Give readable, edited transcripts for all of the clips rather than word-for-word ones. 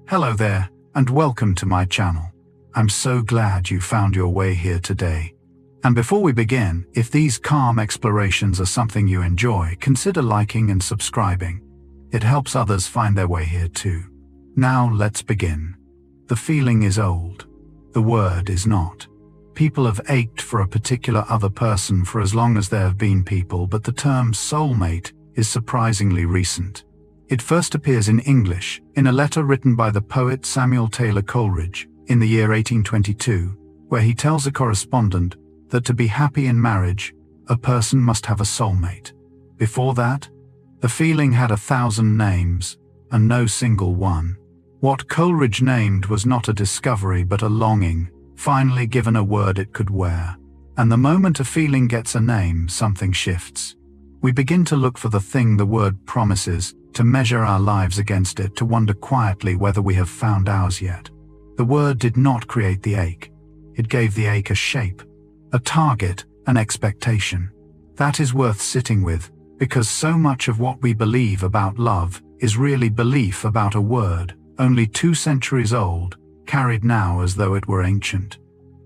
Hello there, and welcome to my channel. I'm so glad you found your way here today. And before we begin, if these calm explorations are something you enjoy, consider liking and subscribing. It helps others find their way here too. Now let's begin. The feeling is old. The word is not. People have ached for a particular other person for as long as there have been people, but the term soulmate is surprisingly recent. It first appears in English in a letter written by the poet Samuel Taylor Coleridge in the year 1822, where he tells a correspondent that to be happy in marriage, a person must have a soulmate. Before that, the feeling had 1,000 names and no single one. What Coleridge named was not a discovery but a longing, finally given a word it could wear. And the moment a feeling gets a name, something shifts. We begin to look for the thing the word promises, to measure our lives against it, to wonder quietly whether we have found ours yet. The word did not create the ache. It gave the ache a shape, a target, an expectation. That is worth sitting with, because so much of what we believe about love is really belief about a word, only 2 centuries old, carried now as though it were ancient.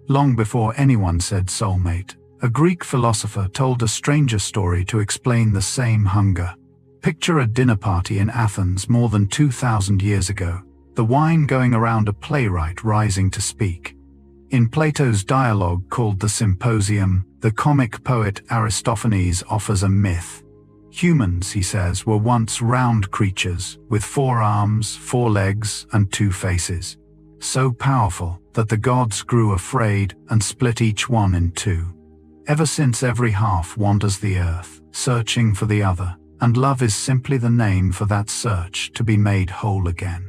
Long before anyone said soulmate, a Greek philosopher told a stranger story to explain the same hunger. Picture a dinner party in Athens more than 2,000 years ago, the wine going around, a playwright rising to speak. In Plato's dialogue called the Symposium, the comic poet Aristophanes offers a myth. Humans, he says, were once round creatures with 4 arms, 4 legs, and 2 faces. So powerful that the gods grew afraid and split each one in 2. Ever since, every half wanders the earth, searching for the other, and love is simply the name for that search to be made whole again.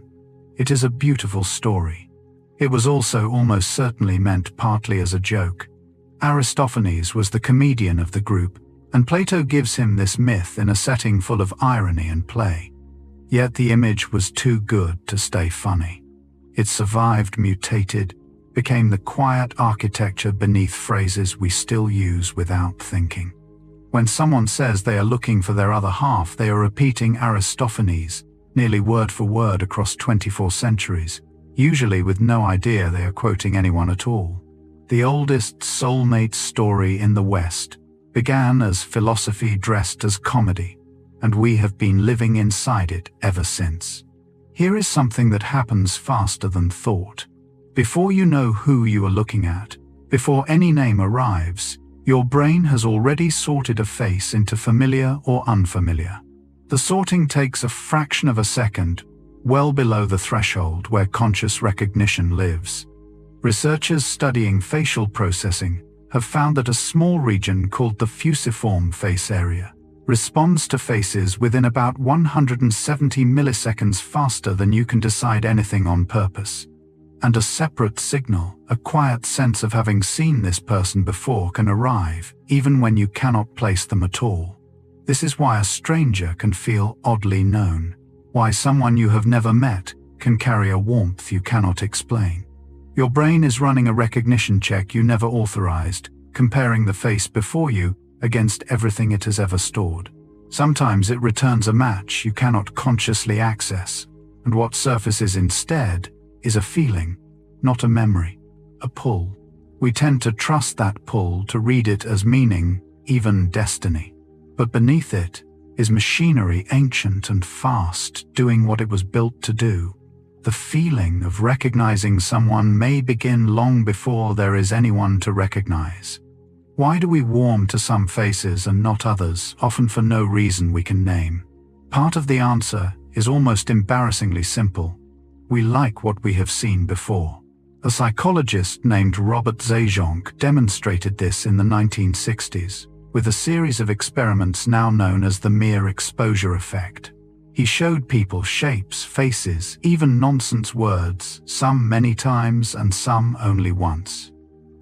It is a beautiful story. It was also almost certainly meant partly as a joke. Aristophanes was the comedian of the group, and Plato gives him this myth in a setting full of irony and play. Yet the image was too good to stay funny. It survived, mutated, became the quiet architecture beneath phrases we still use without thinking. When someone says they are looking for their other half, they are repeating Aristophanes, nearly word for word across 24 centuries, usually with no idea they are quoting anyone at all. The oldest soulmate story in the West began as philosophy dressed as comedy, and we have been living inside it ever since. Here is something that happens faster than thought. Before you know who you are looking at, before any name arrives, your brain has already sorted a face into familiar or unfamiliar. The sorting takes a fraction of a second, well below the threshold where conscious recognition lives. Researchers studying facial processing have found that a small region called the fusiform face area responds to faces within about 170 milliseconds faster than you can decide anything on purpose. And a separate signal, a quiet sense of having seen this person before, can arrive even when you cannot place them at all. This is why a stranger can feel oddly known, why someone you have never met can carry a warmth you cannot explain. Your brain is running a recognition check you never authorized, comparing the face before you against everything it has ever stored. Sometimes it returns a match you cannot consciously access, and what surfaces instead is a feeling, not a memory, a pull. We tend to trust that pull, to read it as meaning, even destiny. But beneath it is machinery ancient and fast, doing what it was built to do. The feeling of recognizing someone may begin long before there is anyone to recognize. Why do we warm to some faces and not others, often for no reason we can name? Part of the answer is almost embarrassingly simple. We like what we have seen before. A psychologist named Robert Zajonc demonstrated this in the 1960s, with a series of experiments now known as the mere exposure effect. He showed people shapes, faces, even nonsense words, some many times and some only once.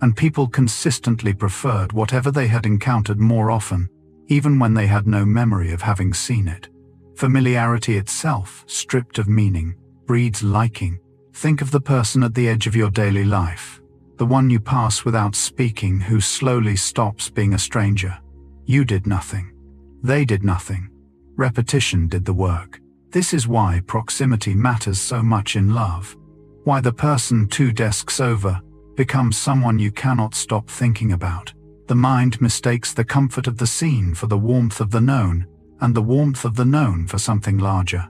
And people consistently preferred whatever they had encountered more often, even when they had no memory of having seen it. Familiarity itself, stripped of meaning, breeds liking. Think of the person at the edge of your daily life, the one you pass without speaking, who slowly stops being a stranger. You did nothing. They did nothing. Repetition did the work. This is why proximity matters so much in love. Why the person 2 desks over becomes someone you cannot stop thinking about. The mind mistakes the comfort of the scene for the warmth of the known, and the warmth of the known for something larger.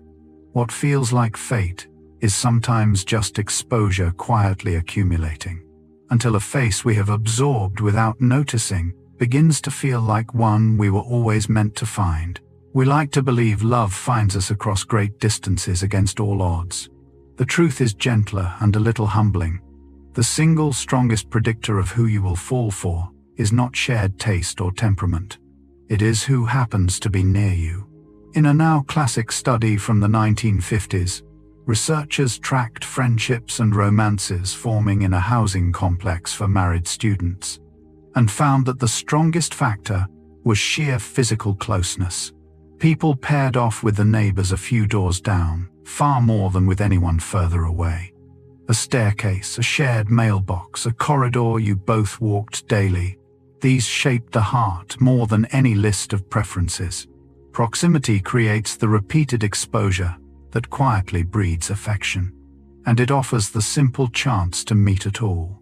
What feels like fate is sometimes just exposure quietly accumulating, until a face we have absorbed without noticing begins to feel like one we were always meant to find. We like to believe love finds us across great distances against all odds. The truth is gentler and a little humbling. The single strongest predictor of who you will fall for is not shared taste or temperament. It is who happens to be near you. In a now classic study from the 1950s, researchers tracked friendships and romances forming in a housing complex for married students, and found that the strongest factor was sheer physical closeness. People paired off with the neighbors a few doors down, far more than with anyone further away. A staircase, a shared mailbox, a corridor you both walked daily. These shaped the heart more than any list of preferences. Proximity creates the repeated exposure that quietly breeds affection, and it offers the simple chance to meet at all.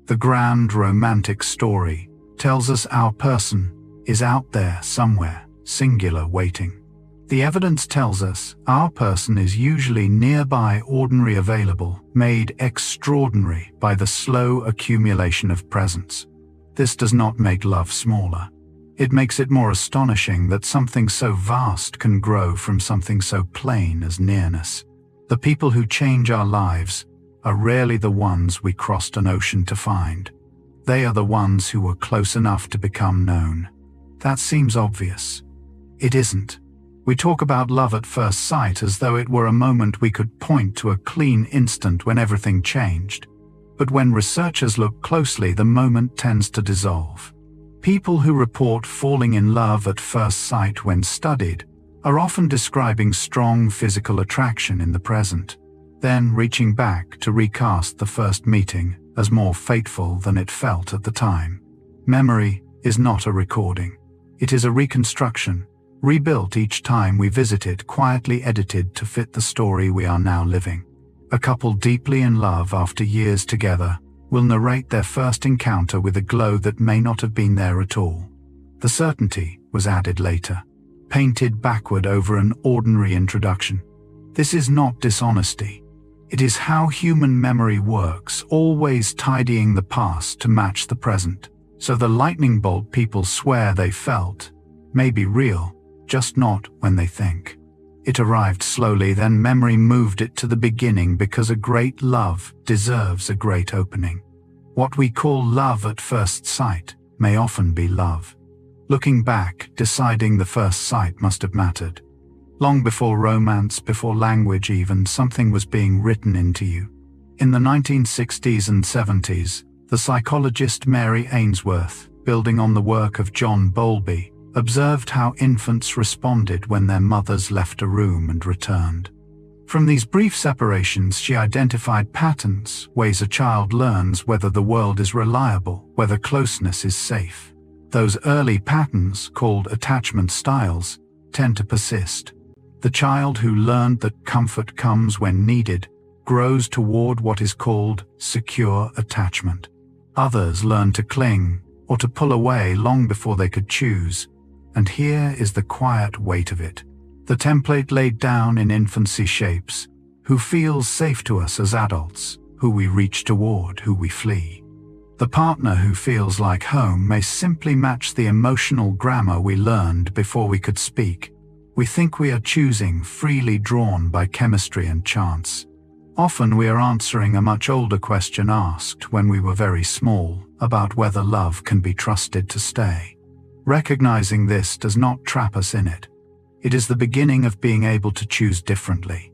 The grand romantic story tells us our person is out there somewhere, singular, waiting. The evidence tells us our person is usually nearby, ordinary, available, made extraordinary by the slow accumulation of presence. This does not make love smaller. It makes it more astonishing that something so vast can grow from something so plain as nearness. The people who change our lives are rarely the ones we crossed an ocean to find. They are the ones who were close enough to become known. That seems obvious. It isn't. We talk about love at first sight as though it were a moment we could point to, a clean instant when everything changed. But when researchers look closely, the moment tends to dissolve. People who report falling in love at first sight when studied are often describing strong physical attraction in the present, then reaching back to recast the first meeting as more fateful than it felt at the time. Memory is not a recording. It is a reconstruction, rebuilt each time we visit it, quietly edited to fit the story we are now living. A couple deeply in love after years together will narrate their first encounter with a glow that may not have been there at all. The certainty was added later, painted backward over an ordinary introduction. This is not dishonesty. It is how human memory works, always tidying the past to match the present. So the lightning bolt people swear they felt may be real, just not when they think. It arrived slowly, then memory moved it to the beginning, because a great love deserves a great opening. What we call love at first sight may often be love. Looking back, deciding the first sight must have mattered. Long before romance, before language even, something was being written into you. In the 1960s and 70s, the psychologist Mary Ainsworth, building on the work of John Bowlby, observed how infants responded when their mothers left a room and returned. From these brief separations, she identified patterns, ways a child learns whether the world is reliable, whether closeness is safe. Those early patterns, called attachment styles, tend to persist. The child who learned that comfort comes when needed grows toward what is called secure attachment. Others learn to cling or to pull away long before they could choose. And here is the quiet weight of it. The template laid down in infancy shapes who feels safe to us as adults, who we reach toward, who we flee. The partner who feels like home may simply match the emotional grammar we learned before we could speak. We think we are choosing, freely drawn by chemistry and chance. Often we are answering a much older question asked when we were very small about whether love can be trusted to stay. Recognizing this does not trap us in it. It is the beginning of being able to choose differently.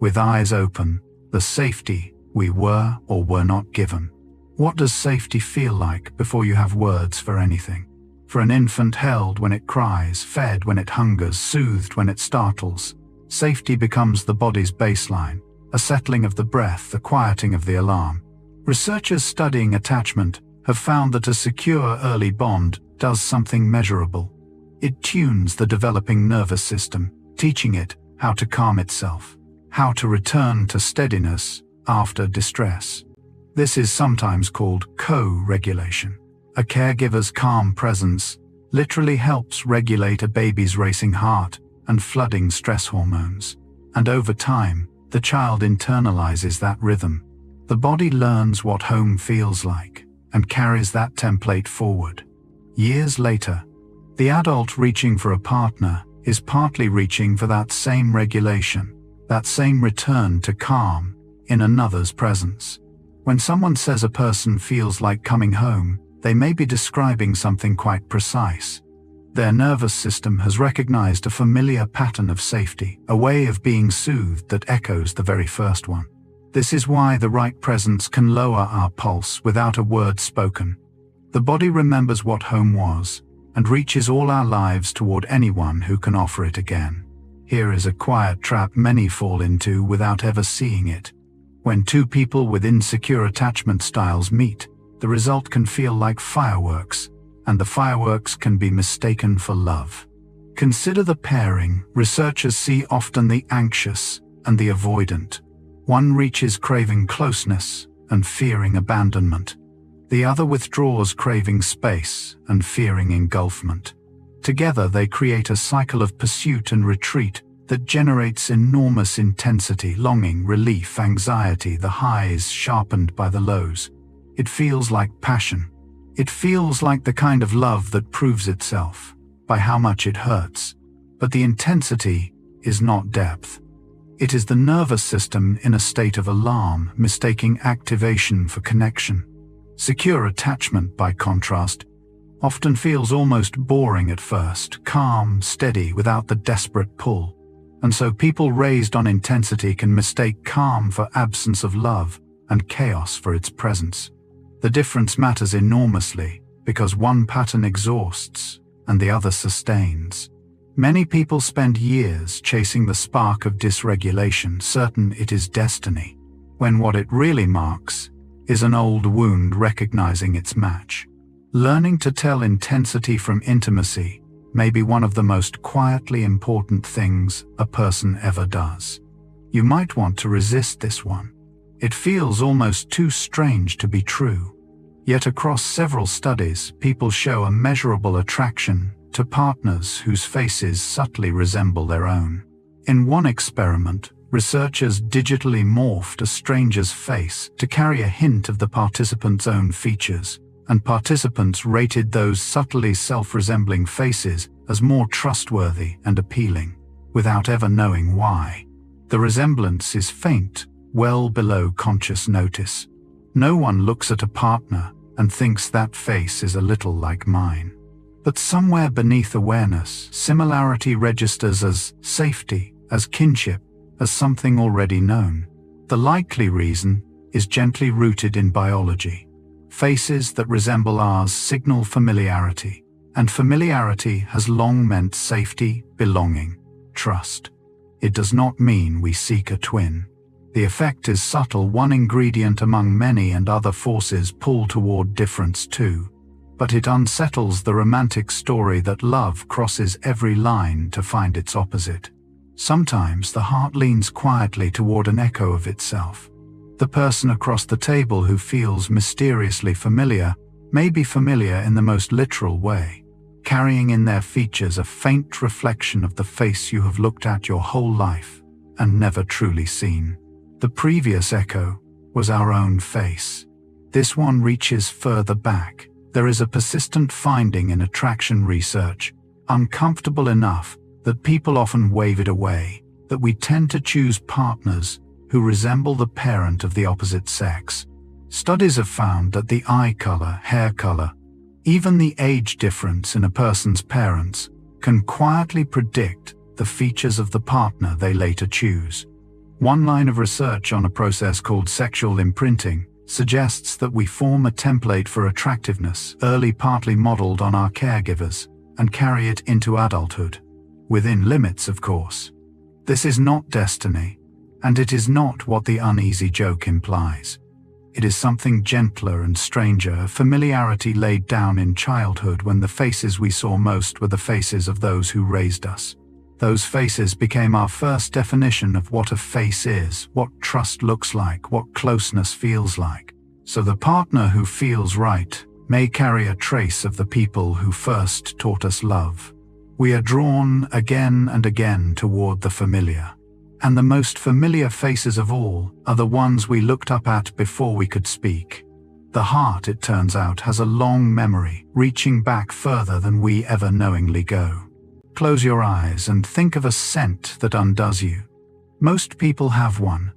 With eyes open, the safety we were or were not given. What does safety feel like before you have words for anything? For an infant, held when it cries, fed when it hungers, soothed when it startles. Safety becomes the body's baseline, a settling of the breath, the quieting of the alarm. Researchers studying attachment have found that a secure early bond does something measurable. It tunes the developing nervous system, teaching it how to calm itself, how to return to steadiness after distress. This is sometimes called co-regulation. A caregiver's calm presence literally helps regulate a baby's racing heart and flooding stress hormones. And over time, the child internalizes that rhythm. The body learns what home feels like and carries that template forward. Years later, the adult reaching for a partner is partly reaching for that same regulation, that same return to calm in another's presence. When someone says a person feels like coming home, they may be describing something quite precise. Their nervous system has recognized a familiar pattern of safety, a way of being soothed that echoes the very first one. This is why the right presence can lower our pulse without a word spoken. The body remembers what home was and reaches all our lives toward anyone who can offer it again. Here is a quiet trap many fall into without ever seeing it. When two people with insecure attachment styles meet, the result can feel like fireworks, and the fireworks can be mistaken for love. Consider the pairing. Researchers see often the anxious and the avoidant. One reaches craving closeness and fearing abandonment. The other withdraws craving space and fearing engulfment. Together they create a cycle of pursuit and retreat that generates enormous intensity, longing, relief, anxiety, the highs sharpened by the lows. It feels like passion. It feels like the kind of love that proves itself by how much it hurts. But the intensity is not depth. It is the nervous system in a state of alarm, mistaking activation for connection. Secure attachment, by contrast, often feels almost boring at first, calm, steady, without the desperate pull. And so people raised on intensity can mistake calm for absence of love and chaos for its presence. The difference matters enormously because one pattern exhausts and the other sustains. Many people spend years chasing the spark of dysregulation, certain it is destiny, when what it really marks is an old wound recognizing its match. Learning to tell intensity from intimacy may be one of the most quietly important things a person ever does. You might want to resist this one. It feels almost too strange to be true. Yet across several studies, people show a measurable attraction to partners whose faces subtly resemble their own. In one experiment, researchers digitally morphed a stranger's face to carry a hint of the participant's own features, and participants rated those subtly self-resembling faces as more trustworthy and appealing, without ever knowing why. The resemblance is faint, well below conscious notice. No one looks at a partner and thinks that face is a little like mine. But somewhere beneath awareness, similarity registers as safety, as kinship, as something already known. The likely reason is gently rooted in biology. Faces that resemble ours signal familiarity, and familiarity has long meant safety, belonging, trust. It does not mean we seek a twin. The effect is subtle, one ingredient among many, and other forces pull toward difference too. But it unsettles the romantic story that love crosses every line to find its opposite. Sometimes the heart leans quietly toward an echo of itself. The person across the table who feels mysteriously familiar may be familiar in the most literal way, carrying in their features a faint reflection of the face you have looked at your whole life and never truly seen. The previous echo was our own face. This one reaches further back. There is a persistent finding in attraction research, uncomfortable enough that people often wave it away, that we tend to choose partners who resemble the parent of the opposite sex. Studies have found that the eye color, hair color, even the age difference in a person's parents can quietly predict the features of the partner they later choose. One line of research on a process called sexual imprinting suggests that we form a template for attractiveness, early partly modeled on our caregivers, and carry it into adulthood. Within limits, of course. This is not destiny, and it is not what the uneasy joke implies. It is something gentler and stranger, a familiarity laid down in childhood when the faces we saw most were the faces of those who raised us. Those faces became our first definition of what a face is, what trust looks like, what closeness feels like. So the partner who feels right may carry a trace of the people who first taught us love. We are drawn again and again toward the familiar. And the most familiar faces of all are the ones we looked up at before we could speak. The heart, it turns out, has a long memory, reaching back further than we ever knowingly go. Close your eyes and think of a scent that undoes you. Most people have one.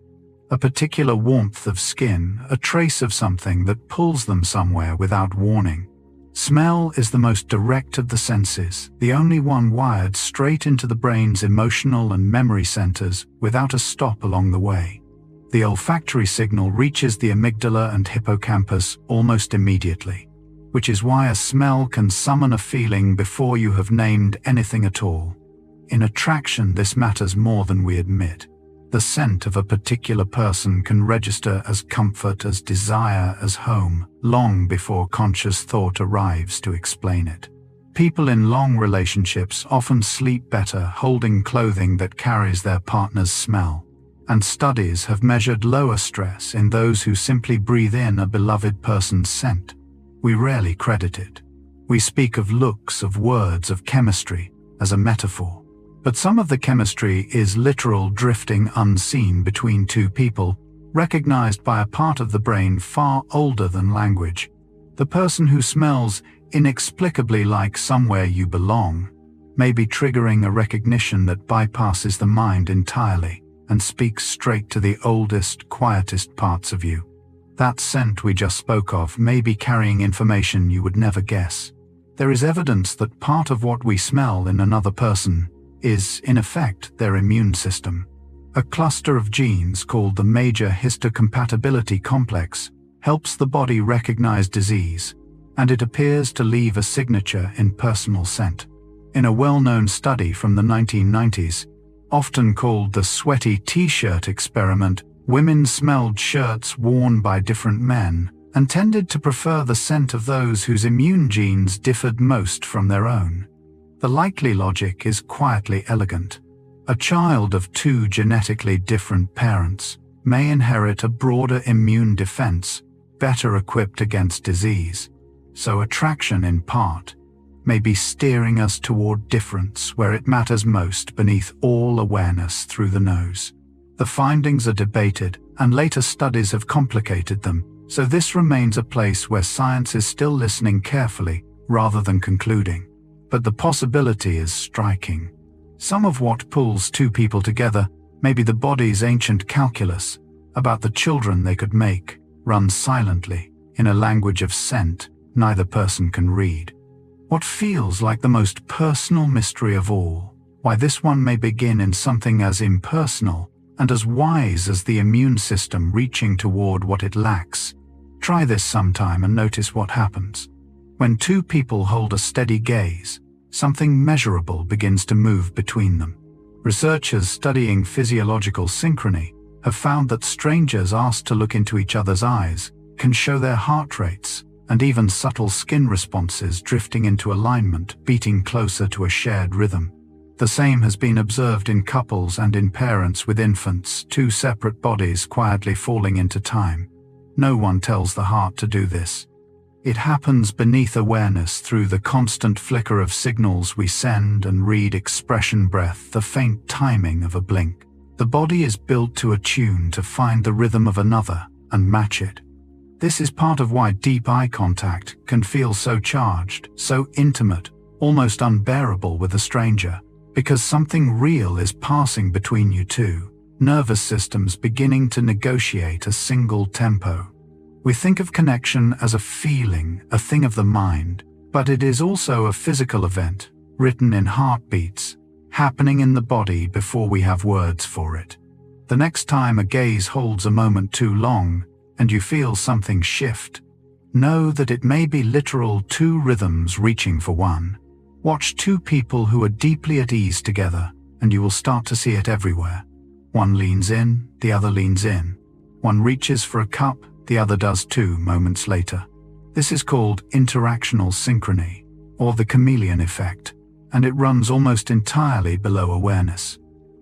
A particular warmth of skin, a trace of something that pulls them somewhere without warning. Smell is the most direct of the senses, the only one wired straight into the brain's emotional and memory centers without a stop along the way. The olfactory signal reaches the amygdala and hippocampus almost immediately, which is why a smell can summon a feeling before you have named anything at all. In attraction, this matters more than we admit. The scent of a particular person can register as comfort, as desire, as home, long before conscious thought arrives to explain it. People in long relationships often sleep better holding clothing that carries their partner's smell, and studies have measured lower stress in those who simply breathe in a beloved person's scent. We rarely credit it. We speak of looks, of words, of chemistry as a metaphor. But some of the chemistry is literal drifting unseen between two people, recognized by a part of the brain far older than language. The person who smells inexplicably like somewhere you belong may be triggering a recognition that bypasses the mind entirely and speaks straight to the oldest, quietest parts of you. That scent we just spoke of may be carrying information you would never guess. There is evidence that part of what we smell in another person is, in effect, their immune system. A cluster of genes called the major histocompatibility complex helps the body recognize disease, and it appears to leave a signature in personal scent. In a well-known study from the 1990s, often called the sweaty t-shirt experiment, women smelled shirts worn by different men and tended to prefer the scent of those whose immune genes differed most from their own. The likely logic is quietly elegant. A child of two genetically different parents may inherit a broader immune defense, better equipped against disease. So attraction, in part, may be steering us toward difference where it matters most beneath all awareness through the nose. The findings are debated, and later studies have complicated them, so this remains a place where science is still listening carefully rather than concluding. But the possibility is striking. Some of what pulls two people together may be the body's ancient calculus about the children they could make, run silently, in a language of scent neither person can read. What feels like the most personal mystery of all, why this one may begin in something as impersonal and as wise as the immune system reaching toward what it lacks. Try this sometime and notice what happens. When two people hold a steady gaze, something measurable begins to move between them. Researchers studying physiological synchrony have found that strangers asked to look into each other's eyes can show their heart rates and even subtle skin responses drifting into alignment, beating closer to a shared rhythm. The same has been observed in couples and in parents with infants, two separate bodies quietly falling into time. No one tells the heart to do this. It happens beneath awareness through the constant flicker of signals we send and read, expression, breath, the faint timing of a blink. The body is built to attune to find the rhythm of another and match it. This is part of why deep eye contact can feel so charged, so intimate, almost unbearable with a stranger, because something real is passing between you two, nervous systems beginning to negotiate a single tempo. We think of connection as a feeling, a thing of the mind, but it is also a physical event, written in heartbeats, happening in the body before we have words for it. The next time a gaze holds a moment too long, and you feel something shift, know that it may be literal two rhythms reaching for one. Watch two people who are deeply at ease together, and you will start to see it everywhere. One leans in, the other leans in. One reaches for a cup, the other does too moments later. This is called interactional synchrony, or the chameleon effect. and it runs almost entirely below awareness.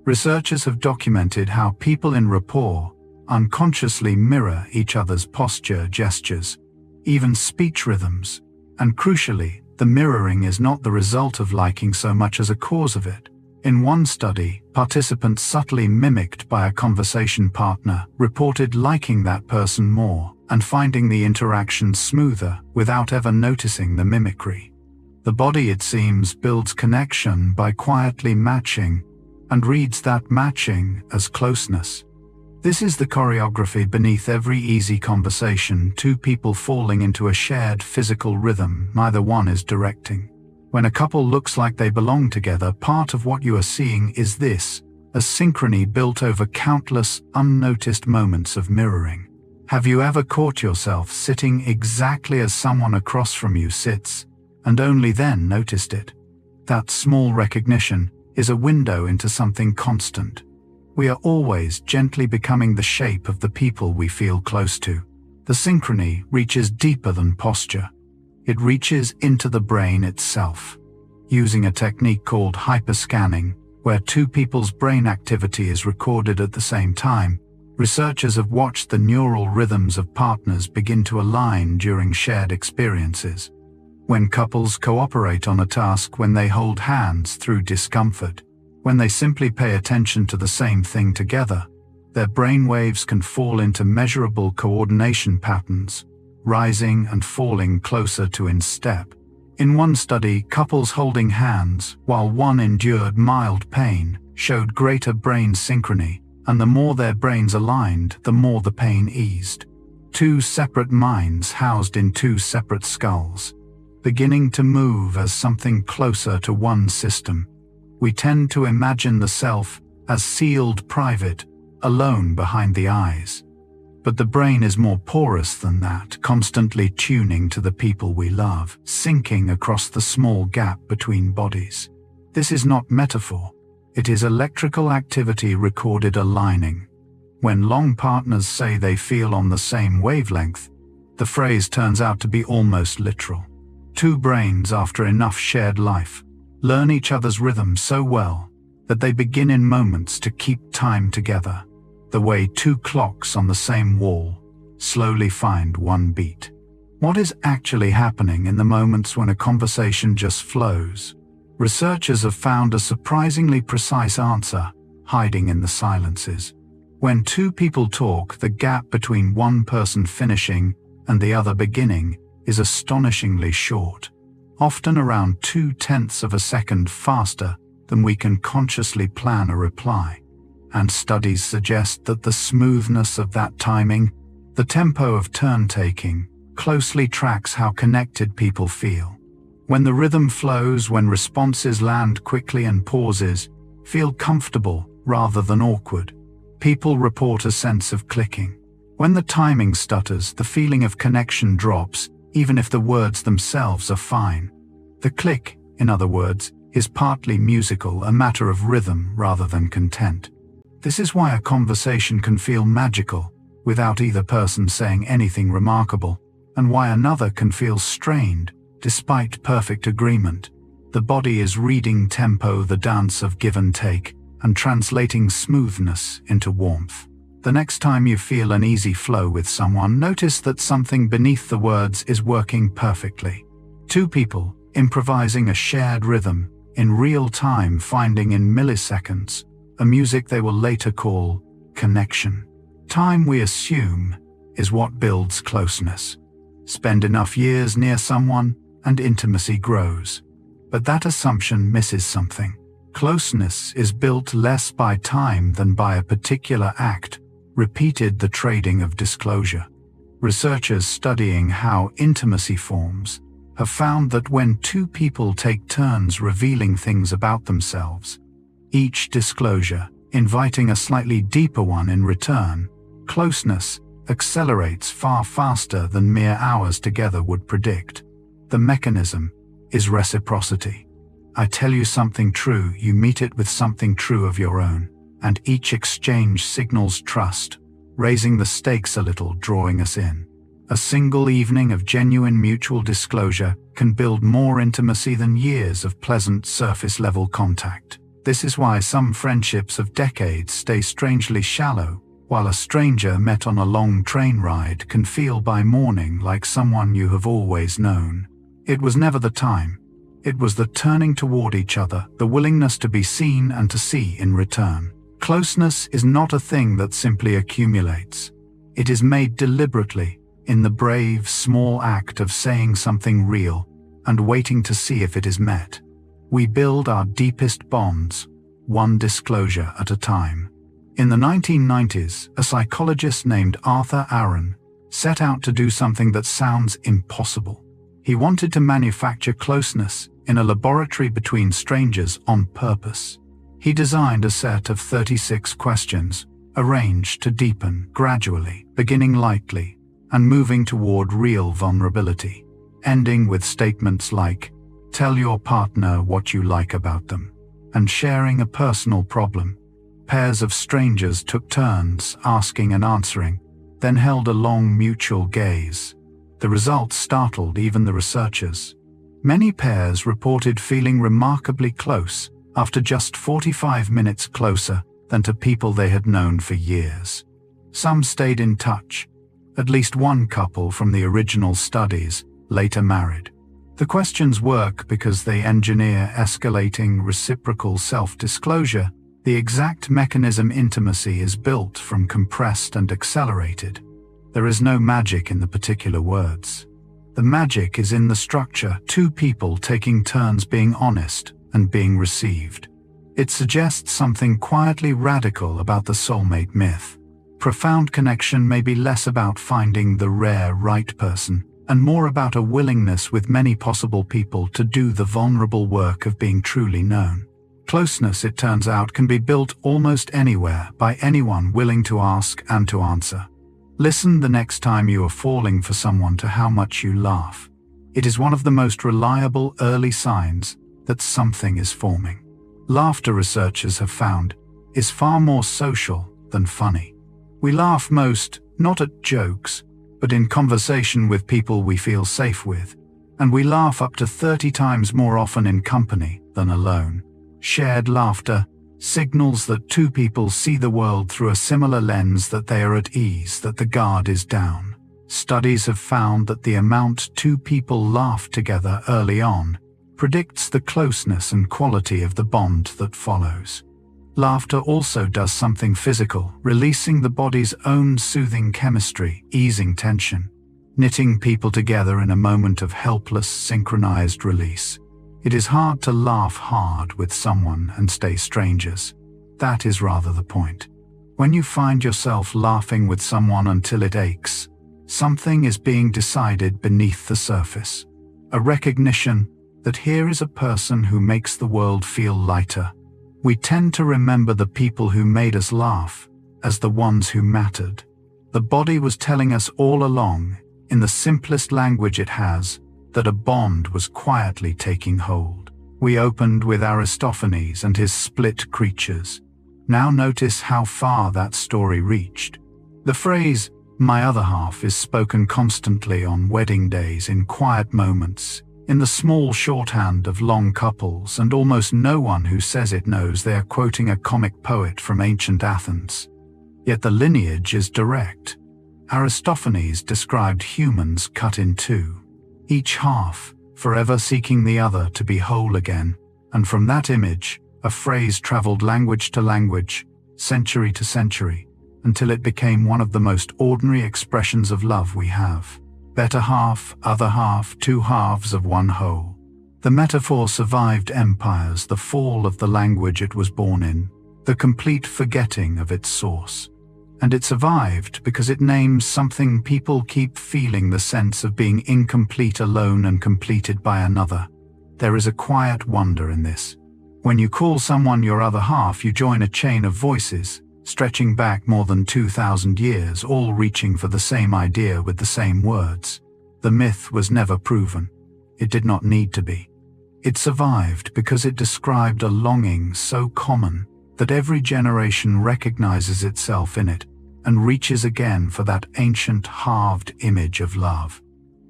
Researchers have documented how people in rapport unconsciously mirror each other's posture, gestures, even speech rhythms, and crucially, the mirroring is not the result of liking so much as a cause of it. In one study, participants subtly mimicked by a conversation partner reported liking that person more and finding the interaction smoother without ever noticing the mimicry. The body, it seems, builds connection by quietly matching and reads that matching as closeness. This is the choreography beneath every easy conversation, two people falling into a shared physical rhythm neither one is directing. When a couple looks like they belong together, part of what you are seeing is this, a synchrony built over countless unnoticed moments of mirroring. Have you ever caught yourself sitting exactly as someone across from you sits, and only then noticed it? That small recognition is a window into something constant. We are always gently becoming the shape of the people we feel close to. The synchrony reaches deeper than posture. It reaches into the brain itself. Using a technique called hyperscanning, where two people's brain activity is recorded at the same time, researchers have watched the neural rhythms of partners begin to align during shared experiences. When couples cooperate on a task, when they hold hands through discomfort, when they simply pay attention to the same thing together, their brainwaves can fall into measurable coordination patterns, rising and falling closer to in step. In one study, couples holding hands while one endured mild pain showed greater brain synchrony, and the more their brains aligned, the more the pain eased. Two separate minds housed in two separate skulls, beginning to move as something closer to one system. We tend to imagine the self as sealed, private, alone behind the eyes. But the brain is more porous than that, constantly tuning to the people we love, syncing across the small gap between bodies. This is not metaphor. It is electrical activity recorded aligning. When long partners say they feel on the same wavelength, the phrase turns out to be almost literal. Two brains, after enough shared life, learn each other's rhythm so well that they begin in moments to keep time together, the way two clocks on the same wall slowly find one beat. What is actually happening in the moments when a conversation just flows? Researchers have found a surprisingly precise answer hiding in the silences. When two people talk, the gap between one person finishing and the other beginning is astonishingly short, often around 0.2 of a second faster than we can consciously plan a reply. And studies suggest that the smoothness of that timing, the tempo of turn-taking, closely tracks how connected people feel. When the rhythm flows, when responses land quickly and pauses feel comfortable rather than awkward, people report a sense of clicking. When the timing stutters, the feeling of connection drops, even if the words themselves are fine. The click, in other words, is partly musical, a matter of rhythm rather than content. This is why a conversation can feel magical without either person saying anything remarkable, and why another can feel strained despite perfect agreement. The body is reading tempo, the dance of give and take, and translating smoothness into warmth. The next time you feel an easy flow with someone, notice that something beneath the words is working perfectly. Two people improvising a shared rhythm in real time, finding in milliseconds a music they will later call connection. Time, we assume, is what builds closeness. Spend enough years near someone and intimacy grows. But that assumption misses something. Closeness is built less by time than by a particular act, repeated, the trading of disclosure. Researchers studying how intimacy forms have found that when two people take turns revealing things about themselves, each disclosure inviting a slightly deeper one in return, closeness accelerates far faster than mere hours together would predict. The mechanism is reciprocity. I tell you something true, you meet it with something true of your own, and each exchange signals trust, raising the stakes a little, drawing us in. A single evening of genuine mutual disclosure can build more intimacy than years of pleasant surface-level contact. This is why some friendships of decades stay strangely shallow, while a stranger met on a long train ride can feel by morning like someone you have always known. It was never the time. It was the turning toward each other, the willingness to be seen and to see in return. Closeness is not a thing that simply accumulates. It is made deliberately, in the brave, small act of saying something real and waiting to see if it is met. We build our deepest bonds, one disclosure at a time. In the 1990s, a psychologist named Arthur Aaron set out to do something that sounds impossible. He wanted to manufacture closeness in a laboratory between strangers on purpose. He designed a set of 36 questions, arranged to deepen gradually, beginning lightly and moving toward real vulnerability, ending with statements like, "Tell your partner what you like about them," and sharing a personal problem. Pairs of strangers took turns asking and answering, then held a long mutual gaze. The results startled even the researchers. Many pairs reported feeling remarkably close after just 45 minutes closer than to people they had known for years. Some stayed in touch. At least one couple from the original studies later married. The questions work because they engineer escalating reciprocal self-disclosure. The exact mechanism intimacy is built from compressed and accelerated. There is no magic in the particular words. The magic is in the structure, two people taking turns being honest and being received. It suggests something quietly radical about the soulmate myth. Profound connection may be less about finding the rare right person and more about a willingness with many possible people to do the vulnerable work of being truly known. Closeness, it turns out, can be built almost anywhere by anyone willing to ask and to answer. Listen the next time you are falling for someone to how much you laugh. It is one of the most reliable early signs that something is forming. Laughter, researchers have found, is far more social than funny. We laugh most, not at jokes, but in conversation with people we feel safe with, and we laugh up to 30 times more often in company than alone. Shared laughter signals that two people see the world through a similar lens, that they are at ease, that the guard is down. Studies have found that the amount two people laugh together early on predicts the closeness and quality of the bond that follows. Laughter also does something physical, releasing the body's own soothing chemistry, easing tension, knitting people together in a moment of helpless, synchronized release. It is hard to laugh hard with someone and stay strangers. That is rather the point. When you find yourself laughing with someone until it aches, something is being decided beneath the surface. A recognition that here is a person who makes the world feel lighter. We tend to remember the people who made us laugh as the ones who mattered. The body was telling us all along, in the simplest language it has, that a bond was quietly taking hold. We opened with Aristophanes and his split creatures. Now notice how far that story reached. The phrase, "my other half," is spoken constantly on wedding days, in quiet moments, in the small shorthand of long couples, and almost no one who says it knows they are quoting a comic poet from ancient Athens. Yet the lineage is direct. Aristophanes described humans cut in two, each half forever seeking the other to be whole again, and from that image, a phrase traveled language to language, century to century, until it became one of the most ordinary expressions of love we have. Better half, other half, two halves of one whole. The metaphor survived empires, the fall of the language it was born in, the complete forgetting of its source. And it survived because it names something people keep feeling, the sense of being incomplete alone and completed by another. There is a quiet wonder in this. When you call someone your other half, you join a chain of voices, stretching back more than 2,000 years, all reaching for the same idea with the same words. The myth was never proven. It did not need to be. It survived because it described a longing so common that every generation recognizes itself in it and reaches again for that ancient halved image of love.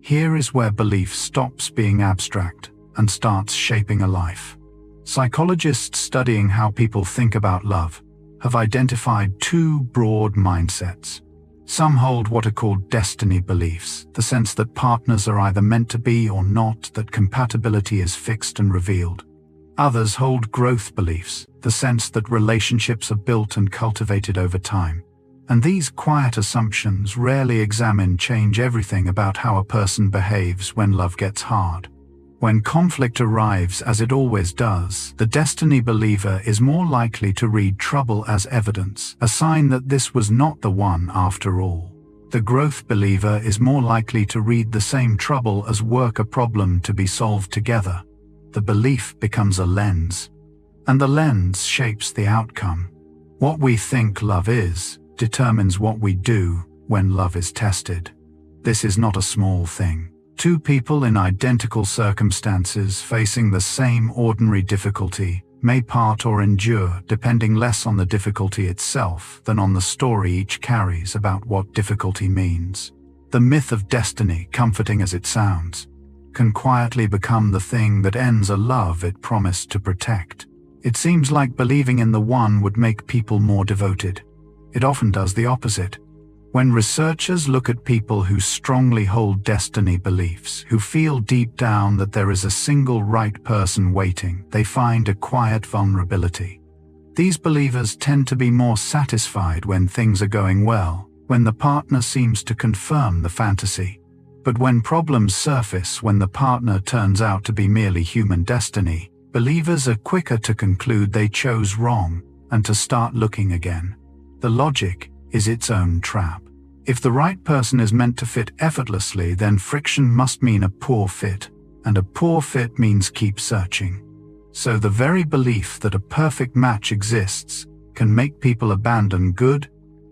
Here is where belief stops being abstract and starts shaping a life. Psychologists studying how people think about love have identified two broad mindsets. Some hold what are called destiny beliefs, the sense that partners are either meant to be or not, that compatibility is fixed and revealed. Others hold growth beliefs, the sense that relationships are built and cultivated over time. And these quiet assumptions rarely change everything about how a person behaves when love gets hard. When conflict arrives, as it always does, the destiny believer is more likely to read trouble as evidence, a sign that this was not the one after all. The growth believer is more likely to read the same trouble as a problem to be solved together. The belief becomes a lens, and the lens shapes the outcome. What we think love is determines what we do when love is tested. This is not a small thing. Two people in identical circumstances facing the same ordinary difficulty may part or endure, depending less on the difficulty itself than on the story each carries about what difficulty means. The myth of destiny, comforting as it sounds, can quietly become the thing that ends a love it promised to protect. It seems like believing in the one would make people more devoted. It often does the opposite. When researchers look at people who strongly hold destiny beliefs, who feel deep down that there is a single right person waiting, they find a quiet vulnerability. These believers tend to be more satisfied when things are going well, when the partner seems to confirm the fantasy. But when problems surface, when the partner turns out to be merely human destiny, believers are quicker to conclude they chose wrong and to start looking again. The logic is its own trap. If the right person is meant to fit effortlessly, then friction must mean a poor fit, and a poor fit means keep searching. So the very belief that a perfect match exists can make people abandon good,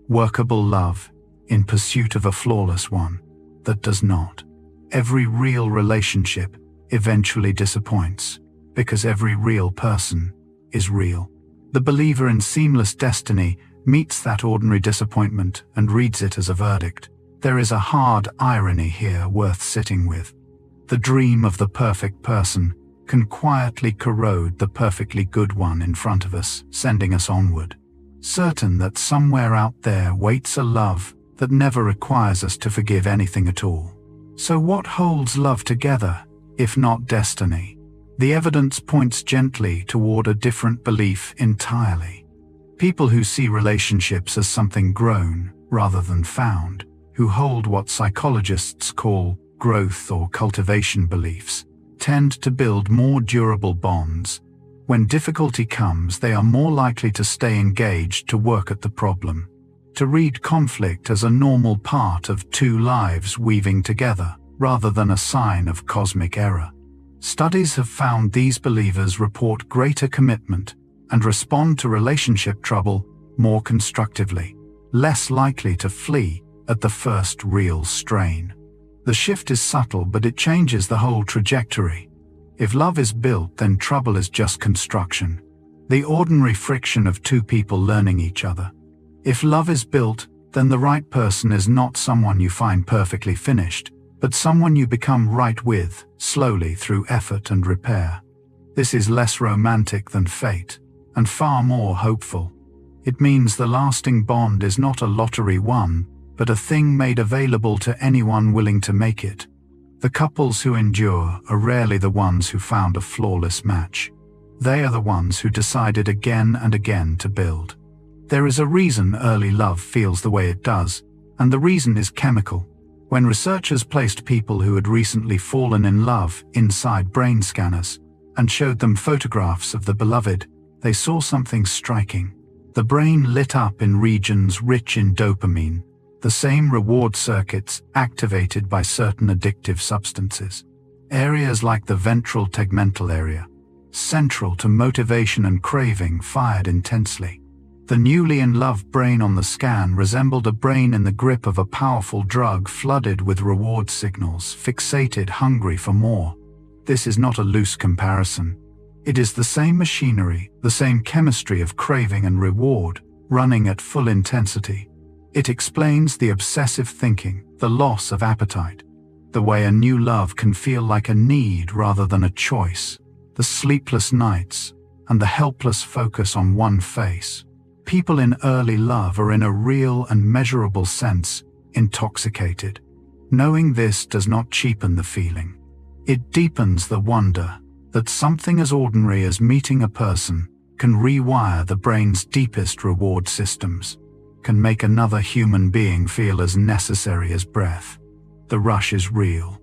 workable love in pursuit of a flawless one that does not. Every real relationship eventually disappoints, because every real person is real. The believer in seamless destiny meets that ordinary disappointment and reads it as a verdict. There is a hard irony here worth sitting with. The dream of the perfect person can quietly corrode the perfectly good one in front of us, sending us onward, certain that somewhere out there waits a love that never requires us to forgive anything at all. So what holds love together, if not destiny? The evidence points gently toward a different belief entirely. People who see relationships as something grown rather than found, who hold what psychologists call growth or cultivation beliefs, tend to build more durable bonds. When difficulty comes, they are more likely to stay engaged, to work at the problem, to read conflict as a normal part of two lives weaving together, rather than a sign of cosmic error. Studies have found these believers report greater commitment and respond to relationship trouble more constructively, less likely to flee at the first real strain. The shift is subtle, but it changes the whole trajectory. If love is built, then trouble is just construction, the ordinary friction of two people learning each other. If love is built, then the right person is not someone you find perfectly finished, but someone you become right with, slowly through effort and repair. This is less romantic than fate, and far more hopeful. It means the lasting bond is not a lottery won, but a thing made available to anyone willing to make it. The couples who endure are rarely the ones who found a flawless match. They are the ones who decided again and again to build. There is a reason early love feels the way it does, and the reason is chemical. When researchers placed people who had recently fallen in love inside brain scanners and showed them photographs of the beloved, they saw something striking. The brain lit up in regions rich in dopamine, the same reward circuits activated by certain addictive substances. Areas like the ventral tegmental area, central to motivation and craving, fired intensely. The newly in love brain on the scan resembled a brain in the grip of a powerful drug, flooded with reward signals, fixated, hungry for more. This is not a loose comparison. It is the same machinery, the same chemistry of craving and reward, running at full intensity. It explains the obsessive thinking, the loss of appetite, the way a new love can feel like a need rather than a choice, the sleepless nights, and the helpless focus on one face. People in early love are in a real and measurable sense intoxicated. Knowing this does not cheapen the feeling. It deepens the wonder that something as ordinary as meeting a person can rewire the brain's deepest reward systems, can make another human being feel as necessary as breath. The rush is real.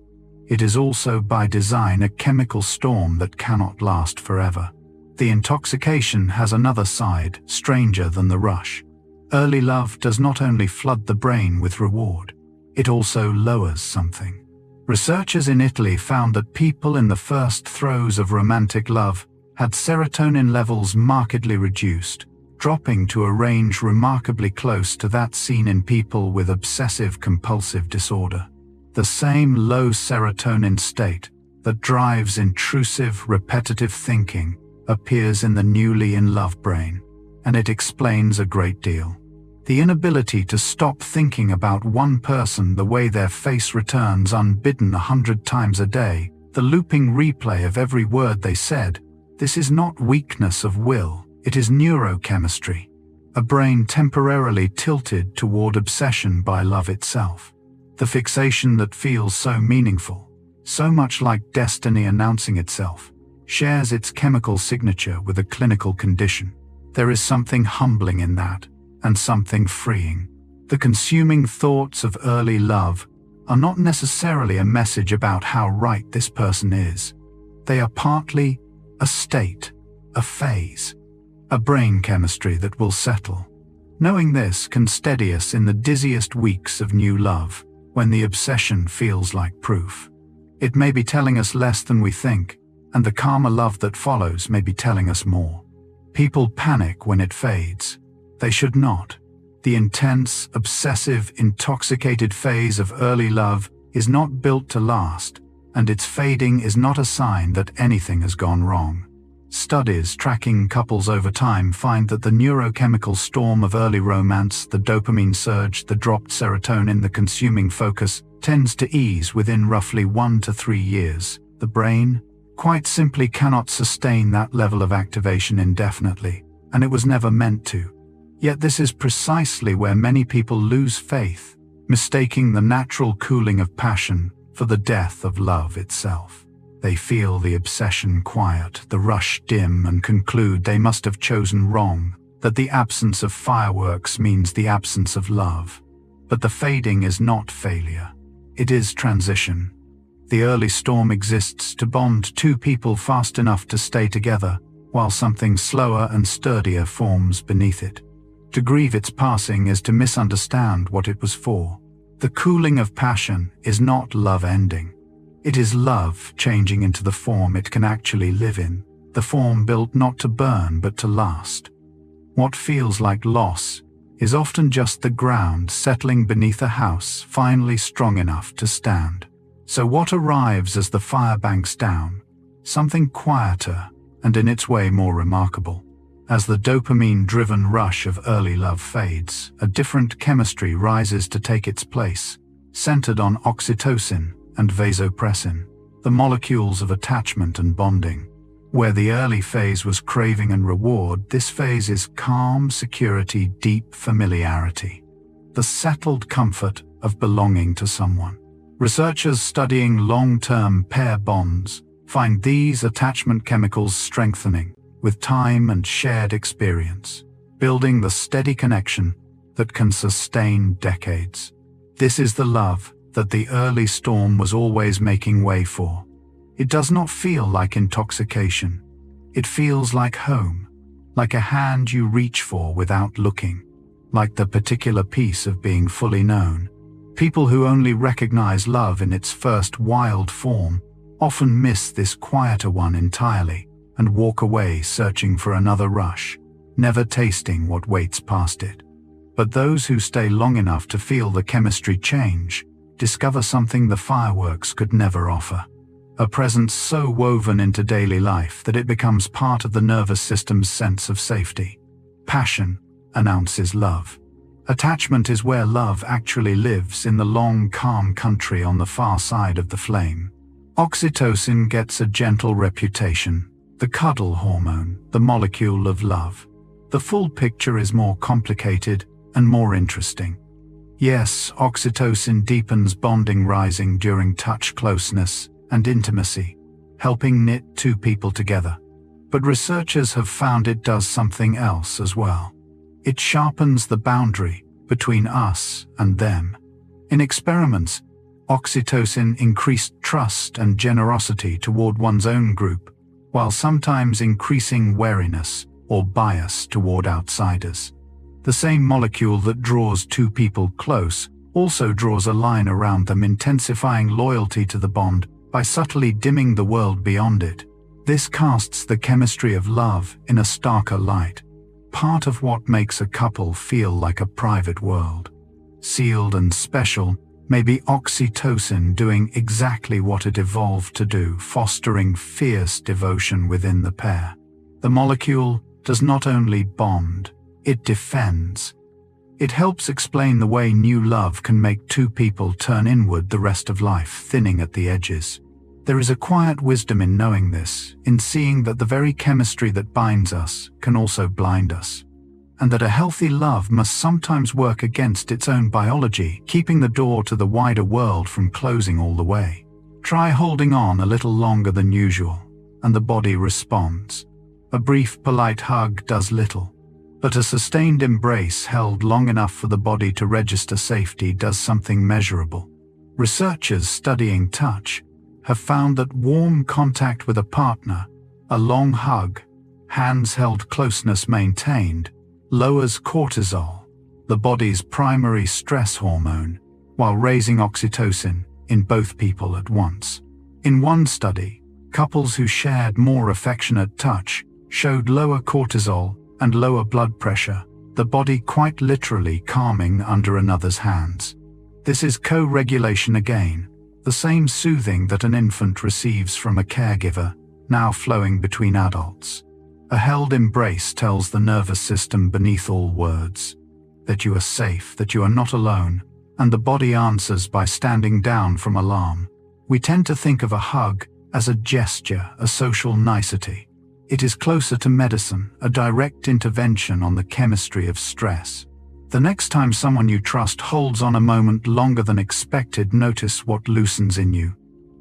It is also by design a chemical storm that cannot last forever. The intoxication has another side, stranger than the rush. Early love does not only flood the brain with reward, it also lowers something. Researchers in Italy found that people in the first throes of romantic love had serotonin levels markedly reduced, dropping to a range remarkably close to that seen in people with obsessive-compulsive disorder. The same low serotonin state that drives intrusive, repetitive thinking appears in the newly in love brain, and it explains a great deal. The inability to stop thinking about one person, the way their face returns unbidden 100 times a day, the looping replay of every word they said. This is not weakness of will, it is neurochemistry, a brain temporarily tilted toward obsession by love itself. The fixation that feels so meaningful, so much like destiny announcing itself, shares its chemical signature with a clinical condition. There is something humbling in that, and something freeing. The consuming thoughts of early love are not necessarily a message about how right this person is. They are partly a state, a phase, a brain chemistry that will settle. Knowing this can steady us in the dizziest weeks of new love, when the obsession feels like proof. It may be telling us less than we think, and the calmer love that follows may be telling us more. People panic when it fades. They should not. The intense, obsessive, intoxicated phase of early love is not built to last, and its fading is not a sign that anything has gone wrong. Studies tracking couples over time find that the neurochemical storm of early romance, the dopamine surge, the dropped serotonin, the consuming focus, tends to ease within roughly 1 to 3 years. The brain, quite simply, cannot sustain that level of activation indefinitely, and it was never meant to. Yet this is precisely where many people lose faith, mistaking the natural cooling of passion for the death of love itself. They feel the obsession quiet, the rush dim, and conclude they must have chosen wrong, that the absence of fireworks means the absence of love. But the fading is not failure. It is transition. The early storm exists to bond two people fast enough to stay together, while something slower and sturdier forms beneath it. To grieve its passing is to misunderstand what it was for. The cooling of passion is not love ending. It is love changing into the form it can actually live in, the form built not to burn but to last. What feels like loss is often just the ground settling beneath a house finally strong enough to stand. So what arrives as the fire banks down? Something quieter and in its way more remarkable. As the dopamine-driven rush of early love fades, a different chemistry rises to take its place, centered on oxytocin and vasopressin, the molecules of attachment and bonding. Where the early phase was craving and reward, this phase is calm, security, deep familiarity, the settled comfort of belonging to someone. Researchers studying long-term pair bonds find these attachment chemicals strengthening with time and shared experience, building the steady connection that can sustain decades. This is the love that the early storm was always making way for. It does not feel like intoxication. It feels like home, like a hand you reach for without looking, like the particular piece of being fully known. People who only recognize love in its first wild form often miss this quieter one entirely and walk away searching for another rush, never tasting what waits past it. But those who stay long enough to feel the chemistry change discover something the fireworks could never offer. A presence so woven into daily life that it becomes part of the nervous system's sense of safety. Passion announces love. Attachment is where love actually lives, in the long, calm country on the far side of the flame. Oxytocin gets a gentle reputation, the cuddle hormone, the molecule of love. The full picture is more complicated and more interesting. Yes, oxytocin deepens bonding, rising during touch, closeness, and intimacy, helping knit two people together. But researchers have found it does something else as well. It sharpens the boundary between us and them. In experiments, oxytocin increased trust and generosity toward one's own group, while sometimes increasing wariness or bias toward outsiders. The same molecule that draws two people close also draws a line around them, intensifying loyalty to the bond by subtly dimming the world beyond it. This casts the chemistry of love in a starker light, part of what makes a couple feel like a private world. Sealed and special may be oxytocin doing exactly what it evolved to do, fostering fierce devotion within the pair. The molecule does not only bond, it defends. It helps explain the way new love can make two people turn inward the rest of life, thinning at the edges. There is a quiet wisdom in knowing this, in seeing that the very chemistry that binds us can also blind us, and that a healthy love must sometimes work against its own biology, keeping the door to the wider world from closing all the way. Try holding on a little longer than usual, and the body responds. A brief, polite hug does little, but a sustained embrace held long enough for the body to register safety does something measurable. Researchers studying touch have found that warm contact with a partner, a long hug, hands-held closeness maintained, lowers cortisol, the body's primary stress hormone, while raising oxytocin in both people at once. In one study, couples who shared more affectionate touch showed lower cortisol and lower blood pressure, the body quite literally calming under another's hands. This is co-regulation again, the same soothing that an infant receives from a caregiver, now flowing between adults. A held embrace tells the nervous system beneath all words that you are safe, that you are not alone, and the body answers by standing down from alarm. We tend to think of a hug as a gesture, a social nicety. It is closer to medicine, a direct intervention on the chemistry of stress. The next time someone you trust holds on a moment longer than expected, notice what loosens in you.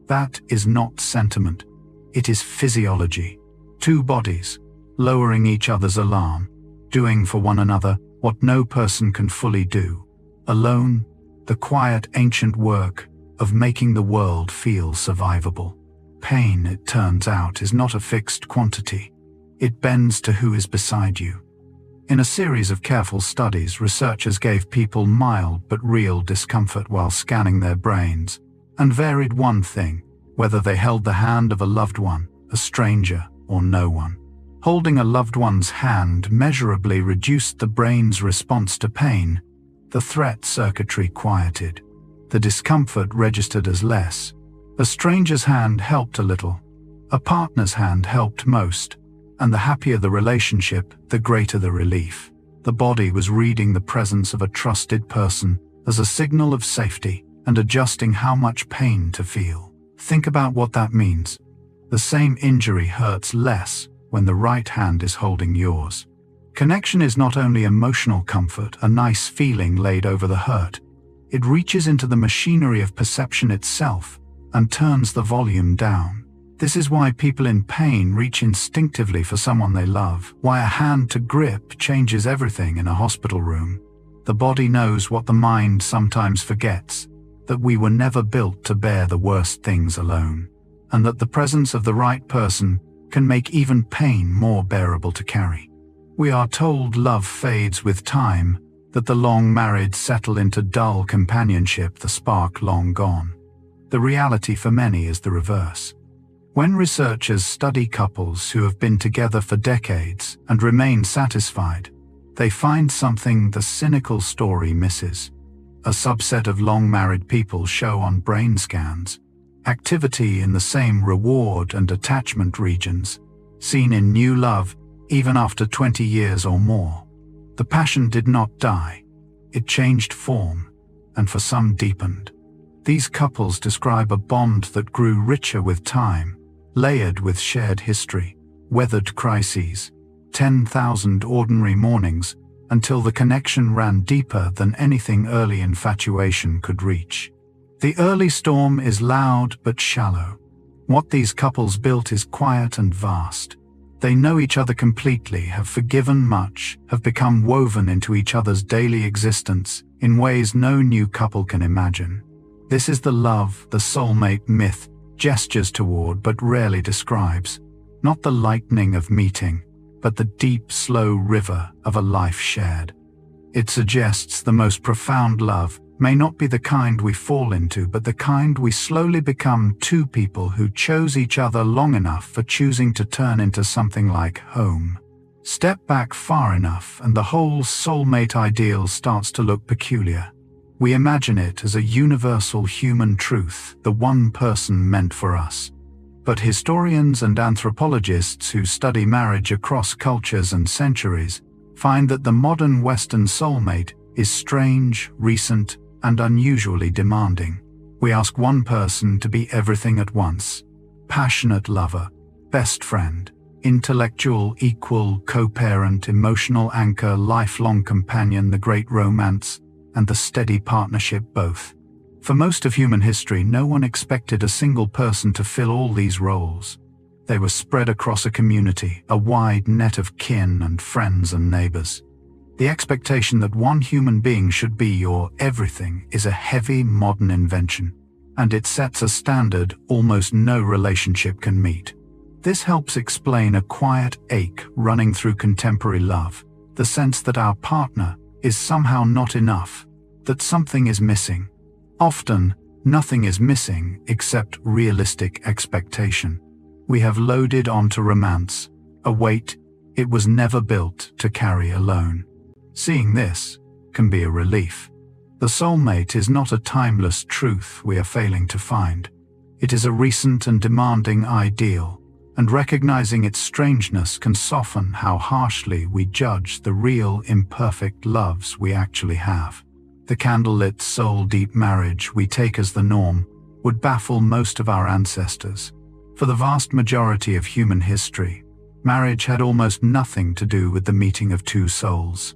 That is not sentiment. It is physiology. Two bodies, lowering each other's alarm, doing for one another what no person can fully do. Alone, the quiet ancient work of making the world feel survivable. Pain, it turns out, is not a fixed quantity. It bends to who is beside you. In a series of careful studies, researchers gave people mild but real discomfort while scanning their brains, and varied one thing: whether they held the hand of a loved one, a stranger, or no one. Holding a loved one's hand measurably reduced the brain's response to pain. The threat circuitry quieted. The discomfort registered as less. A stranger's hand helped a little. A partner's hand helped most. And the happier the relationship, the greater the relief. The body was reading the presence of a trusted person as a signal of safety and adjusting how much pain to feel. Think about what that means. The same injury hurts less when the right hand is holding yours. Connection is not only emotional comfort, a nice feeling laid over the hurt. It reaches into the machinery of perception itself and turns the volume down. This is why people in pain reach instinctively for someone they love, why a hand to grip changes everything in a hospital room. The body knows what the mind sometimes forgets, that we were never built to bear the worst things alone, and that the presence of the right person can make even pain more bearable to carry. We are told love fades with time, that the long married settle into dull companionship, the spark long gone. The reality for many is the reverse. When researchers study couples who have been together for decades and remain satisfied, they find something the cynical story misses. A subset of long-married people show on brain scans activity in the same reward and attachment regions, seen in new love even after 20 years or more. The passion did not die. It changed form, and for some deepened. These couples describe a bond that grew richer with time, layered with shared history, weathered crises, 10,000 ordinary mornings, until the connection ran deeper than anything early infatuation could reach. The early storm is loud but shallow. What these couples built is quiet and vast. They know each other completely, have forgiven much, have become woven into each other's daily existence in ways no new couple can imagine. This is the love the soulmate myth gestures toward but rarely describes. Not the lightning of meeting, but the deep, slow river of a life shared. It suggests the most profound love may not be the kind we fall into, but the kind we slowly become, two people who chose each other long enough for choosing to turn into something like home. Step back far enough and the whole soulmate ideal starts to look peculiar. We imagine it as a universal human truth, the one person meant for us. But historians and anthropologists who study marriage across cultures and centuries find that the modern Western soulmate is strange, recent, and unusually demanding. We ask one person to be everything at once: passionate lover, best friend, intellectual equal, co-parent, emotional anchor, lifelong companion, the great romance, and the steady partnership, both. For most of human history, no one expected a single person to fill all these roles. They were spread across a community, a wide net of kin and friends and neighbors. The expectation that one human being should be your everything is a heavy modern invention, and it sets a standard almost no relationship can meet. This helps explain a quiet ache running through contemporary love, the sense that our partner is somehow not enough, that something is missing. Often, nothing is missing except realistic expectation. We have loaded onto romance a weight it was never built to carry alone. Seeing this can be a relief. The soulmate is not a timeless truth we are failing to find. It is a recent and demanding ideal, and recognizing its strangeness can soften how harshly we judge the real imperfect loves we actually have. The candlelit, soul-deep marriage we take as the norm would baffle most of our ancestors. For the vast majority of human history, marriage had almost nothing to do with the meeting of two souls.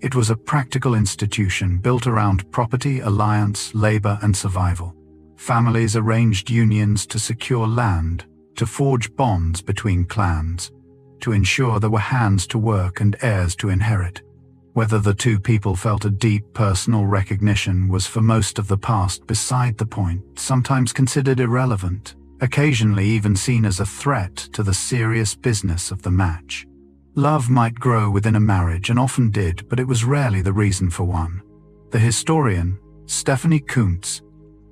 It was a practical institution built around property, alliance, labor, and survival. Families arranged unions to secure land, to forge bonds between clans, to ensure there were hands to work and heirs to inherit. Whether the two people felt a deep personal recognition was for most of the past beside the point, sometimes considered irrelevant, occasionally even seen as a threat to the serious business of the match. Love might grow within a marriage, and often did, but it was rarely the reason for one. The historian, Stephanie Kuntz,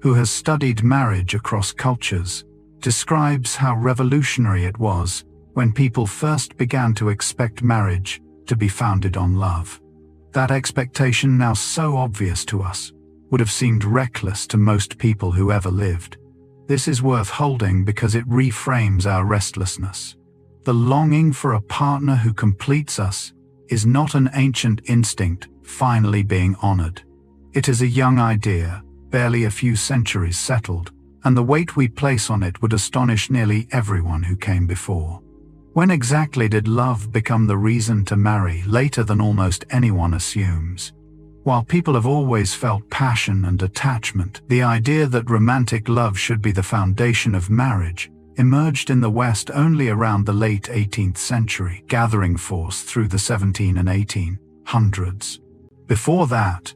who has studied marriage across cultures, describes how revolutionary it was when people first began to expect marriage to be founded on love. That expectation, now so obvious to us, would have seemed reckless to most people who ever lived. This is worth holding because it reframes our restlessness. The longing for a partner who completes us is not an ancient instinct finally being honored. It is a young idea, barely a few centuries settled, and the weight we place on it would astonish nearly everyone who came before. When exactly did love become the reason to marry? Later than almost anyone assumes. While people have always felt passion and attachment, the idea that romantic love should be the foundation of marriage emerged in the West only around the late 18th century, gathering force through the 1700s and 1800s. Before that,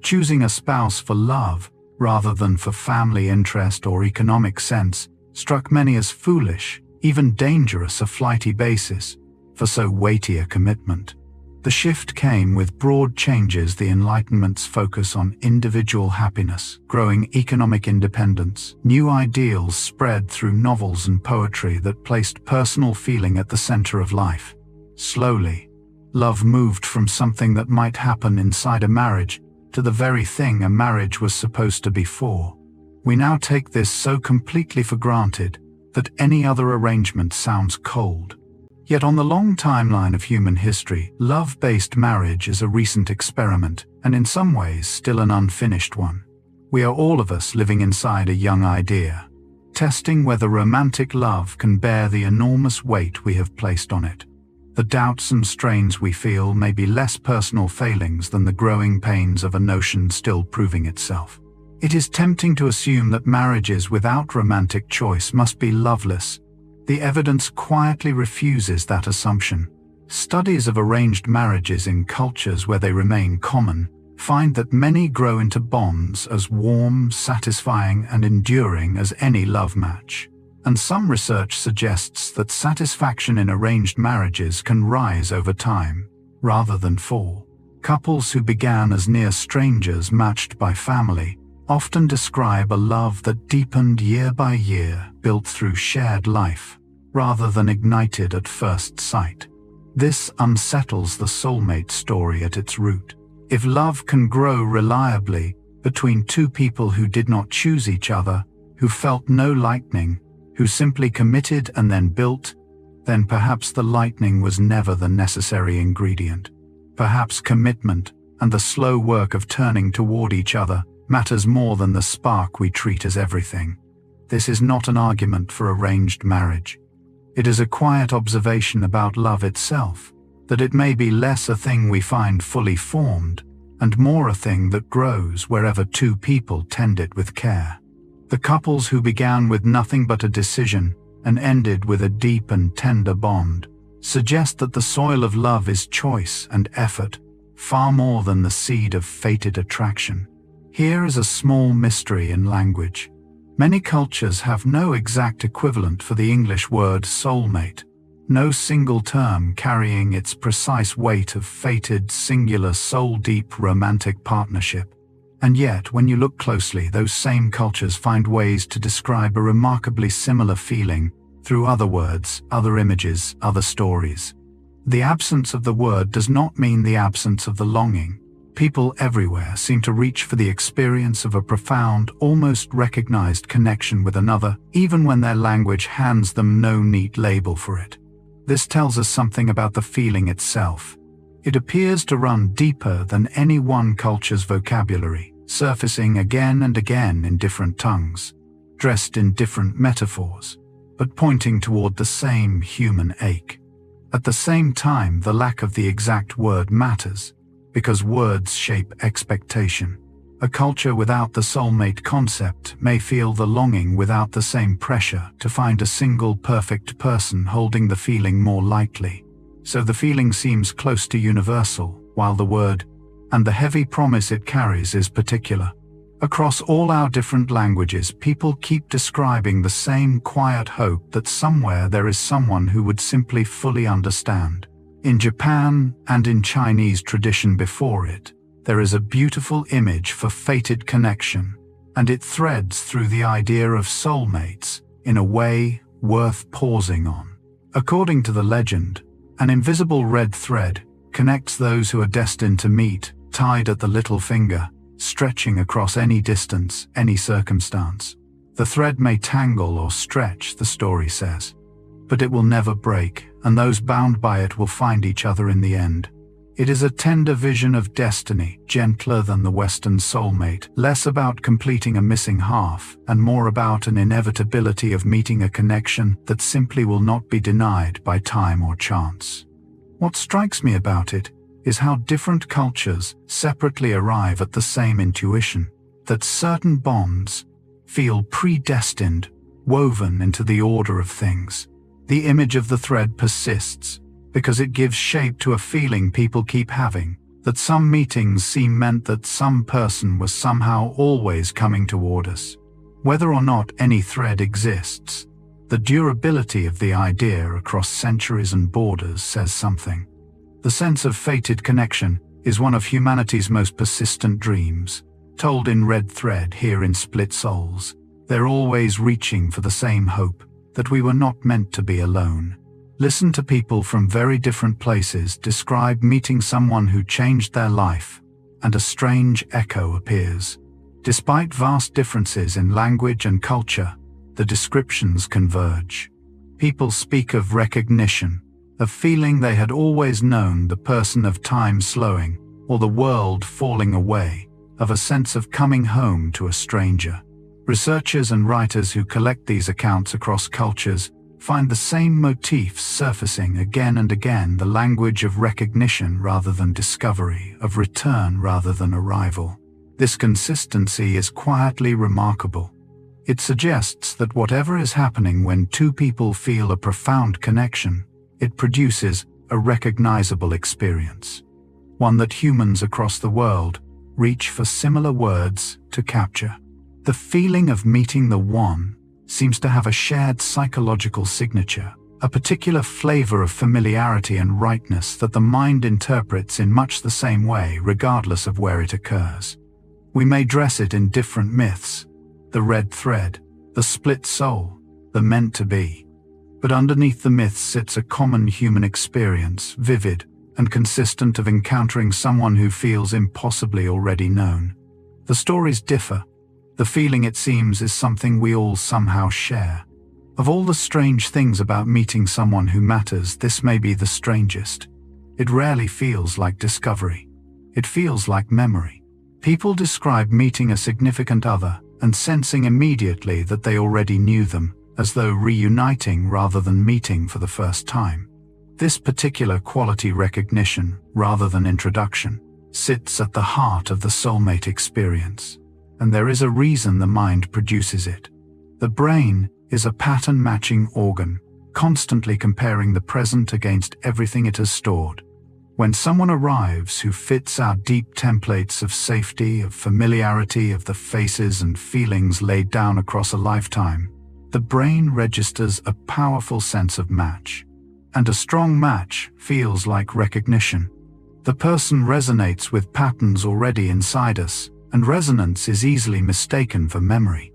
choosing a spouse for love rather than for family interest or economic sense struck many as foolish, even dangerous, a flighty basis for so weighty a commitment. The shift came with broad changes: the Enlightenment's focus on individual happiness, growing economic independence, new ideals spread through novels and poetry that placed personal feeling at the center of life. Slowly, love moved from something that might happen inside a marriage to the very thing a marriage was supposed to be for. We now take this so completely for granted that any other arrangement sounds cold. Yet on the long timeline of human history, love-based marriage is a recent experiment, and in some ways still an unfinished one. We are all of us living inside a young idea, testing whether romantic love can bear the enormous weight we have placed on it. The doubts and strains we feel may be less personal failings than the growing pains of a notion still proving itself. It is tempting to assume that marriages without romantic choice must be loveless. The evidence quietly refuses that assumption. Studies of arranged marriages in cultures where they remain common find that many grow into bonds as warm, satisfying, and enduring as any love match. And some research suggests that satisfaction in arranged marriages can rise over time, rather than fall. Couples who began as near strangers matched by family often describe a love that deepened year by year, built through shared life, rather than ignited at first sight. This unsettles the soulmate story at its root. If love can grow reliably between two people who did not choose each other, who felt no lightning, who simply committed and then built, then perhaps the lightning was never the necessary ingredient. Perhaps commitment and the slow work of turning toward each other matters more than the spark we treat as everything. This is not an argument for arranged marriage. It is a quiet observation about love itself, that it may be less a thing we find fully formed, and more a thing that grows wherever two people tend it with care. The couples who began with nothing but a decision and ended with a deep and tender bond suggest that the soil of love is choice and effort, far more than the seed of fated attraction. Here is a small mystery in language. Many cultures have no exact equivalent for the English word soulmate, no single term carrying its precise weight of fated, singular, soul-deep romantic partnership. And yet, when you look closely, those same cultures find ways to describe a remarkably similar feeling through other words, other images, other stories. The absence of the word does not mean the absence of the longing. People everywhere seem to reach for the experience of a profound, almost recognized connection with another, even when their language hands them no neat label for it. This tells us something about the feeling itself. It appears to run deeper than any one culture's vocabulary, surfacing again and again in different tongues, dressed in different metaphors, but pointing toward the same human ache. At the same time, the lack of the exact word matters, because words shape expectation. A culture without the soulmate concept may feel the longing without the same pressure to find a single perfect person holding the feeling more lightly. So the feeling seems close to universal, while the word and the heavy promise it carries is particular. Across all our different languages, people keep describing the same quiet hope that somewhere there is someone who would simply fully understand. In Japan, and in Chinese tradition before it, there is a beautiful image for fated connection, and it threads through the idea of soulmates in a way worth pausing on. According to the legend, an invisible red thread connects those who are destined to meet, tied at the little finger, stretching across any distance, any circumstance. The thread may tangle or stretch, the story says, but it will never break, and those bound by it will find each other in the end. It is a tender vision of destiny, gentler than the Western soulmate, less about completing a missing half, and more about an inevitability of meeting a connection that simply will not be denied by time or chance. What strikes me about it is how different cultures separately arrive at the same intuition, that certain bonds feel predestined, woven into the order of things. The image of the thread persists, because it gives shape to a feeling people keep having, that some meetings seem meant that some person was somehow always coming toward us. Whether or not any thread exists, the durability of the idea across centuries and borders says something. The sense of fated connection is one of humanity's most persistent dreams, told in red thread here in Split Souls. They're always reaching for the same hope, that we were not meant to be alone. Listen to people from very different places describe meeting someone who changed their life, and a strange echo appears. Despite vast differences in language and culture, the descriptions converge. People speak of recognition, of feeling they had always known the person of time slowing, or the world falling away, of a sense of coming home to a stranger. Researchers and writers who collect these accounts across cultures find the same motifs surfacing again and again: the language of recognition rather than discovery, of return rather than arrival. This consistency is quietly remarkable. It suggests that whatever is happening when two people feel a profound connection, it produces a recognizable experience, one that humans across the world reach for similar words to capture. The feeling of meeting the one seems to have a shared psychological signature, a particular flavor of familiarity and rightness that the mind interprets in much the same way regardless of where it occurs. We may dress it in different myths: the red thread, the split soul, the meant to be. But underneath the myths sits a common human experience, vivid and consistent, of encountering someone who feels impossibly already known. The stories differ. The feeling, it seems, is something we all somehow share. Of all the strange things about meeting someone who matters, this may be the strangest. It rarely feels like discovery. It feels like memory. People describe meeting a significant other and sensing immediately that they already knew them, as though reuniting rather than meeting for the first time. This particular quality, recognition rather than introduction, sits at the heart of the soulmate experience. And there is a reason the mind produces it. The brain is a pattern-matching organ, constantly comparing the present against everything it has stored. When someone arrives who fits our deep templates of safety, of familiarity, of the faces and feelings laid down across a lifetime, the brain registers a powerful sense of match. And a strong match feels like recognition. The person resonates with patterns already inside us, and resonance is easily mistaken for memory.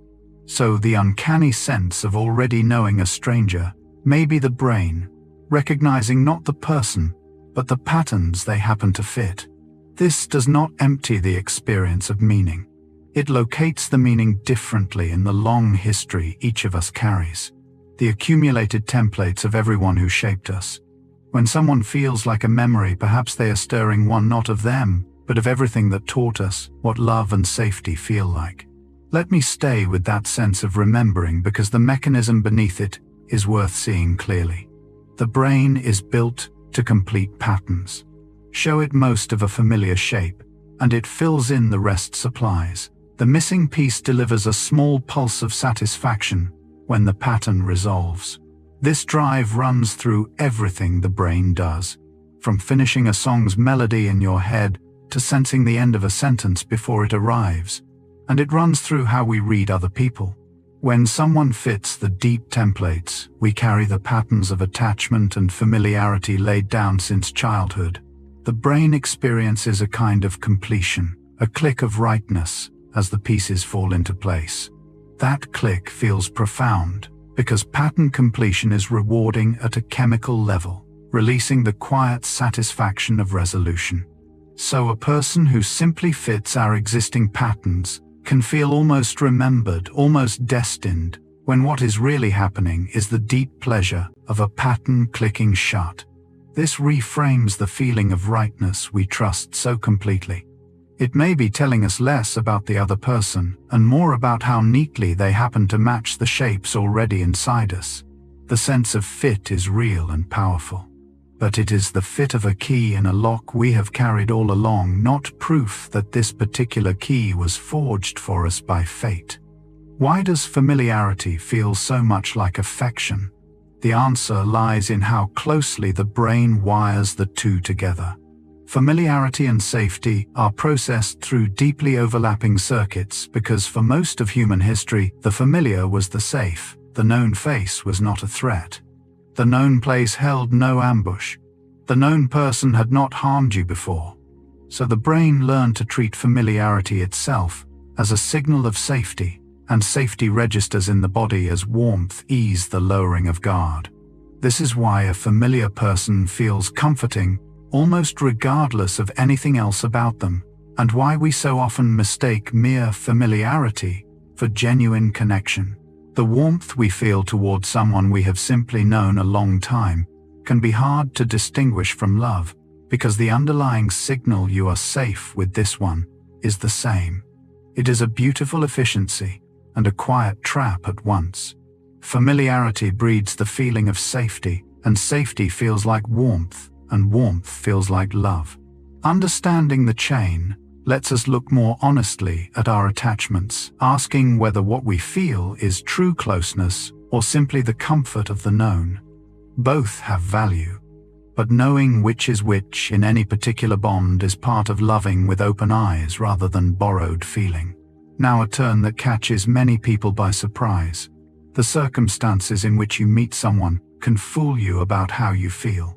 So the uncanny sense of already knowing a stranger may be the brain recognizing not the person, but the patterns they happen to fit. This does not empty the experience of meaning. It locates the meaning differently in the long history each of us carries, the accumulated templates of everyone who shaped us. When someone feels like a memory, perhaps they are stirring one not of them, but of everything that taught us what love and safety feel like. Let me stay with that sense of remembering, because the mechanism beneath it is worth seeing clearly. The brain is built to complete patterns. Show it most of a familiar shape, and it fills in the rest supplies. The missing piece delivers a small pulse of satisfaction when the pattern resolves. This drive runs through everything the brain does, from finishing a song's melody in your head to sensing the end of a sentence before it arrives. And it runs through how we read other people. When someone fits the deep templates, we carry the patterns of attachment and familiarity laid down since childhood. The brain experiences a kind of completion, a click of rightness as the pieces fall into place. That click feels profound because pattern completion is rewarding at a chemical level, releasing the quiet satisfaction of resolution. So a person who simply fits our existing patterns can feel almost remembered, almost destined, when what is really happening is the deep pleasure of a pattern clicking shut. This reframes the feeling of rightness we trust so completely. It may be telling us less about the other person and more about how neatly they happen to match the shapes already inside us. The sense of fit is real and powerful. But it is the fit of a key in a lock we have carried all along, not proof that this particular key was forged for us by fate. Why does familiarity feel so much like affection? The answer lies in how closely the brain wires the two together. Familiarity and safety are processed through deeply overlapping circuits because for most of human history, the familiar was the safe, the known face was not a threat. The known place held no ambush. The known person had not harmed you before. So the brain learned to treat familiarity itself as a signal of safety, and safety registers in the body as warmth, ease, the lowering of guard. This is why a familiar person feels comforting, almost regardless of anything else about them, and why we so often mistake mere familiarity for genuine connection. The warmth we feel towards someone we have simply known a long time can be hard to distinguish from love, because the underlying signal you are safe with this one is the same. It is a beautiful efficiency and a quiet trap at once. Familiarity breeds the feeling of safety, and safety feels like warmth, and warmth feels like love. Understanding the chain lets us look more honestly at our attachments, asking whether what we feel is true closeness or simply the comfort of the known. Both have value, but knowing which is which in any particular bond is part of loving with open eyes rather than borrowed feeling. Now a turn that catches many people by surprise. The circumstances in which you meet someone can fool you about how you feel.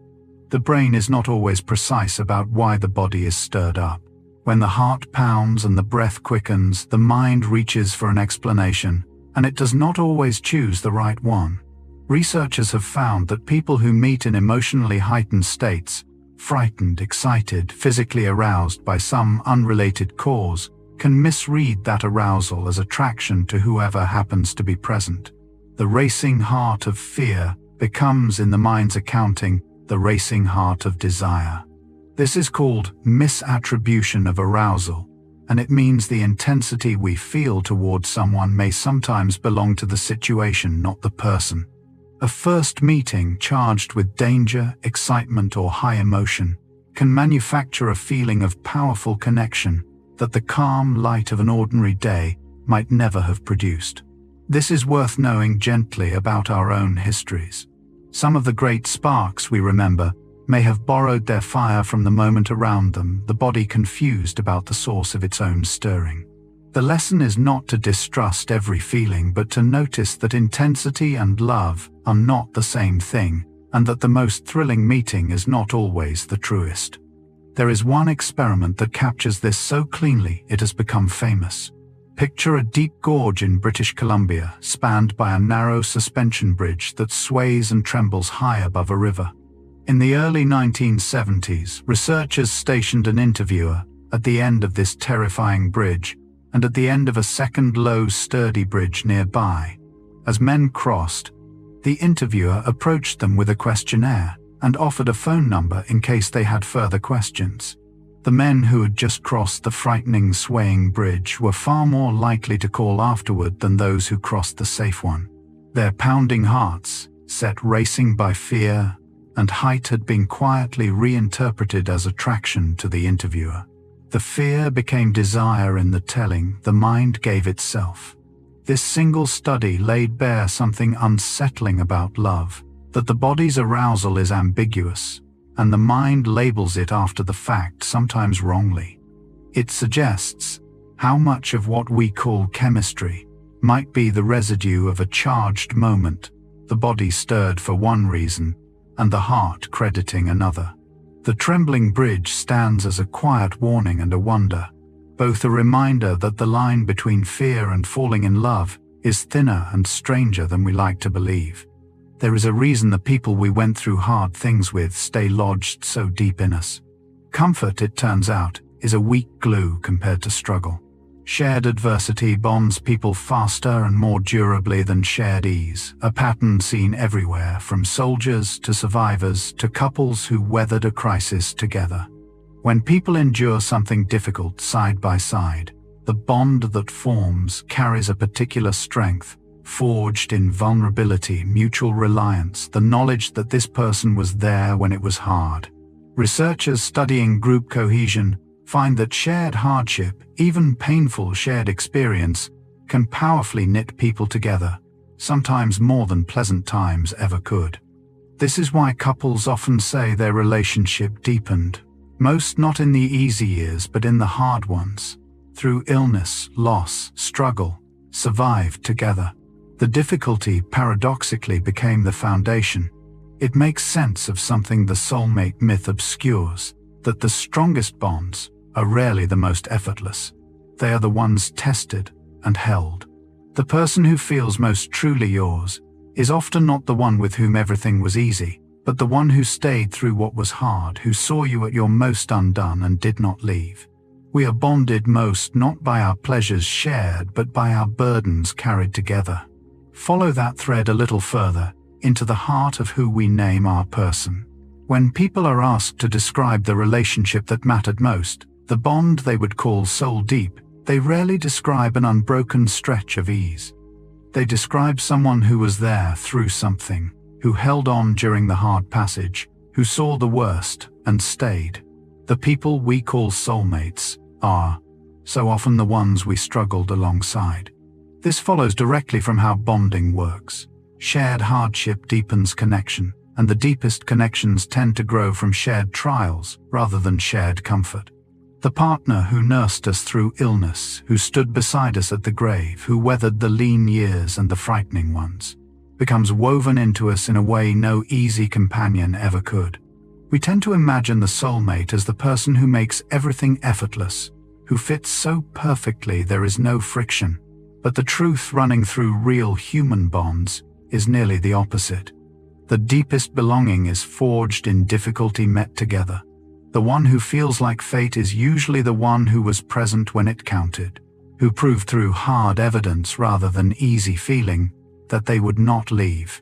The brain is not always precise about why the body is stirred up. When the heart pounds and the breath quickens, the mind reaches for an explanation, and it does not always choose the right one. Researchers have found that people who meet in emotionally heightened states, frightened, excited, physically aroused by some unrelated cause, can misread that arousal as attraction to whoever happens to be present. The racing heart of fear becomes, in the mind's accounting, the racing heart of desire. This is called misattribution of arousal, and it means the intensity we feel towards someone may sometimes belong to the situation, not the person. A first meeting charged with danger, excitement, or high emotion can manufacture a feeling of powerful connection that the calm light of an ordinary day might never have produced. This is worth knowing gently about our own histories. Some of the great sparks we remember may have borrowed their fire from the moment around them, the body confused about the source of its own stirring. The lesson is not to distrust every feeling, but to notice that intensity and love are not the same thing, and that the most thrilling meeting is not always the truest. There is one experiment that captures this so cleanly it has become famous. Picture a deep gorge in British Columbia, spanned by a narrow suspension bridge that sways and trembles high above a river. In the early 1970s, researchers stationed an interviewer at the end of this terrifying bridge and at the end of a second low, sturdy bridge nearby. As men crossed, the interviewer approached them with a questionnaire and offered a phone number in case they had further questions. The men who had just crossed the frightening, swaying bridge were far more likely to call afterward than those who crossed the safe one. Their pounding hearts, set racing by fear and height, had been quietly reinterpreted as attraction to the interviewer. The fear became desire in the telling, the mind gave itself. This single study laid bare something unsettling about love, that the body's arousal is ambiguous, and the mind labels it after the fact, sometimes wrongly. It suggests how much of what we call chemistry might be the residue of a charged moment, the body stirred for one reason, and the heart crediting another. The trembling bridge stands as a quiet warning and a wonder, both a reminder that the line between fear and falling in love is thinner and stranger than we like to believe. There is a reason the people we went through hard things with stay lodged so deep in us. Comfort, it turns out, is a weak glue compared to struggle. Shared adversity bonds people faster and more durably than shared ease, a pattern seen everywhere, from soldiers to survivors to couples who weathered a crisis together. When people endure something difficult side by side, the bond that forms carries a particular strength, forged in vulnerability, mutual reliance, the knowledge that this person was there when it was hard. Researchers studying group cohesion find that shared hardship, even painful shared experience, can powerfully knit people together, sometimes more than pleasant times ever could. This is why couples often say their relationship deepened, most not in the easy years but in the hard ones. Through illness, loss, struggle, survived together. The difficulty paradoxically became the foundation. It makes sense of something the soulmate myth obscures, that the strongest bonds are rarely the most effortless. They are the ones tested and held. The person who feels most truly yours is often not the one with whom everything was easy, but the one who stayed through what was hard, who saw you at your most undone and did not leave. We are bonded most not by our pleasures shared, but by our burdens carried together. Follow that thread a little further into the heart of who we name our person. When people are asked to describe the relationship that mattered most, the bond they would call soul deep, they rarely describe an unbroken stretch of ease. They describe someone who was there through something, who held on during the hard passage, who saw the worst and stayed. The people we call soulmates are, so often, the ones we struggled alongside. This follows directly from how bonding works. Shared hardship deepens connection, and the deepest connections tend to grow from shared trials rather than shared comfort. The partner who nursed us through illness, who stood beside us at the grave, who weathered the lean years and the frightening ones, becomes woven into us in a way no easy companion ever could. We tend to imagine the soulmate as the person who makes everything effortless, who fits so perfectly there is no friction. But the truth running through real human bonds is nearly the opposite. The deepest belonging is forged in difficulty met together. The one who feels like fate is usually the one who was present when it counted, who proved through hard evidence rather than easy feeling that they would not leave.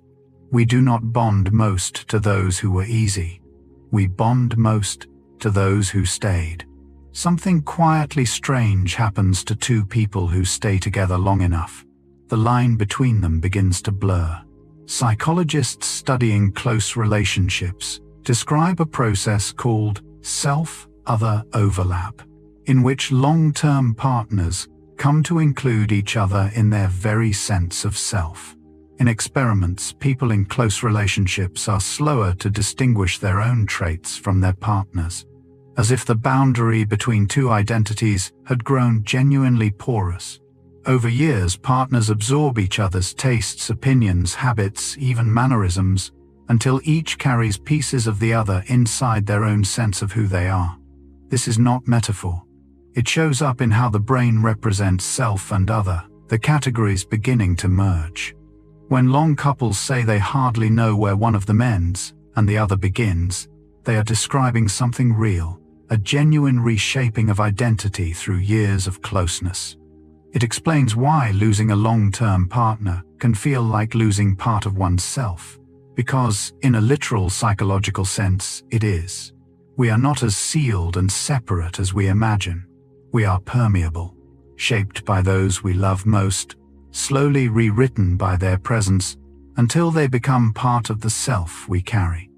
We do not bond most to those who were easy. We bond most to those who stayed. Something quietly strange happens to two people who stay together long enough. The line between them begins to blur. Psychologists studying close relationships describe a process called self-other overlap, in which long-term partners come to include each other in their very sense of self. In experiments, people in close relationships are slower to distinguish their own traits from their partners, as if the boundary between two identities had grown genuinely porous. Over years, partners absorb each other's tastes, opinions, habits, even mannerisms, until each carries pieces of the other inside their own sense of who they are. This is not metaphor. It shows up in how the brain represents self and other, the categories beginning to merge. When long couples say they hardly know where one of them ends and the other begins, they are describing something real, a genuine reshaping of identity through years of closeness. It explains why losing a long-term partner can feel like losing part of oneself. Because, in a literal psychological sense, it is. We are not as sealed and separate as we imagine. We are permeable, shaped by those we love most, slowly rewritten by their presence, until they become part of the self we carry.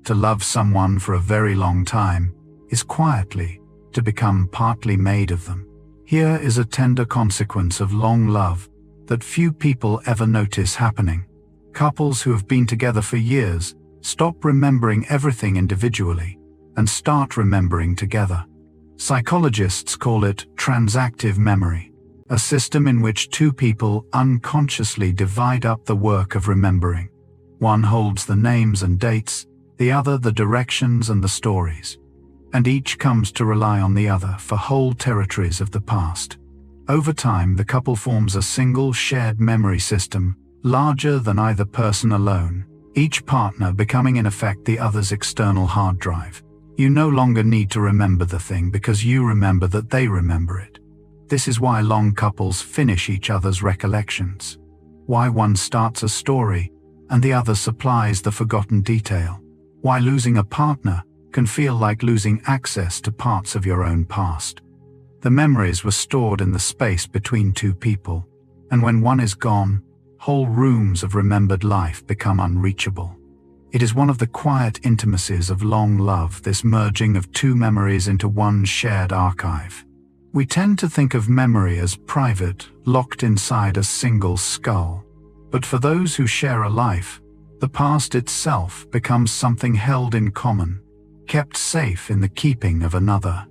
To love someone for a very long time is quietly to become partly made of them. Here is a tender consequence of long love that few people ever notice happening. Couples who have been together for years stop remembering everything individually and start remembering together. Psychologists call it transactive memory, a system in which two people unconsciously divide up the work of remembering. One holds the names and dates, the other the directions and the stories, and each comes to rely on the other for whole territories of the past. Over time, the couple forms a single shared memory system, larger than either person alone, each partner becoming in effect the other's external hard drive. You no longer need to remember the thing because you remember that they remember it. This is why long couples finish each other's recollections, why one starts a story and the other supplies the forgotten detail, why losing a partner can feel like losing access to parts of your own past. The memories were stored in the space between two people, and when one is gone, whole rooms of remembered life become unreachable. It is one of the quiet intimacies of long love, this merging of two memories into one shared archive. We tend to think of memory as private, locked inside a single skull. But for those who share a life, the past itself becomes something held in common, kept safe in the keeping of another.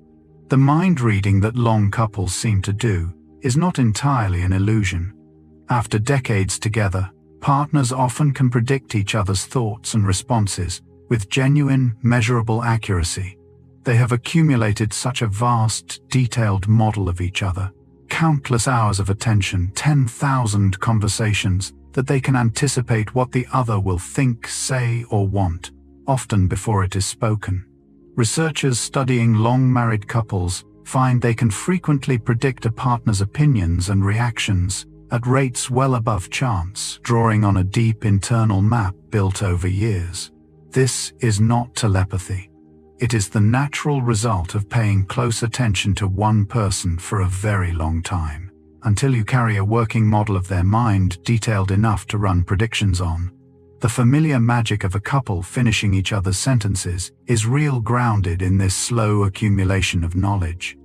The mind reading that long couples seem to do is not entirely an illusion. After decades together, partners often can predict each other's thoughts and responses with genuine, measurable accuracy. They have accumulated such a vast, detailed model of each other, countless hours of attention, 10,000 conversations, that they can anticipate what the other will think, say, or want, often before it is spoken. Researchers studying long-married couples find they can frequently predict a partner's opinions and reactions at rates well above chance, drawing on a deep internal map built over years. This is not telepathy. It is the natural result of paying close attention to one person for a very long time, until you carry a working model of their mind detailed enough to run predictions on. The familiar magic of a couple finishing each other's sentences is real, grounded in this slow accumulation of knowledge.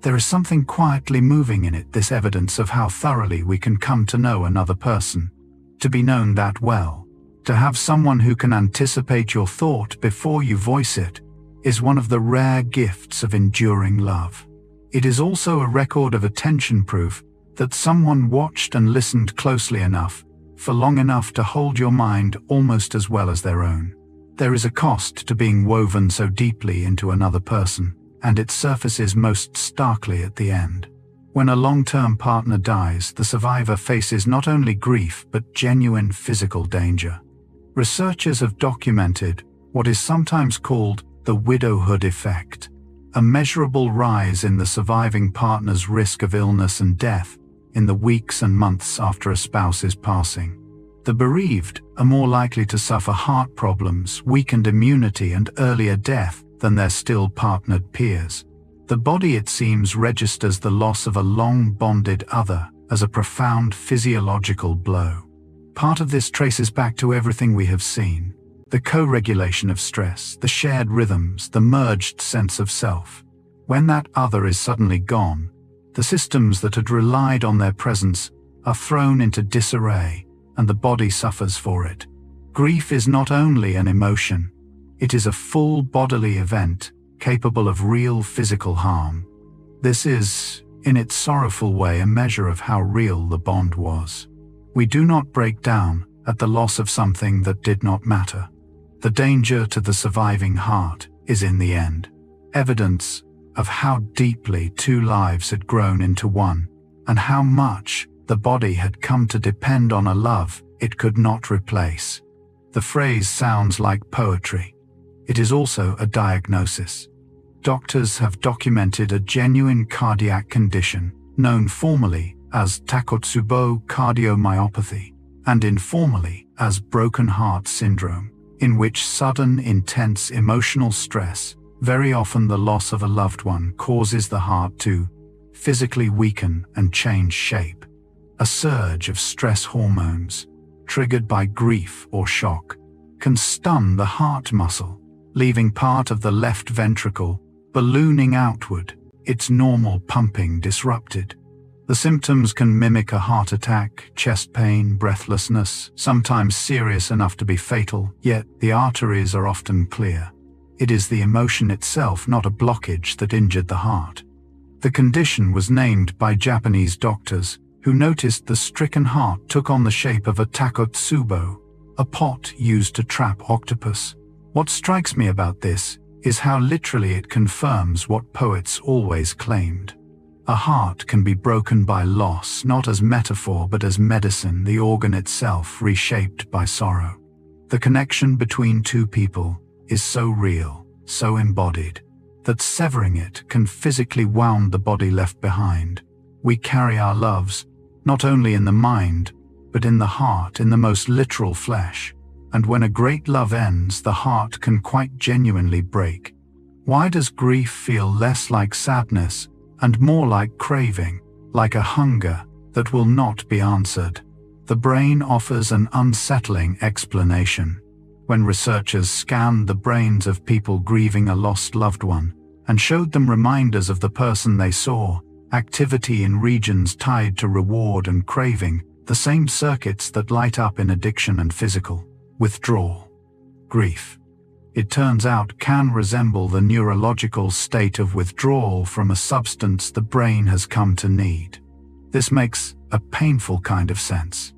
There is something quietly moving in it, this evidence of how thoroughly we can come to know another person. To be known that well, to have someone who can anticipate your thought before you voice it, is one of the rare gifts of enduring love. It is also a record of attention, proof that someone watched and listened closely enough, for long enough to hold your mind almost as well as their own. There is a cost to being woven so deeply into another person, and it surfaces most starkly at the end. When a long-term partner dies, the survivor faces not only grief but genuine physical danger. Researchers have documented what is sometimes called the widowhood effect, a measurable rise in the surviving partner's risk of illness and death in the weeks and months after a spouse's passing. The bereaved are more likely to suffer heart problems, weakened immunity, and earlier death than their still partnered peers. The body, it seems, registers the loss of a long-bonded other as a profound physiological blow. Part of this traces back to everything we have seen: the co-regulation of stress, the shared rhythms, the merged sense of self. When that other is suddenly gone, the systems that had relied on their presence are thrown into disarray, and the body suffers for it. Grief is not only an emotion, it is a full bodily event capable of real physical harm. This is, in its sorrowful way, a measure of how real the bond was. We do not break down at the loss of something that did not matter. The danger to the surviving heart is, in the end, evidence of how deeply two lives had grown into one, and how much the body had come to depend on a love it could not replace. The phrase sounds like poetry. It is also a diagnosis. Doctors have documented a genuine cardiac condition known formally as Takotsubo cardiomyopathy and informally as broken heart syndrome, in which sudden, intense emotional stress, very often the loss of a loved one, causes the heart to physically weaken and change shape. A surge of stress hormones, triggered by grief or shock, can stun the heart muscle, leaving part of the left ventricle ballooning outward, its normal pumping disrupted. The symptoms can mimic a heart attack: chest pain, breathlessness, sometimes serious enough to be fatal, yet the arteries are often clear. It is the emotion itself, not a blockage, that injured the heart. The condition was named by Japanese doctors, who noticed the stricken heart took on the shape of a takotsubo, a pot used to trap octopus. What strikes me about this is how literally it confirms what poets always claimed. A heart can be broken by loss, not as metaphor but as medicine, the organ itself reshaped by sorrow. The connection between two people is so real, so embodied, that severing it can physically wound the body left behind. We carry our loves, not only in the mind, but in the heart, in the most literal flesh. And when a great love ends, the heart can quite genuinely break. Why does grief feel less like sadness and more like craving, like a hunger that will not be answered? The brain offers an unsettling explanation. When researchers scanned the brains of people grieving a lost loved one and showed them reminders of the person they saw, activity in regions tied to reward and craving, the same circuits that light up in addiction and physical withdrawal. Grief, it turns out, can resemble the neurological state of withdrawal from a substance the brain has come to need. This makes a painful kind of sense.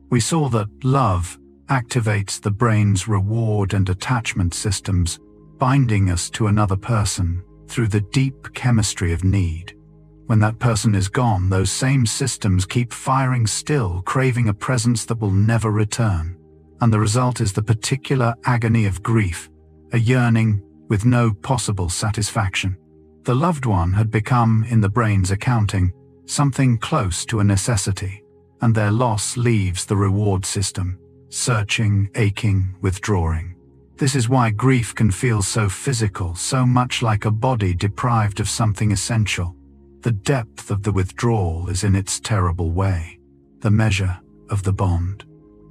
We saw that love activates the brain's reward and attachment systems, binding us to another person through the deep chemistry of need. When that person is gone, those same systems keep firing still, craving a presence that will never return. And the result is the particular agony of grief, a yearning with no possible satisfaction. The loved one had become, in the brain's accounting, something close to a necessity, and their loss leaves the reward system, searching, aching, withdrawing. This is why grief can feel so physical, so much like a body deprived of something essential. The depth of the withdrawal is in its terrible way, the measure of the bond.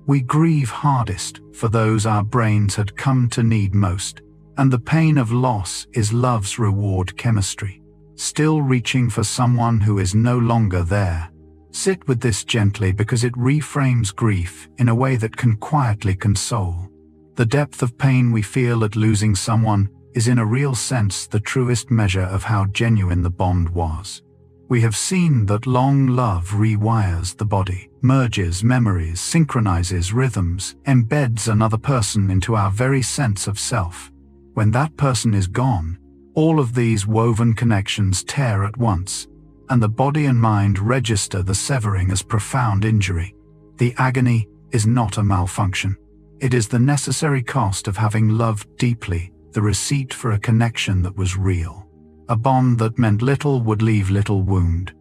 We grieve hardest for those our brains had come to need most, and the pain of loss is love's reward chemistry, still reaching for someone who is no longer there. Sit with this gently because it reframes grief in a way that can quietly console. The depth of pain we feel at losing someone is in a real sense the truest measure of how genuine the bond was. We have seen that long love rewires the body, merges memories, synchronizes rhythms, embeds another person into our very sense of self. When that person is gone, all of these woven connections tear at once, and the body and mind register the severing as profound injury. The agony is not a malfunction. It is the necessary cost of having loved deeply, the receipt for a connection that was real. A bond that meant little would leave little wound.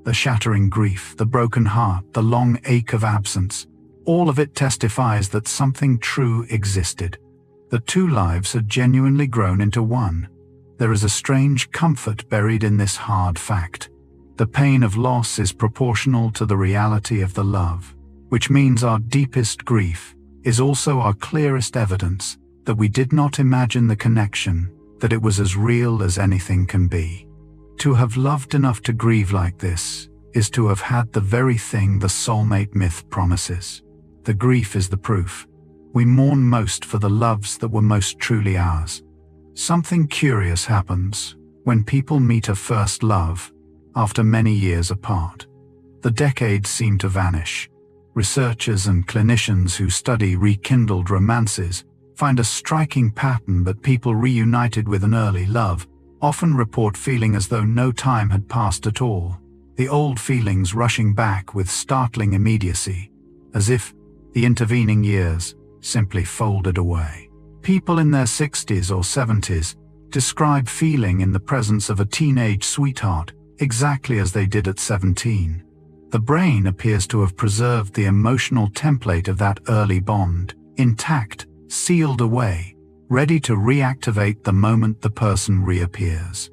The shattering grief, the broken heart, the long ache of absence, all of it testifies that something true existed. The two lives had genuinely grown into one. There is a strange comfort buried in this hard fact. The pain of loss is proportional to the reality of the love, which means our deepest grief is also our clearest evidence that we did not imagine the connection, that it was as real as anything can be. To have loved enough to grieve like this is to have had the very thing the soulmate myth promises. The grief is the proof. We mourn most for the loves that were most truly ours. Something curious happens when people meet a first love after many years apart. The decades seem to vanish. Researchers and clinicians who study rekindled romances find a striking pattern that people reunited with an early love often report feeling as though no time had passed at all, the old feelings rushing back with startling immediacy, as if the intervening years simply folded away. People in their 60s or 70s describe feeling in the presence of a teenage sweetheart exactly as they did at 17. The brain appears to have preserved the emotional template of that early bond, intact, sealed away, ready to reactivate the moment the person reappears.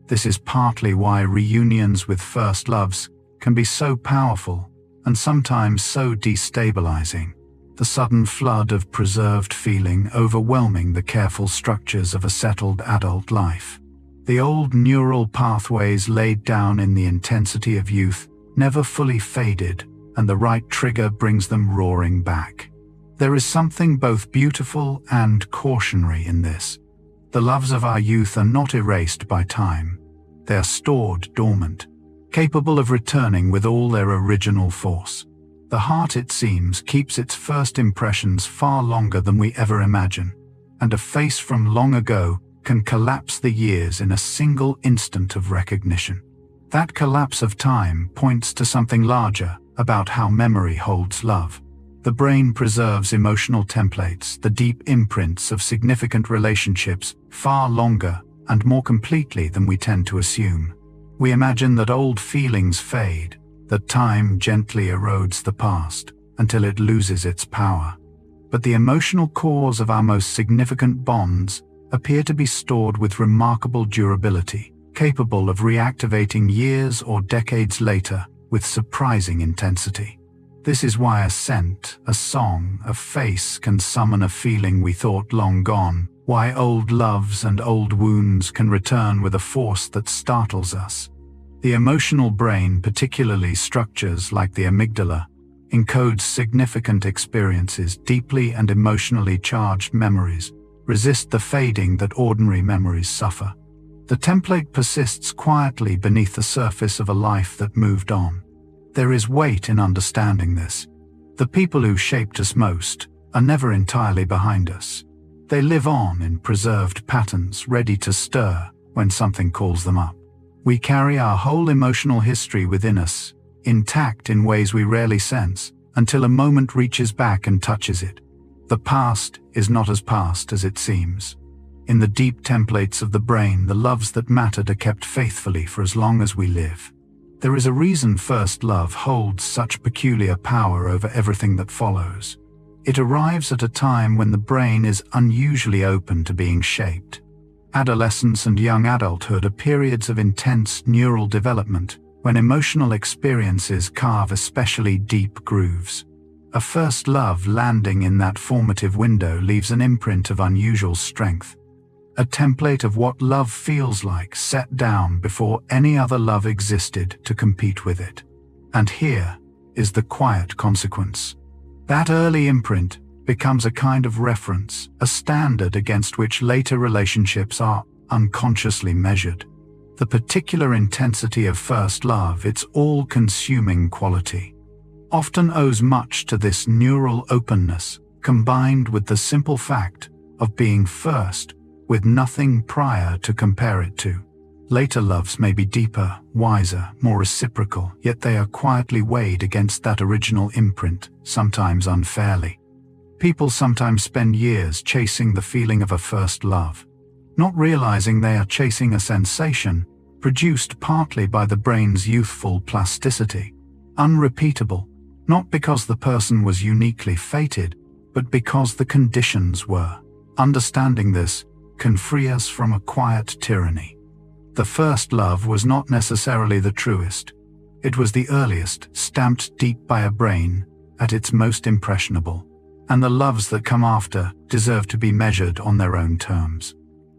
This is partly why reunions with first loves can be so powerful and sometimes so destabilizing, the sudden flood of preserved feeling overwhelming the careful structures of a settled adult life. The old neural pathways laid down in the intensity of youth never fully faded, and the right trigger brings them roaring back. There is something both beautiful and cautionary in this. The loves of our youth are not erased by time. They are stored dormant, capable of returning with all their original force. The heart, it seems, keeps its first impressions far longer than we ever imagine, and a face from long ago can collapse the years in a single instant of recognition. That collapse of time points to something larger about how memory holds love. The brain preserves emotional templates, the deep imprints of significant relationships, far longer and more completely than we tend to assume. We imagine that old feelings fade, that time gently erodes the past until it loses its power. But the emotional cores of our most significant bonds appear to be stored with remarkable durability, capable of reactivating years or decades later with surprising intensity. This is why a scent, a song, a face can summon a feeling we thought long gone, why old loves and old wounds can return with a force that startles us. The emotional brain, particularly structures like the amygdala, encodes significant experiences, deeply and emotionally charged memories, resist the fading that ordinary memories suffer. The template persists quietly beneath the surface of a life that moved on. There is weight in understanding this. The people who shaped us most are never entirely behind us. They live on in preserved patterns, ready to stir when something calls them up. We carry our whole emotional history within us, intact in ways we rarely sense, until a moment reaches back and touches it. The past is not as past as it seems. In the deep templates of the brain, the loves that mattered are kept faithfully for as long as we live. There is a reason first love holds such peculiar power over everything that follows. It arrives at a time when the brain is unusually open to being shaped. Adolescence and young adulthood are periods of intense neural development, when emotional experiences carve especially deep grooves. A first love landing in that formative window leaves an imprint of unusual strength, a template of what love feels like set down before any other love existed to compete with it. And here is the quiet consequence. That early imprint becomes a kind of reference, a standard against which later relationships are unconsciously measured. The particular intensity of first love, its all-consuming quality, often owes much to this neural openness, combined with the simple fact of being first, with nothing prior to compare it to. Later loves may be deeper, wiser, more reciprocal, yet they are quietly weighed against that original imprint, sometimes unfairly. People sometimes spend years chasing the feeling of a first love, not realizing they are chasing a sensation produced partly by the brain's youthful plasticity, unrepeatable, not because the person was uniquely fated, but because the conditions were. Understanding this can free us from a quiet tyranny. The first love was not necessarily the truest. It was the earliest, stamped deep by a brain at its most impressionable, and the loves that come after deserve to be measured on their own terms.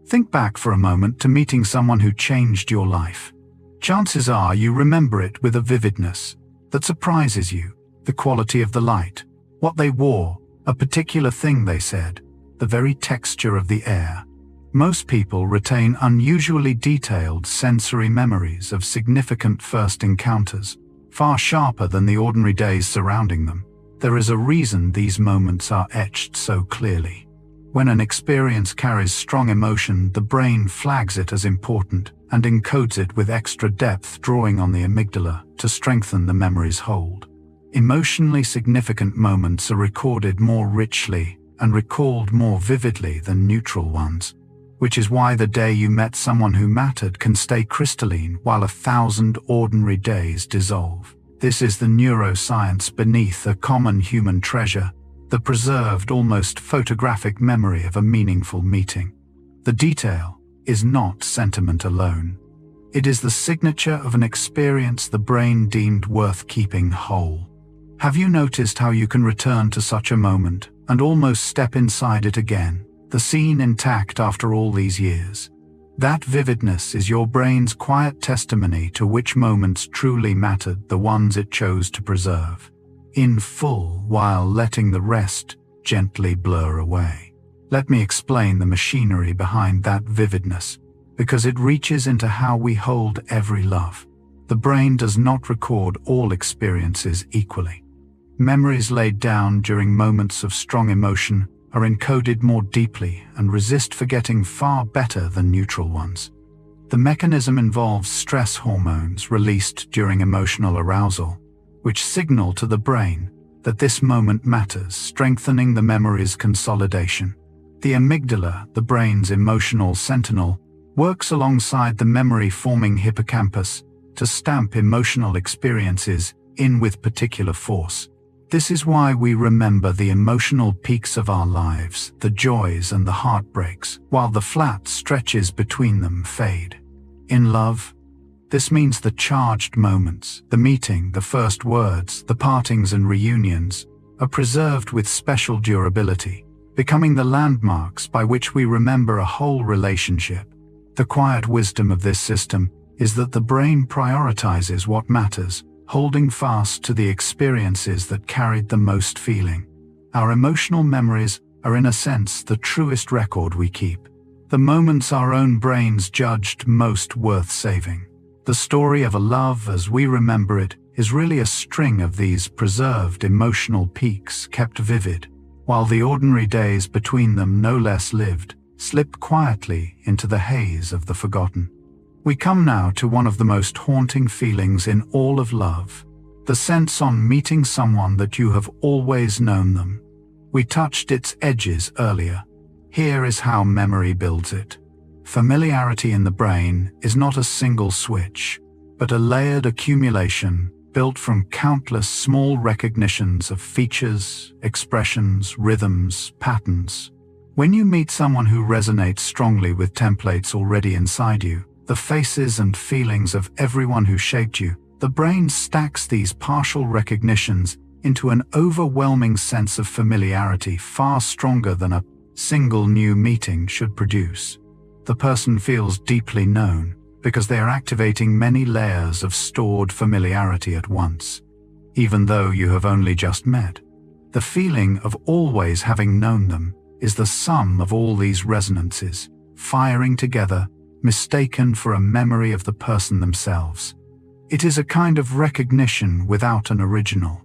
Think back for a moment to meeting someone who changed your life. Chances are you remember it with a vividness that surprises you. The quality of the light, what they wore, a particular thing they said, the very texture of the air. Most people retain unusually detailed sensory memories of significant first encounters, far sharper than the ordinary days surrounding them. There is a reason these moments are etched so clearly. When an experience carries strong emotion, the brain flags it as important and encodes it with extra depth, drawing on the amygdala to strengthen the memory's hold. Emotionally significant moments are recorded more richly and recalled more vividly than neutral ones, which is why the day you met someone who mattered can stay crystalline while 1,000 ordinary days dissolve. This is the neuroscience beneath a common human treasure, the preserved, almost photographic memory of a meaningful meeting. The detail is not sentiment alone. It is the signature of an experience the brain deemed worth keeping whole. Have you noticed how you can return to such a moment and almost step inside it again, the scene intact after all these years? That vividness is your brain's quiet testimony to which moments truly mattered, the ones it chose to preserve in full while letting the rest gently blur away. Let me explain the machinery behind that vividness, because it reaches into how we hold every love. The brain does not record all experiences equally. Memories laid down during moments of strong emotion are encoded more deeply and resist forgetting far better than neutral ones. The mechanism involves stress hormones released during emotional arousal, which signal to the brain that this moment matters, strengthening the memory's consolidation. The amygdala, the brain's emotional sentinel, works alongside the memory-forming hippocampus to stamp emotional experiences in with particular force. This is why we remember the emotional peaks of our lives, the joys and the heartbreaks, while the flat stretches between them fade. In love, this means the charged moments, the meeting, the first words, the partings and reunions, are preserved with special durability, becoming the landmarks by which we remember a whole relationship. The quiet wisdom of this system is that the brain prioritizes what matters, holding fast to the experiences that carried the most feeling. Our emotional memories are in a sense the truest record we keep, the moments our own brains judged most worth saving. The story of a love as we remember it is really a string of these preserved emotional peaks kept vivid, while the ordinary days between them, no less lived, slip quietly into the haze of the forgotten. We come now to one of the most haunting feelings in all of love, the sense on meeting someone that you have always known them. We touched its edges earlier. Here is how memory builds it. Familiarity in the brain is not a single switch, but a layered accumulation built from countless small recognitions of features, expressions, rhythms, patterns. When you meet someone who resonates strongly with templates already inside you, the faces and feelings of everyone who shaped you, the brain stacks these partial recognitions into an overwhelming sense of familiarity far stronger than a single new meeting should produce. The person feels deeply known because they are activating many layers of stored familiarity at once, even though you have only just met. The feeling of always having known them is the sum of all these resonances, firing together, mistaken for a memory of the person themselves. It is a kind of recognition without an original,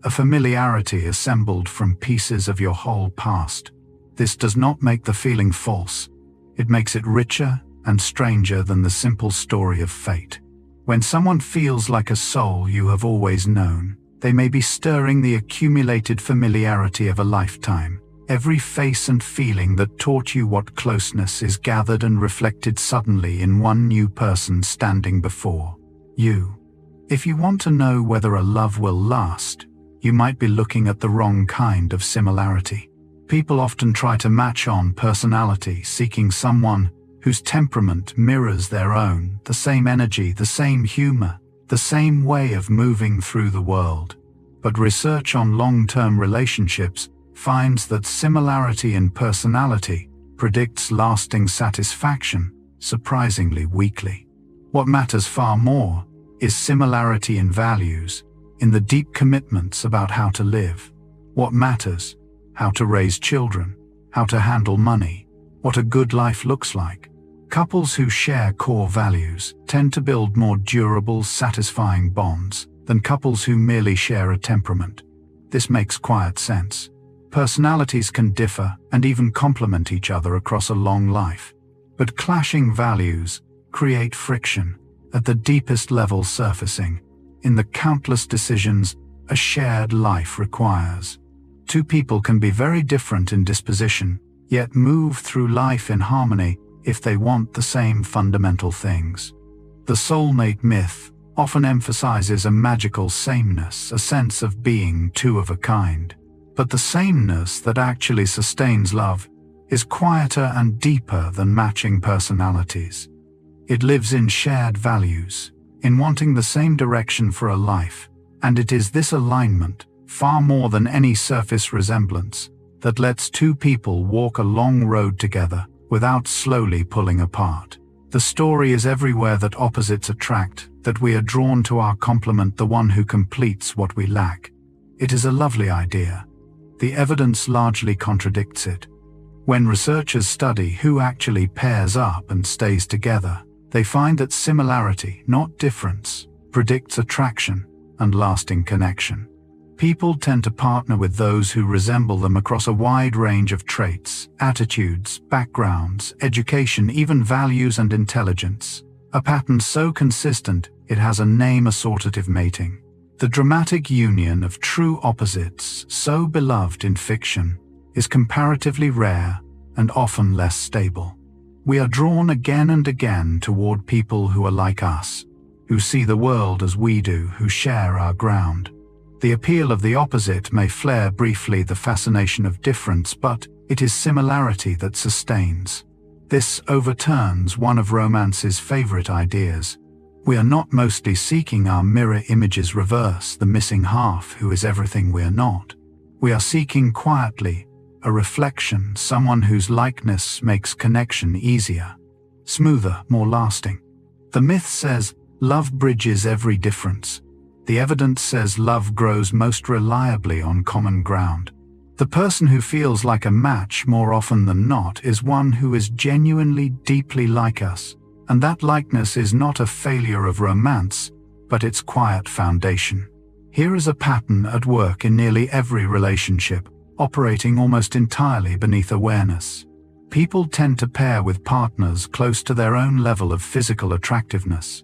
a familiarity assembled from pieces of your whole past. This does not make the feeling false. It makes it richer and stranger than the simple story of fate. When someone feels like a soul you have always known, they may be stirring the accumulated familiarity of a lifetime. Every face and feeling that taught you what closeness is gathered and reflected suddenly in one new person standing before you. If you want to know whether a love will last, you might be looking at the wrong kind of similarity. People often try to match on personality, seeking someone whose temperament mirrors their own, the same energy, the same humor, the same way of moving through the world. But research on long-term relationships finds that similarity in personality predicts lasting satisfaction, surprisingly weakly. What matters far more is similarity in values, in the deep commitments about how to live. What matters? How to raise children, how to handle money, what a good life looks like. Couples who share core values tend to build more durable, satisfying bonds than couples who merely share a temperament. This makes quiet sense. Personalities can differ and even complement each other across a long life, but clashing values create friction at the deepest level, surfacing in the countless decisions a shared life requires. Two people can be very different in disposition, yet move through life in harmony if they want the same fundamental things. The soulmate myth often emphasizes a magical sameness, a sense of being two of a kind. But the sameness that actually sustains love is quieter and deeper than matching personalities. It lives in shared values, in wanting the same direction for a life, and it is this alignment, far more than any surface resemblance, that lets two people walk a long road together without slowly pulling apart. The story is everywhere that opposites attract, that we are drawn to our complement, the one who completes what we lack. It is a lovely idea. The evidence largely contradicts it. When researchers study who actually pairs up and stays together, they find that similarity, not difference, predicts attraction and lasting connection. People tend to partner with those who resemble them across a wide range of traits, attitudes, backgrounds, education, even values and intelligence. A pattern so consistent it has a name: assortative mating. The dramatic union of true opposites, so beloved in fiction, is comparatively rare and often less stable. We are drawn again and again toward people who are like us, who see the world as we do, who share our ground. The appeal of the opposite may flare briefly, the fascination of difference, but it is similarity that sustains. This overturns one of romance's favorite ideas. We are not mostly seeking our mirror images reverse, the missing half who is everything we are not. We are seeking quietly a reflection, someone whose likeness makes connection easier, smoother, more lasting. The myth says love bridges every difference. The evidence says love grows most reliably on common ground. The person who feels like a match more often than not is one who is genuinely deeply like us, and that likeness is not a failure of romance, but its quiet foundation. Here is a pattern at work in nearly every relationship, operating almost entirely beneath awareness. People tend to pair with partners close to their own level of physical attractiveness.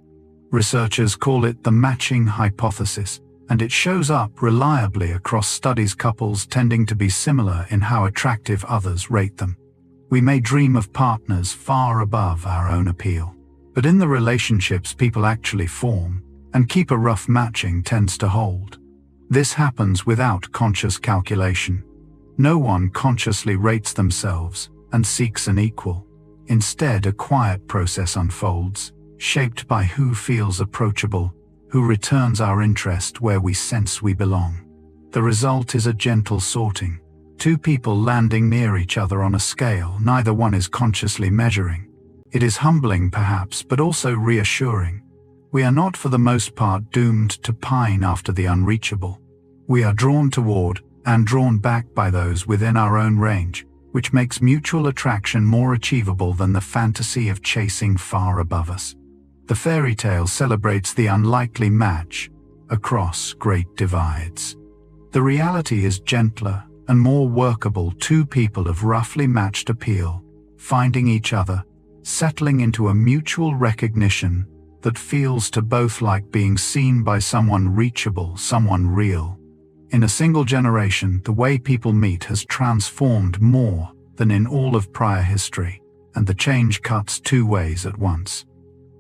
Researchers call it the matching hypothesis, and it shows up reliably across studies, couples tending to be similar in how attractive others rate them. We may dream of partners far above our own appeal, but in the relationships people actually form, and keep a rough matching tends to hold. This happens without conscious calculation. No one consciously rates themselves and seeks an equal. Instead, a quiet process unfolds, shaped by who feels approachable, who returns our interest where we sense we belong. The result is a gentle sorting. Two people landing near each other on a scale neither one is consciously measuring. It is humbling perhaps, but also reassuring. We are not for the most part doomed to pine after the unreachable. We are drawn toward and drawn back by those within our own range, which makes mutual attraction more achievable than the fantasy of chasing far above us. The fairy tale celebrates the unlikely match across great divides. The reality is gentler and more workable. Two people of roughly matched appeal, finding each other, settling into a mutual recognition that feels to both like being seen by someone reachable, someone real. In a single generation, the way people meet has transformed more than in all of prior history, and the change cuts two ways at once.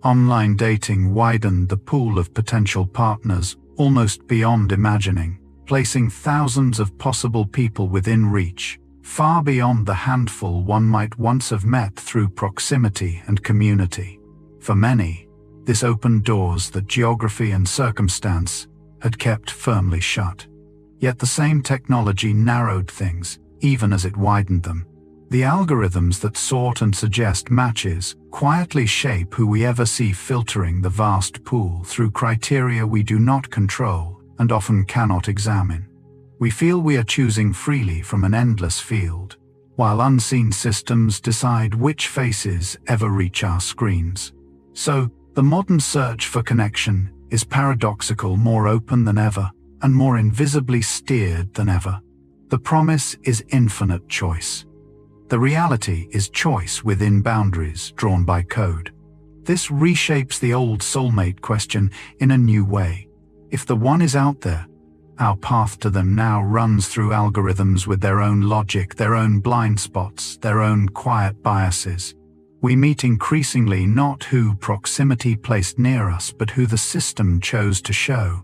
Online dating widened the pool of potential partners almost beyond imagining, placing thousands of possible people within reach, far beyond the handful one might once have met through proximity and community. For many, this opened doors that geography and circumstance had kept firmly shut. Yet the same technology narrowed things, even as it widened them. The algorithms that sort and suggest matches quietly shape who we ever see, filtering the vast pool through criteria we do not control and often cannot examine. We feel we are choosing freely from an endless field, while unseen systems decide which faces ever reach our screens. So, the modern search for connection is paradoxical, more open than ever, and more invisibly steered than ever. The promise is infinite choice. The reality is choice within boundaries drawn by code. This reshapes the old soulmate question in a new way. If the one is out there, our path to them now runs through algorithms with their own logic, their own blind spots, their own quiet biases. We meet increasingly not who proximity placed near us, but who the system chose to show.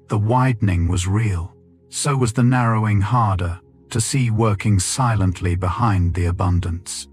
The widening was real. So was the narrowing harder to see, working silently behind the abundance.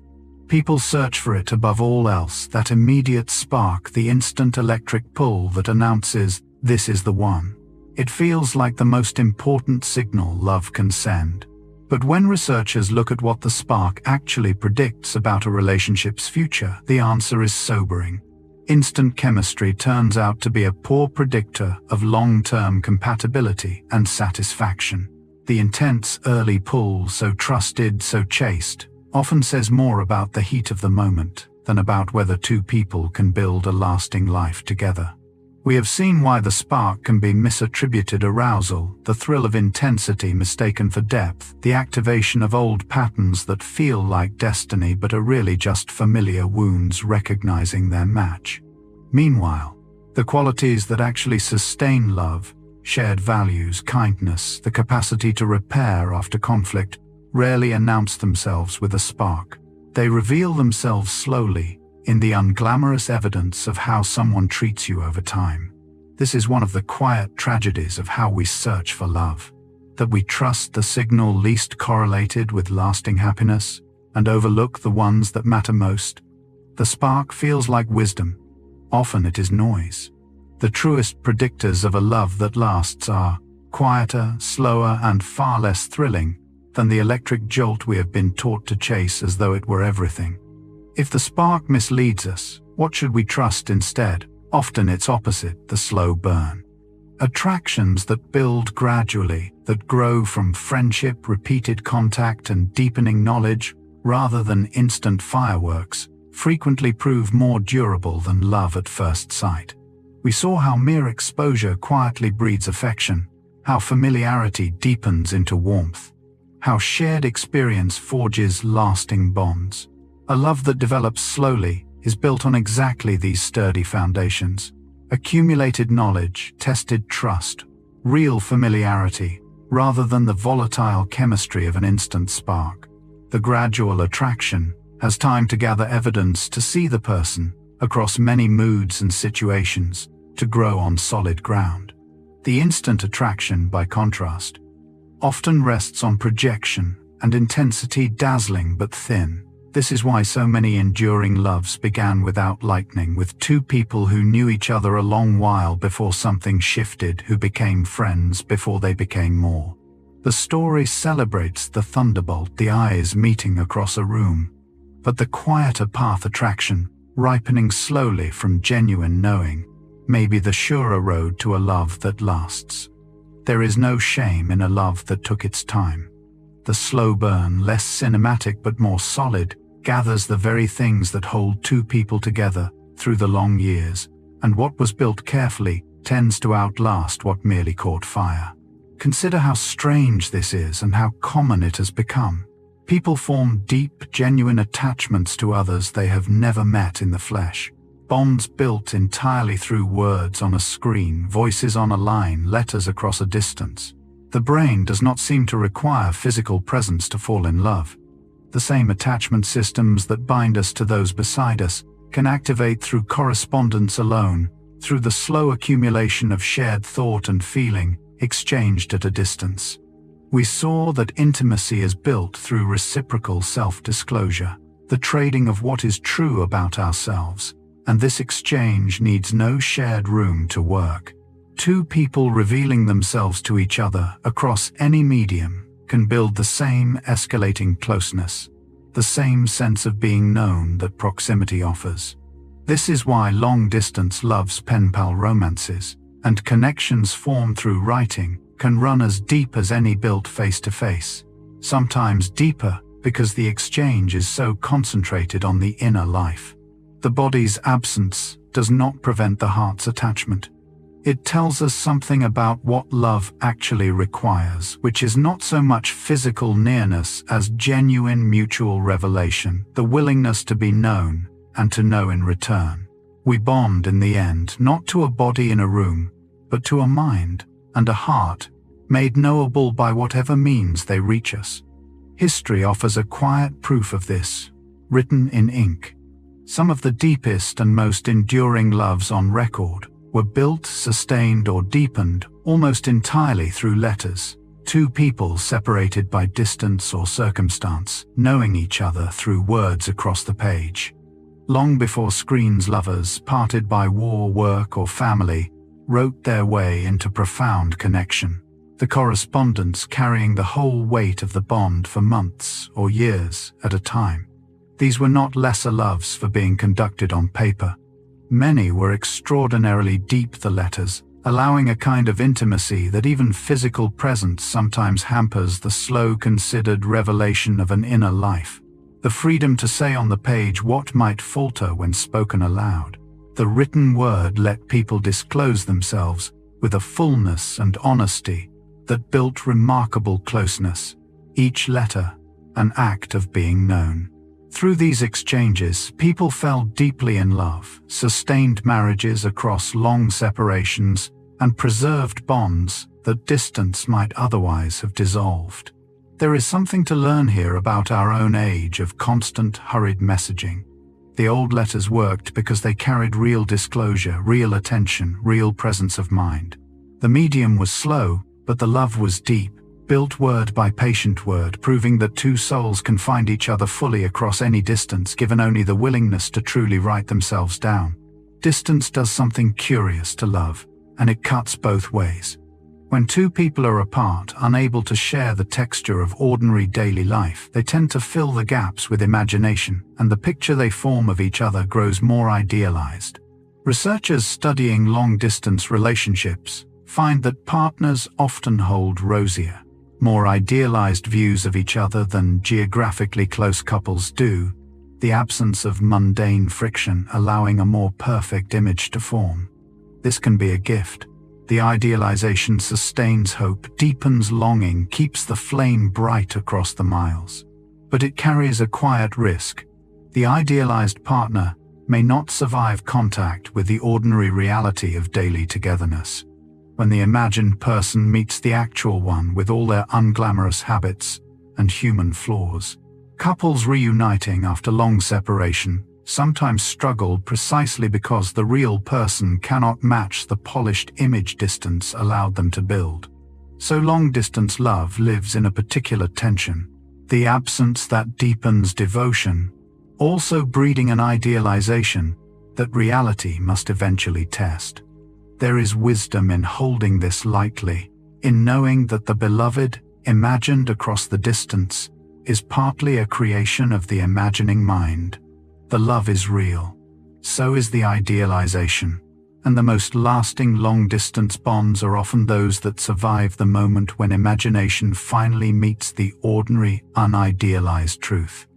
People search for it above all else, that immediate spark, the instant electric pull that announces, this is the one. It feels like the most important signal love can send. But when researchers look at what the spark actually predicts about a relationship's future, the answer is sobering. Instant chemistry turns out to be a poor predictor of long-term compatibility and satisfaction. The intense early pull, so trusted, so chaste, often says more about the heat of the moment than about whether two people can build a lasting life together. We have seen why the spark can be misattributed: arousal, the thrill of intensity mistaken for depth, the activation of old patterns that feel like destiny but are really just familiar wounds recognizing their match. Meanwhile, the qualities that actually sustain love, shared values, kindness, the capacity to repair after conflict, rarely announce themselves with a spark. They reveal themselves slowly, in the unglamorous evidence of how someone treats you over time. This is one of the quiet tragedies of how we search for love, that we trust the signal least correlated with lasting happiness and overlook the ones that matter most. The spark feels like wisdom. Often it is noise. The truest predictors of a love that lasts are quieter, slower, and far less thrilling than the electric jolt we have been taught to chase as though it were everything. If the spark misleads us, what should we trust instead? Often its opposite, the slow burn. Attractions that build gradually, that grow from friendship, repeated contact, and deepening knowledge, rather than instant fireworks, frequently prove more durable than love at first sight. We saw how mere exposure quietly breeds affection, how familiarity deepens into warmth, how shared experience forges lasting bonds. A love that develops slowly is built on exactly these sturdy foundations: accumulated knowledge, tested trust, real familiarity, rather than the volatile chemistry of an instant spark. The gradual attraction has time to gather evidence, to see the person across many moods and situations, to grow on solid ground. The instant attraction, by contrast, often rests on projection and intensity, dazzling but thin. This is why so many enduring loves began without lightning, with two people who knew each other a long while before something shifted, who became friends before they became more. The story celebrates the thunderbolt, the eyes meeting across a room, but the quieter path, attraction, ripening slowly from genuine knowing, may be the surer road to a love that lasts. There is no shame in a love that took its time. The slow burn, less cinematic but more solid, gathers the very things that hold two people together through the long years, and what was built carefully tends to outlast what merely caught fire. Consider how strange this is and how common it has become. People form deep, genuine attachments to others they have never met in the flesh. Bonds built entirely through words on a screen, voices on a line, letters across a distance. The brain does not seem to require physical presence to fall in love. The same attachment systems that bind us to those beside us can activate through correspondence alone, through the slow accumulation of shared thought and feeling exchanged at a distance. We saw that intimacy is built through reciprocal self-disclosure, the trading of what is true about ourselves, and this exchange needs no shared room to work. Two people revealing themselves to each other across any medium can build the same escalating closeness, the same sense of being known that proximity offers. This is why long-distance love's pen pal romances and connections formed through writing can run as deep as any built face-to-face, sometimes deeper because the exchange is so concentrated on the inner life. The body's absence does not prevent the heart's attachment. It tells us something about what love actually requires, which is not so much physical nearness as genuine mutual revelation, the willingness to be known and to know in return. We bond in the end, not to a body in a room, but to a mind and a heart made knowable by whatever means they reach us. History offers a quiet proof of this, written in ink. Some of the deepest and most enduring loves on record were built, sustained, or deepened almost entirely through letters. Two people separated by distance or circumstance, knowing each other through words across the page. Long before screens, lovers, parted by war, work, or family, wrote their way into profound connection, the correspondence carrying the whole weight of the bond for months or years at a time. These were not lesser loves for being conducted on paper. Many were extraordinarily deep, the letters, allowing a kind of intimacy that even physical presence sometimes hampers, the slow, considered revelation of an inner life. The freedom to say on the page what might falter when spoken aloud. The written word let people disclose themselves with a fullness and honesty that built remarkable closeness, each letter an act of being known. Through these exchanges, people fell deeply in love, sustained marriages across long separations, and preserved bonds that distance might otherwise have dissolved. There is something to learn here about our own age of constant, hurried messaging. The old letters worked because they carried real disclosure, real attention, real presence of mind. The medium was slow, but the love was deep, built word by patient word, proving that two souls can find each other fully across any distance, given only the willingness to truly write themselves down. Distance does something curious to love, and it cuts both ways. When two people are apart, unable to share the texture of ordinary daily life, they tend to fill the gaps with imagination, and the picture they form of each other grows more idealized. Researchers studying long-distance relationships find that partners often hold rosier, more idealized views of each other than geographically close couples do, the absence of mundane friction allowing a more perfect image to form. This can be a gift. The idealization sustains hope, deepens longing, keeps the flame bright across the miles. But it carries a quiet risk. The idealized partner may not survive contact with the ordinary reality of daily togetherness. When the imagined person meets the actual one with all their unglamorous habits and human flaws. Couples reuniting after long separation sometimes struggle precisely because the real person cannot match the polished image distance allowed them to build. So long-distance love lives in a particular tension, the absence that deepens devotion, also breeding an idealization that reality must eventually test. There is wisdom in holding this lightly, in knowing that the beloved, imagined across the distance, is partly a creation of the imagining mind. The love is real, so is the idealization, and the most lasting long-distance bonds are often those that survive the moment when imagination finally meets the ordinary, unidealized truth.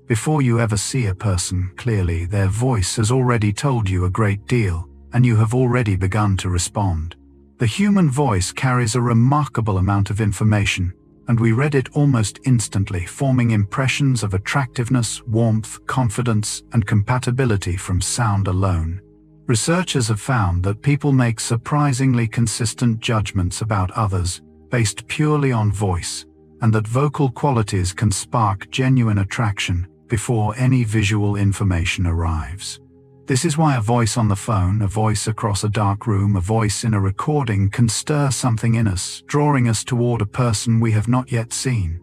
Before you ever see a person clearly, their voice has already told you a great deal, and you have already begun to respond. The human voice carries a remarkable amount of information, and we read it almost instantly, forming impressions of attractiveness, warmth, confidence, and compatibility from sound alone. Researchers have found that people make surprisingly consistent judgments about others based purely on voice, and that vocal qualities can spark genuine attraction before any visual information arrives. This is why a voice on the phone, a voice across a dark room, a voice in a recording can stir something in us, drawing us toward a person we have not yet seen.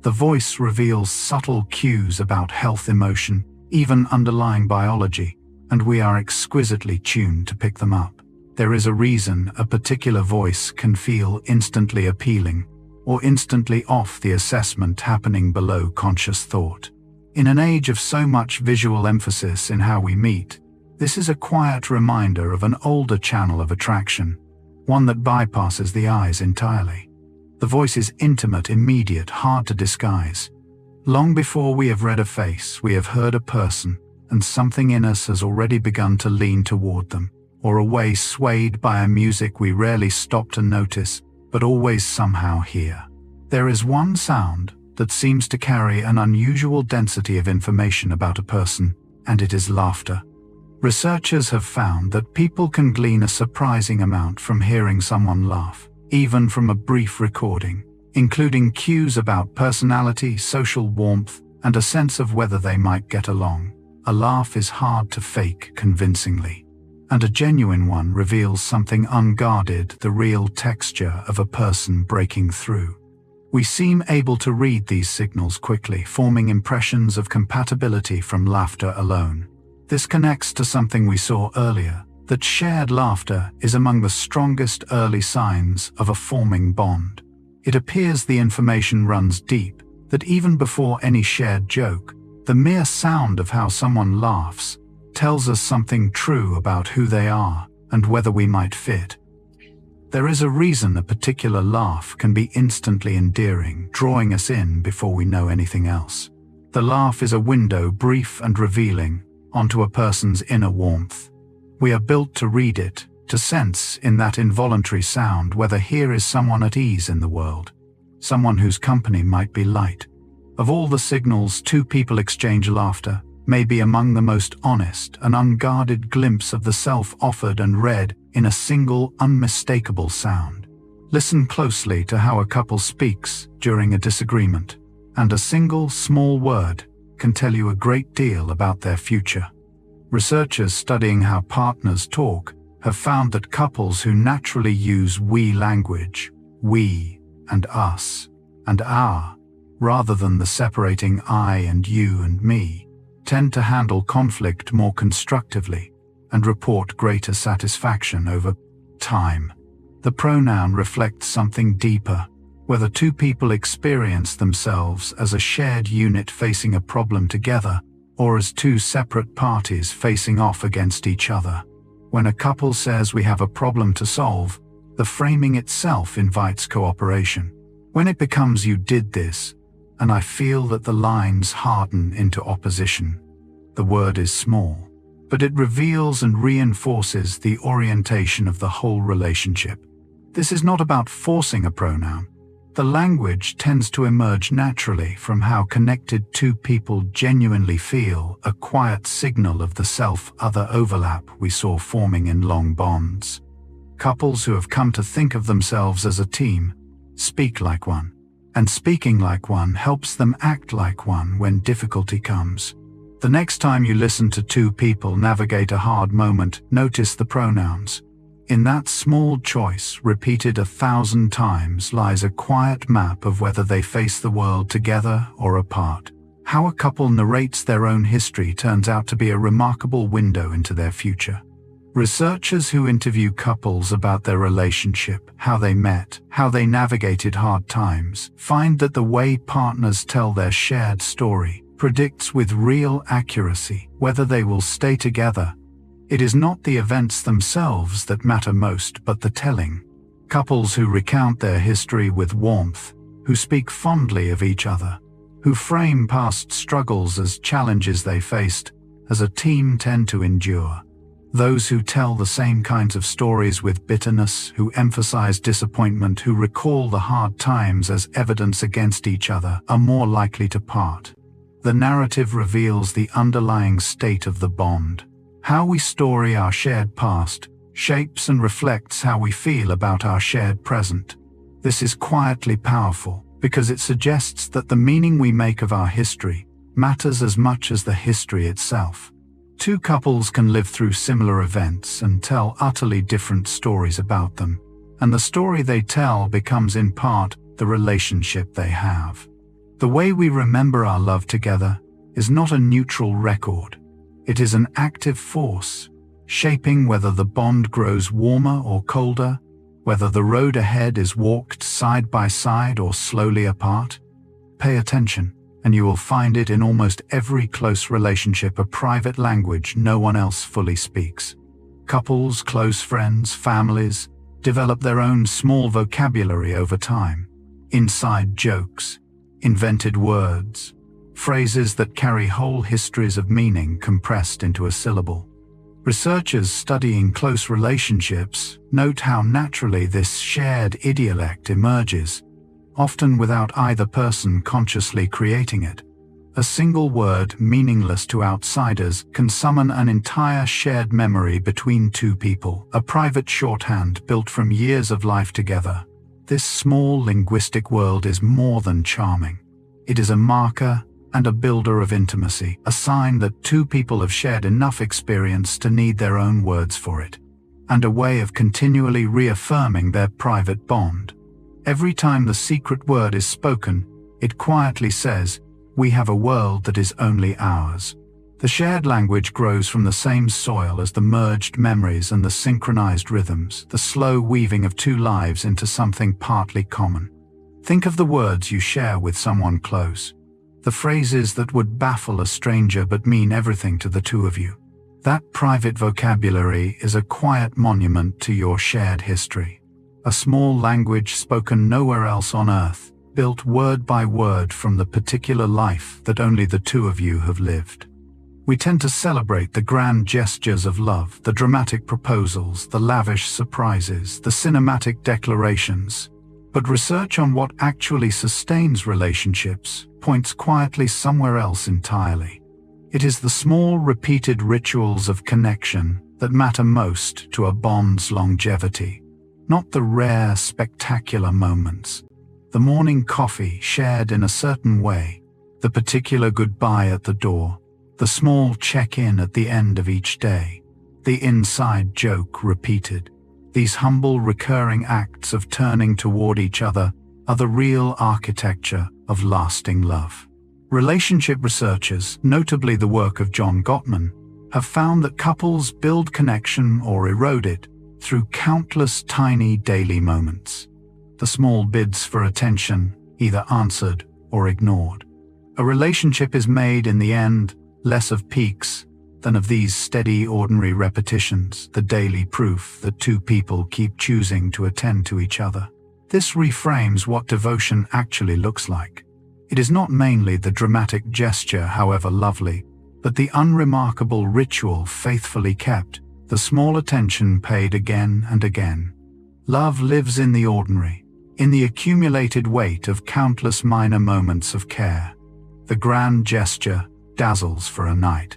The voice reveals subtle cues about health, emotion, even underlying biology, and we are exquisitely tuned to pick them up. There is a reason a particular voice can feel instantly appealing, or instantly off the assessment happening below conscious thought. In an age of so much visual emphasis in how we meet, this is a quiet reminder of an older channel of attraction, one that bypasses the eyes entirely. The voice is intimate, immediate, hard to disguise. Long before we have read a face, we have heard a person, and something in us has already begun to lean toward them, or away, swayed by a music we rarely stop to notice, but always somehow hear. There is one sound that seems to carry an unusual density of information about a person, and it is laughter. Researchers have found that people can glean a surprising amount from hearing someone laugh, even from a brief recording, including cues about personality, social warmth, and a sense of whether they might get along. A laugh is hard to fake convincingly, and a genuine one reveals something unguarded, the real texture of a person breaking through. We seem able to read these signals quickly, forming impressions of compatibility from laughter alone. This connects to something we saw earlier, that shared laughter is among the strongest early signs of a forming bond. It appears the information runs deep, that even before any shared joke, the mere sound of how someone laughs tells us something true about who they are and whether we might fit. There is a reason a particular laugh can be instantly endearing, drawing us in before we know anything else. The laugh is a window, brief and revealing, onto a person's inner warmth. We are built to read it, to sense in that involuntary sound whether here is someone at ease in the world, someone whose company might be light. Of all the signals two people exchange, laughter may be among the most honest, an unguarded glimpse of the self offered and read in a single unmistakable sound. Listen closely to how a couple speaks during a disagreement, and a single small word can tell you a great deal about their future. Researchers studying how partners talk have found that couples who naturally use we language, we and us and our, rather than the separating I and you and me, tend to handle conflict more constructively and report greater satisfaction over time. The pronoun reflects something deeper, whether two people experience themselves as a shared unit facing a problem together, or as two separate parties facing off against each other. When a couple says we have a problem to solve, the framing itself invites cooperation. When it becomes you did this, and I feel that the lines harden into opposition. The word is small, but it reveals and reinforces the orientation of the whole relationship. This is not about forcing a pronoun. The language tends to emerge naturally from how connected two people genuinely feel, a quiet signal of the self-other overlap we saw forming in long bonds. Couples who have come to think of themselves as a team speak like one, and speaking like one helps them act like one when difficulty comes. The next time you listen to two people navigate a hard moment, notice the pronouns. In that small choice, repeated 1,000 times, lies a quiet map of whether they face the world together or apart. How a couple narrates their own history turns out to be a remarkable window into their future. Researchers who interview couples about their relationship, how they met, how they navigated hard times, find that the way partners tell their shared story predicts with real accuracy whether they will stay together. It is not the events themselves that matter most, but the telling. Couples who recount their history with warmth, who speak fondly of each other, who frame past struggles as challenges they faced, as a team tend to endure. Those who tell the same kinds of stories with bitterness, who emphasize disappointment, who recall the hard times as evidence against each other, are more likely to part. The narrative reveals the underlying state of the bond. How we story our shared past shapes and reflects how we feel about our shared present. This is quietly powerful because it suggests that the meaning we make of our history matters as much as the history itself. Two couples can live through similar events and tell utterly different stories about them, and the story they tell becomes in part the relationship they have. The way we remember our love together is not a neutral record. It is an active force, shaping whether the bond grows warmer or colder, whether the road ahead is walked side by side or slowly apart. Pay attention, and you will find it in almost every close relationship, a private language no one else fully speaks. Couples, close friends, families develop their own small vocabulary over time. Inside jokes, invented words, phrases that carry whole histories of meaning compressed into a syllable. Researchers studying close relationships note how naturally this shared idiolect emerges, often without either person consciously creating it. A single word, meaningless to outsiders, can summon an entire shared memory between two people, a private shorthand built from years of life together. This small linguistic world is more than charming. It is a marker and a builder of intimacy, a sign that two people have shared enough experience to need their own words for it, and a way of continually reaffirming their private bond. Every time the secret word is spoken, it quietly says, "We have a world that is only ours." The shared language grows from the same soil as the merged memories and the synchronized rhythms, the slow weaving of two lives into something partly common. Think of the words you share with someone close. The phrases that would baffle a stranger but mean everything to the two of you. That private vocabulary is a quiet monument to your shared history. A small language spoken nowhere else on earth, built word by word from the particular life that only the two of you have lived. We tend to celebrate the grand gestures of love, the dramatic proposals, the lavish surprises, the cinematic declarations. But research on what actually sustains relationships points quietly somewhere else entirely. It is the small, repeated rituals of connection that matter most to a bond's longevity, not the rare, spectacular moments. The morning coffee shared in a certain way, the particular goodbye at the door, the small check-in at the end of each day, the inside joke repeated. These humble, recurring acts of turning toward each other are the real architecture of lasting love. Relationship researchers, notably the work of John Gottman, have found that couples build connection or erode it through countless tiny daily moments. The small bids for attention, either answered or ignored. A relationship is made in the end less of peaks than of these steady, ordinary repetitions, the daily proof that two people keep choosing to attend to each other. This reframes what devotion actually looks like. It is not mainly the dramatic gesture, however lovely, but the unremarkable ritual faithfully kept, the small attention paid again and again. Love lives in the ordinary, in the accumulated weight of countless minor moments of care. The grand gesture dazzles for a night.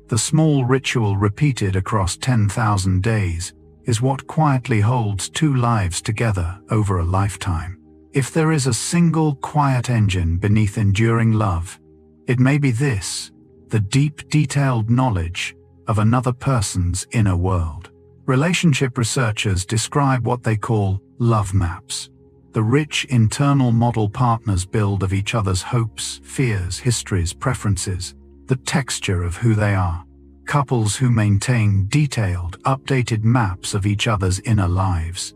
The small ritual repeated across 10,000 days is what quietly holds two lives together over a lifetime. If there is a single quiet engine beneath enduring love, it may be this: the deep, detailed knowledge of another person's inner world. Relationship researchers describe what they call love maps, the rich internal model partners build of each other's hopes, fears, histories, preferences, the texture of who they are. Couples who maintain detailed, updated maps of each other's inner lives,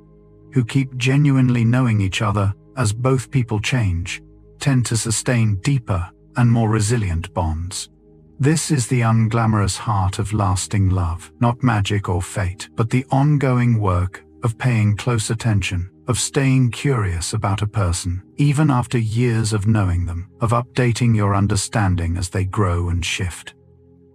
who keep genuinely knowing each other as both people change, tend to sustain deeper and more resilient bonds. This is the unglamorous heart of lasting love, not magic or fate, but the ongoing work of paying close attention, of staying curious about a person, even after years of knowing them, of updating your understanding as they grow and shift.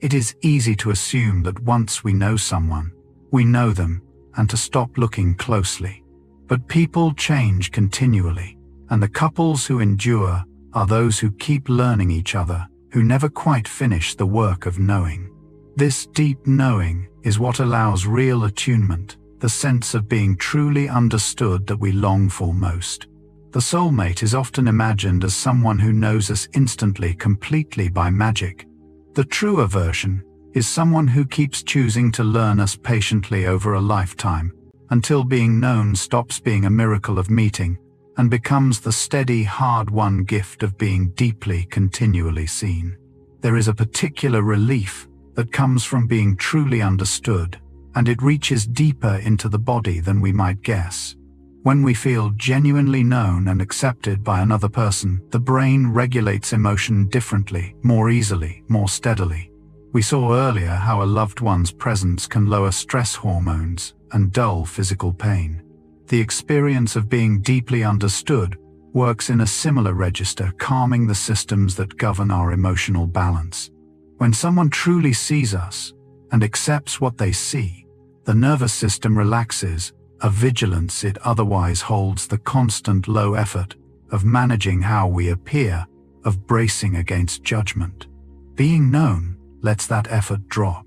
It is easy to assume that once we know someone, we know them, and to stop looking closely. But people change continually, and the couples who endure are those who keep learning each other, who never quite finish the work of knowing. This deep knowing is what allows real attunement, the sense of being truly understood that we long for most. The soulmate is often imagined as someone who knows us instantly, completely by magic. The truer version is someone who keeps choosing to learn us patiently over a lifetime, until being known stops being a miracle of meeting and becomes the steady, hard-won gift of being deeply, continually seen. There is a particular relief that comes from being truly understood, and it reaches deeper into the body than we might guess. When we feel genuinely known and accepted by another person, the brain regulates emotion differently, more easily, more steadily. We saw earlier how a loved one's presence can lower stress hormones and dull physical pain. The experience of being deeply understood works in a similar register, calming the systems that govern our emotional balance. When someone truly sees us and accepts what they see, the nervous system relaxes, a vigilance it otherwise holds, the constant low effort of managing how we appear, of bracing against judgment. Being known lets that effort drop.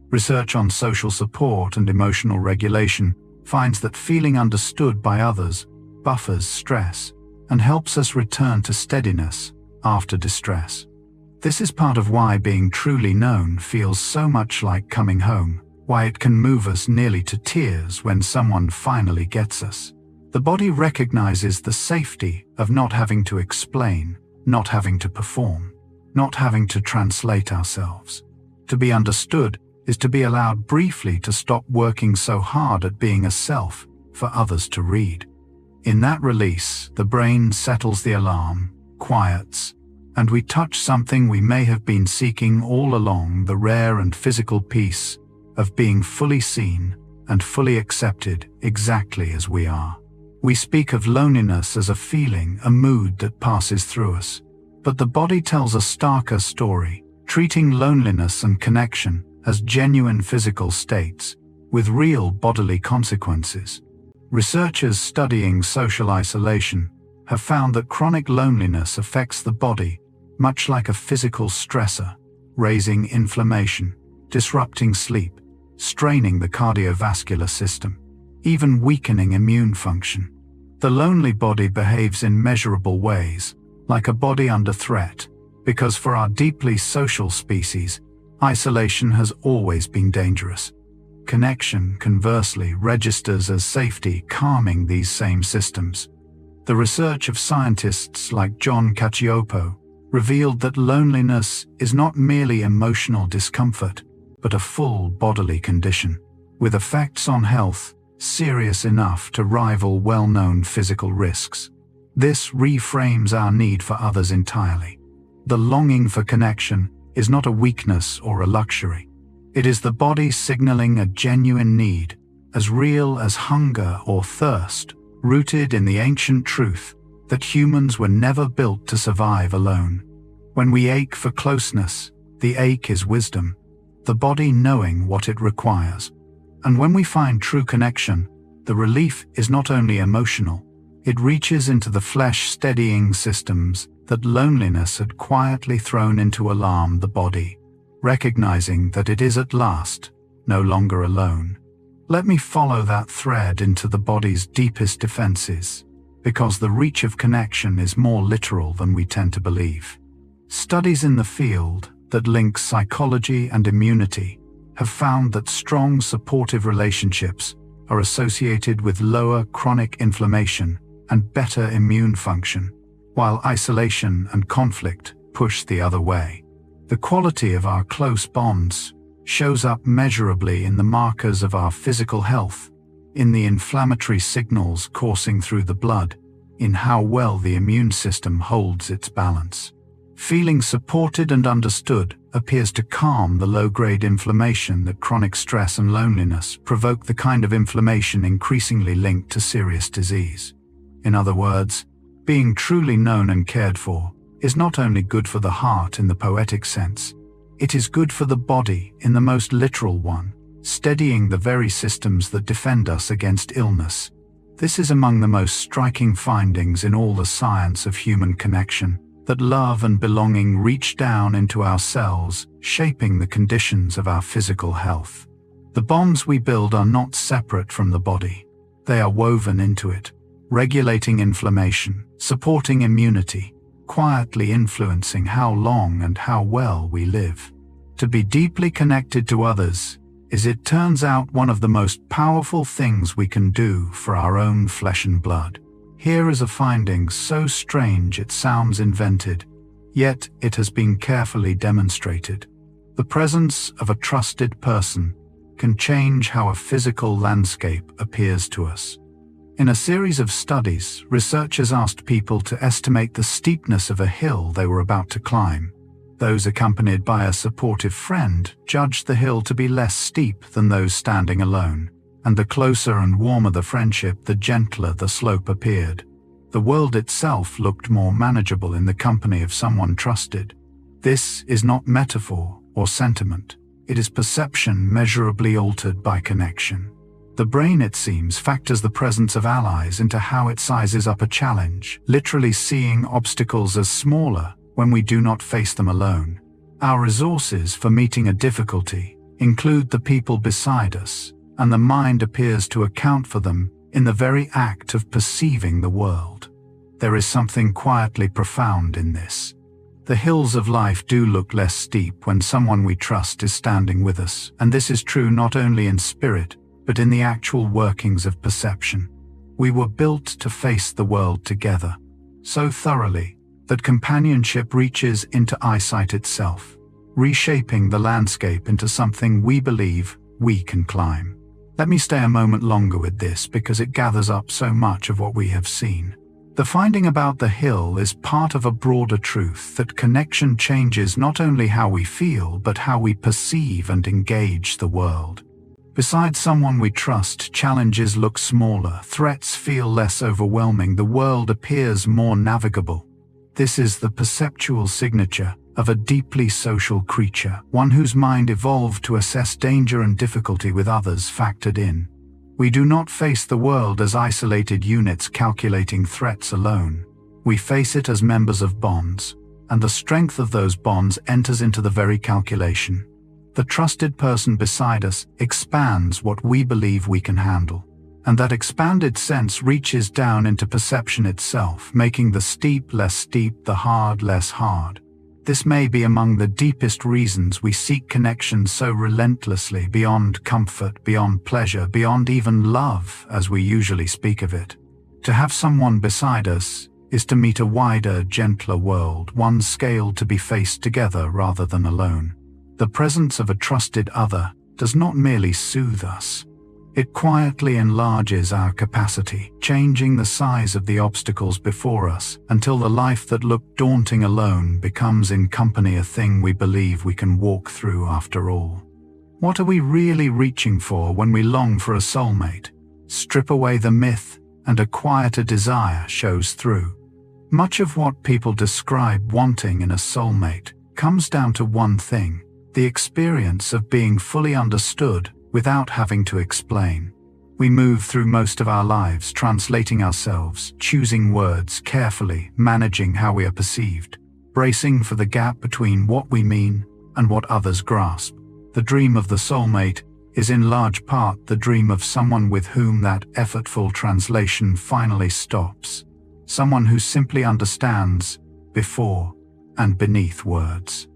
Research on social support and emotional regulation finds that feeling understood by others buffers stress and helps us return to steadiness after distress. This is part of why being truly known feels so much like coming home, why it can move us nearly to tears when someone finally gets us. The body recognizes the safety of not having to explain, not having to perform, not having to translate ourselves. To be understood is to be allowed briefly to stop working so hard at being a self for others to read. In that release, the brain settles the alarm, quiets, and we touch something we may have been seeking all along, the rare and physical peace of being fully seen and fully accepted exactly as we are. We speak of loneliness as a feeling, a mood that passes through us, but the body tells a starker story, treating loneliness and connection as genuine physical states with real bodily consequences. Researchers studying social isolation have found that chronic loneliness affects the body much like a physical stressor, raising inflammation, disrupting sleep, straining the cardiovascular system, even weakening immune function. The lonely body behaves in measurable ways, like a body under threat, because for our deeply social species, isolation has always been dangerous. Connection, conversely, registers as safety, calming these same systems. The research of scientists like John Cacioppo revealed that loneliness is not merely emotional discomfort, but a full bodily condition, with effects on health serious enough to rival well-known physical risks. This reframes our need for others entirely. The longing for connection is not a weakness or a luxury. It is the body signaling a genuine need, as real as hunger or thirst, rooted in the ancient truth that humans were never built to survive alone. When we ache for closeness, the ache is wisdom, the body knowing what it requires. And when we find true connection, the relief is not only emotional, it reaches into the flesh, steadying systems that loneliness had quietly thrown into alarm the body, recognizing that it is at last no longer alone. Let me follow that thread into the body's deepest defenses, because the reach of connection is more literal than we tend to believe. Studies in the field that links psychology and immunity have found that strong supportive relationships are associated with lower chronic inflammation and better immune function, while isolation and conflict push the other way. The quality of our close bonds shows up measurably in the markers of our physical health, in the inflammatory signals coursing through the blood, in how well the immune system holds its balance. Feeling supported and understood appears to calm the low-grade inflammation that chronic stress and loneliness provoke, the kind of inflammation increasingly linked to serious disease. In other words, being truly known and cared for is not only good for the heart in the poetic sense, it is good for the body in the most literal one, steadying the very systems that defend us against illness. This is among the most striking findings in all the science of human connection, that love and belonging reach down into our cells, shaping the conditions of our physical health. The bonds we build are not separate from the body. They are woven into it, regulating inflammation, supporting immunity, quietly influencing how long and how well we live. To be deeply connected to others is, it turns out, one of the most powerful things we can do for our own flesh and blood. Here is a finding so strange it sounds invented, yet it has been carefully demonstrated. The presence of a trusted person can change how a physical landscape appears to us. In a series of studies, researchers asked people to estimate the steepness of a hill they were about to climb. Those accompanied by a supportive friend judged the hill to be less steep than those standing alone, and the closer and warmer the friendship, the gentler the slope appeared. The world itself looked more manageable in the company of someone trusted. This is not metaphor or sentiment. It is perception measurably altered by connection. The brain, it seems, factors the presence of allies into how it sizes up a challenge, literally seeing obstacles as smaller when we do not face them alone. Our resources for meeting a difficulty include the people beside us, and the mind appears to account for them in the very act of perceiving the world. There is something quietly profound in this. The hills of life do look less steep when someone we trust is standing with us, and this is true not only in spirit, but in the actual workings of perception. We were built to face the world together, so thoroughly that companionship reaches into eyesight itself, reshaping the landscape into something we believe we can climb. Let me stay a moment longer with this because it gathers up so much of what we have seen. The finding about the hill is part of a broader truth that connection changes not only how we feel, but how we perceive and engage the world. Beside someone we trust, challenges look smaller, threats feel less overwhelming, the world appears more navigable. This is the perceptual signature of a deeply social creature, one whose mind evolved to assess danger and difficulty with others factored in. We do not face the world as isolated units calculating threats alone. We face it as members of bonds, and the strength of those bonds enters into the very calculation. The trusted person beside us expands what we believe we can handle, and that expanded sense reaches down into perception itself, making the steep less steep, the hard less hard. This may be among the deepest reasons we seek connection so relentlessly, beyond comfort, beyond pleasure, beyond even love as we usually speak of it. To have someone beside us is to meet a wider, gentler world, one scaled to be faced together rather than alone. The presence of a trusted other does not merely soothe us. It quietly enlarges our capacity, changing the size of the obstacles before us until the life that looked daunting alone becomes in company a thing we believe we can walk through after all. What are we really reaching for when we long for a soulmate? Strip away the myth, and a quieter desire shows through. Much of what people describe wanting in a soulmate comes down to one thing: the experience of being fully understood without having to explain. We move through most of our lives translating ourselves, choosing words carefully, managing how we are perceived, bracing for the gap between what we mean and what others grasp. The dream of the soulmate is in large part the dream of someone with whom that effortful translation finally stops, someone who simply understands before and beneath words.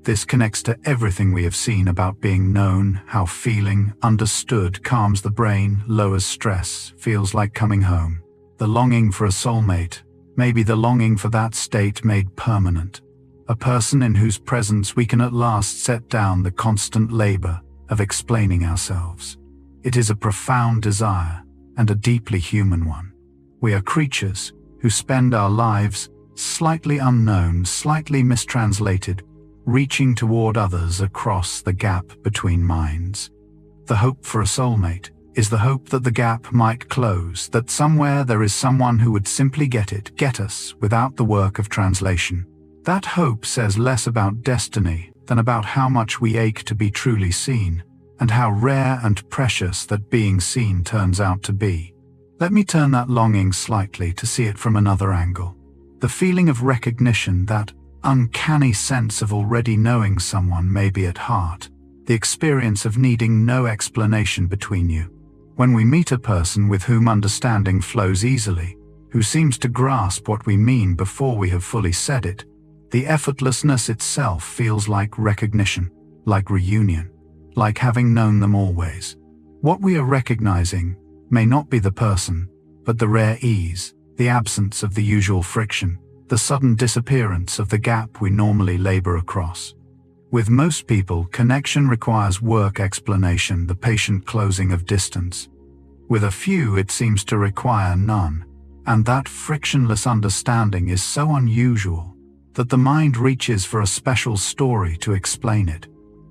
This connects to everything we have seen about being known, how feeling understood calms the brain, lowers stress, feels like coming home. The longing for a soulmate, maybe the longing for that state made permanent. A person in whose presence we can at last set down the constant labor of explaining ourselves. It is a profound desire, and a deeply human one. We are creatures who spend our lives slightly unknown, slightly mistranslated, reaching toward others across the gap between minds. The hope for a soulmate is the hope that the gap might close, that somewhere there is someone who would simply get us, without the work of translation. That hope says less about destiny than about how much we ache to be truly seen, and how rare and precious that being seen turns out to be. Let me turn that longing slightly to see it from another angle. The feeling of recognition, that uncanny sense of already knowing someone may be at heart, the experience of needing no explanation between you. When we meet a person with whom understanding flows easily, who seems to grasp what we mean before we have fully said it, the effortlessness itself feels like recognition, like reunion, like having known them always. What we are recognizing may not be the person, but the rare ease, the absence of the usual friction, the sudden disappearance of the gap we normally labor across. With most people, connection requires work explanation, the patient closing of distance. With a few, it seems to require none, and that frictionless understanding is so unusual that the mind reaches for a special story to explain it.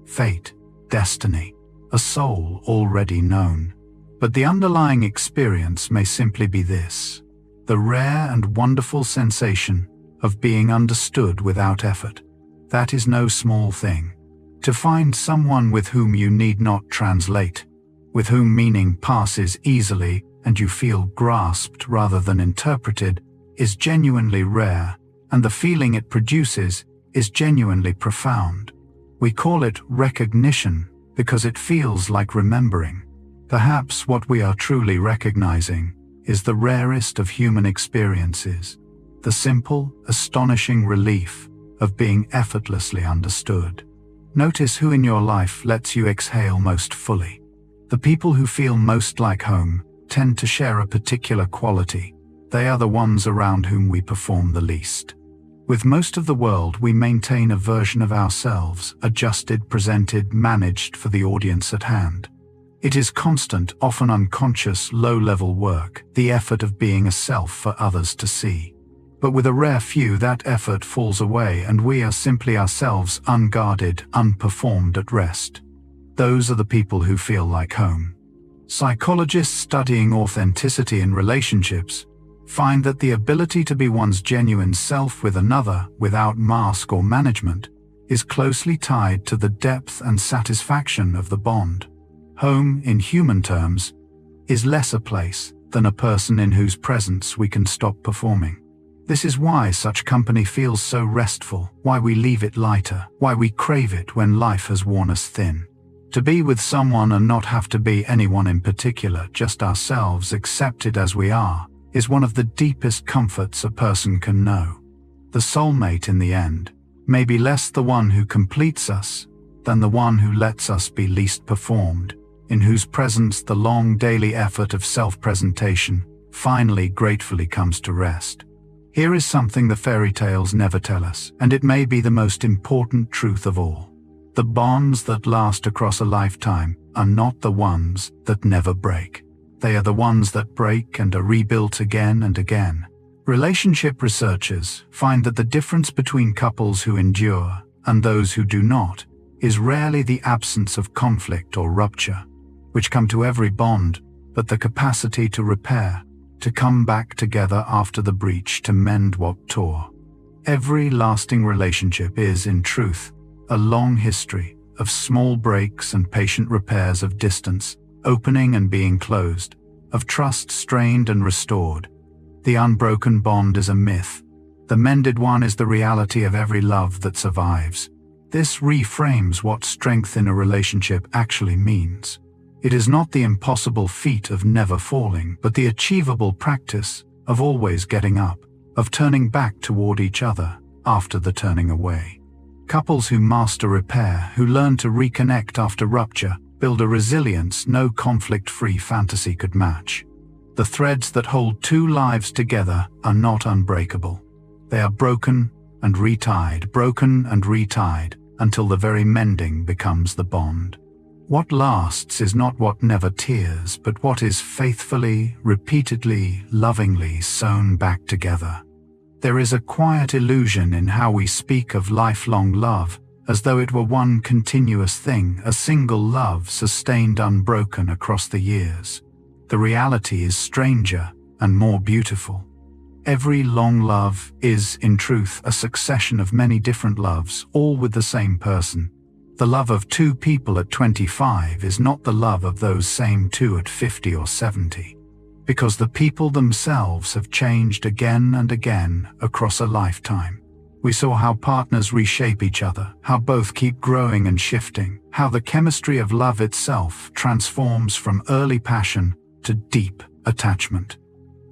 Fate, destiny, a soul already known. But the underlying experience may simply be this: the rare and wonderful sensation of being understood without effort. That is no small thing. To find someone with whom you need not translate, with whom meaning passes easily and you feel grasped rather than interpreted, is genuinely rare, and the feeling it produces is genuinely profound. We call it recognition because it feels like remembering. Perhaps what we are truly recognizing is the rarest of human experiences, the simple, astonishing relief of being effortlessly understood. Notice who in your life lets you exhale most fully. The people who feel most like home tend to share a particular quality. They are the ones around whom we perform the least. With most of the world, we maintain a version of ourselves, adjusted, presented, managed for the audience at hand. It is constant, often unconscious, low-level work, the effort of being a self for others to see. But with a rare few, that effort falls away and we are simply ourselves, unguarded, unperformed, at rest. Those are the people who feel like home. Psychologists studying authenticity in relationships find that the ability to be one's genuine self with another, without mask or management, is closely tied to the depth and satisfaction of the bond. Home, in human terms, is less a place than a person in whose presence we can stop performing. This is why such company feels so restful, why we leave it lighter, why we crave it when life has worn us thin. To be with someone and not have to be anyone in particular, just ourselves, accepted as we are, is one of the deepest comforts a person can know. The soulmate, in the end, may be less the one who completes us than the one who lets us be least performed, in whose presence the long daily effort of self-presentation finally gratefully comes to rest. Here is something the fairy tales never tell us, and it may be the most important truth of all. The bonds that last across a lifetime are not the ones that never break. They are the ones that break and are rebuilt again and again. Relationship researchers find that the difference between couples who endure and those who do not is rarely the absence of conflict or rupture, which come to every bond, but the capacity to repair, to come back together after the breach, to mend what tore. Every lasting relationship is, in truth, a long history of small breaks and patient repairs, of distance, opening and being closed, of trust strained and restored. The unbroken bond is a myth. The mended one is the reality of every love that survives. This reframes what strength in a relationship actually means. It is not the impossible feat of never falling, but the achievable practice of always getting up, of turning back toward each other after the turning away. Couples who master repair, who learn to reconnect after rupture, build a resilience no conflict-free fantasy could match. The threads that hold two lives together are not unbreakable. They are broken and retied, until the very mending becomes the bond. What lasts is not what never tears, but what is faithfully, repeatedly, lovingly sewn back together. There is a quiet illusion in how we speak of lifelong love, as though it were one continuous thing, a single love sustained unbroken across the years. The reality is stranger and more beautiful. Every long love is, in truth, a succession of many different loves, all with the same person. The love of two people at 25 is not the love of those same two at 50 or 70, because the people themselves have changed again and again across a lifetime. We saw how partners reshape each other, how both keep growing and shifting, how the chemistry of love itself transforms from early passion to deep attachment.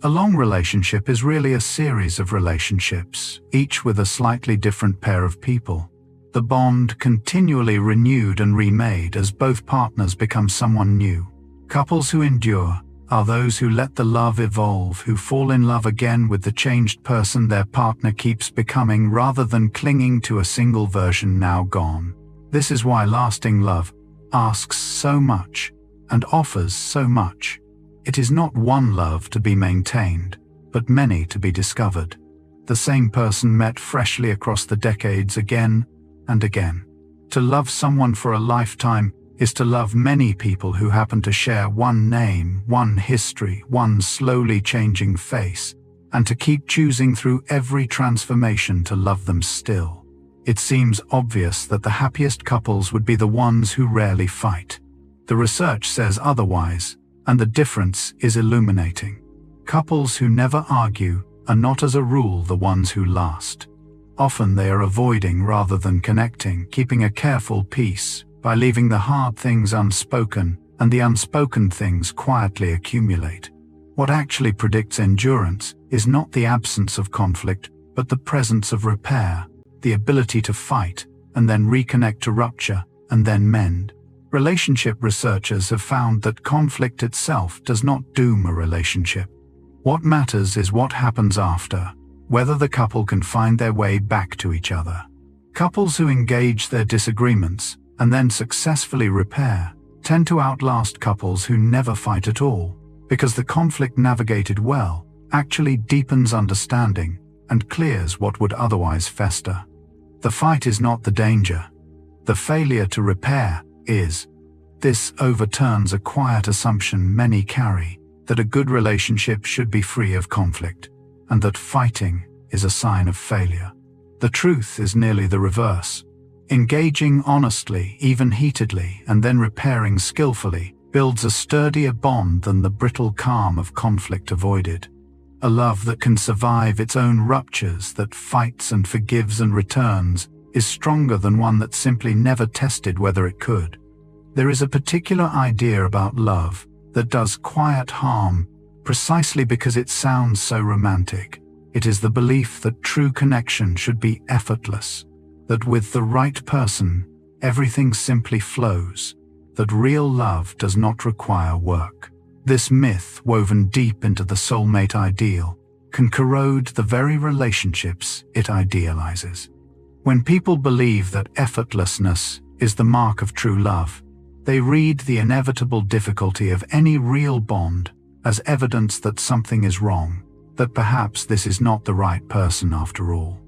A long relationship is really a series of relationships, each with a slightly different pair of people. The bond continually renewed and remade as both partners become someone new. Couples who endure are those who let the love evolve, who fall in love again with the changed person their partner keeps becoming rather than clinging to a single version now gone. This is why lasting love asks so much and offers so much. It is not one love to be maintained, but many to be discovered. The same person met freshly across the decades again and again. To love someone for a lifetime is to love many people who happen to share one name, one history, one slowly changing face, and to keep choosing through every transformation to love them still. It seems obvious that the happiest couples would be the ones who rarely fight. The research says otherwise, and the difference is illuminating. Couples who never argue are not as a rule the ones who last. Often they are avoiding rather than connecting, keeping a careful peace by leaving the hard things unspoken, and the unspoken things quietly accumulate. What actually predicts endurance is not the absence of conflict, but the presence of repair, the ability to fight, and then reconnect to rupture, and then mend. Relationship researchers have found that conflict itself does not doom a relationship. What matters is what happens after, whether the couple can find their way back to each other. Couples who engage their disagreements and then successfully repair tend to outlast couples who never fight at all, because the conflict navigated well actually deepens understanding and clears what would otherwise fester. The fight is not the danger. The failure to repair is. This overturns a quiet assumption many carry, that a good relationship should be free of conflict, and that fighting is a sign of failure. The truth is nearly the reverse. Engaging honestly, even heatedly, and then repairing skillfully builds a sturdier bond than the brittle calm of conflict avoided. A love that can survive its own ruptures, that fights and forgives and returns, is stronger than one that simply never tested whether it could. There is a particular idea about love that does quiet harm precisely because it sounds so romantic. It is the belief that true connection should be effortless, that with the right person, everything simply flows, that real love does not require work. This myth, woven deep into the soulmate ideal, can corrode the very relationships it idealizes. When people believe that effortlessness is the mark of true love, they read the inevitable difficulty of any real bond as evidence that something is wrong, that perhaps this is not the right person after all.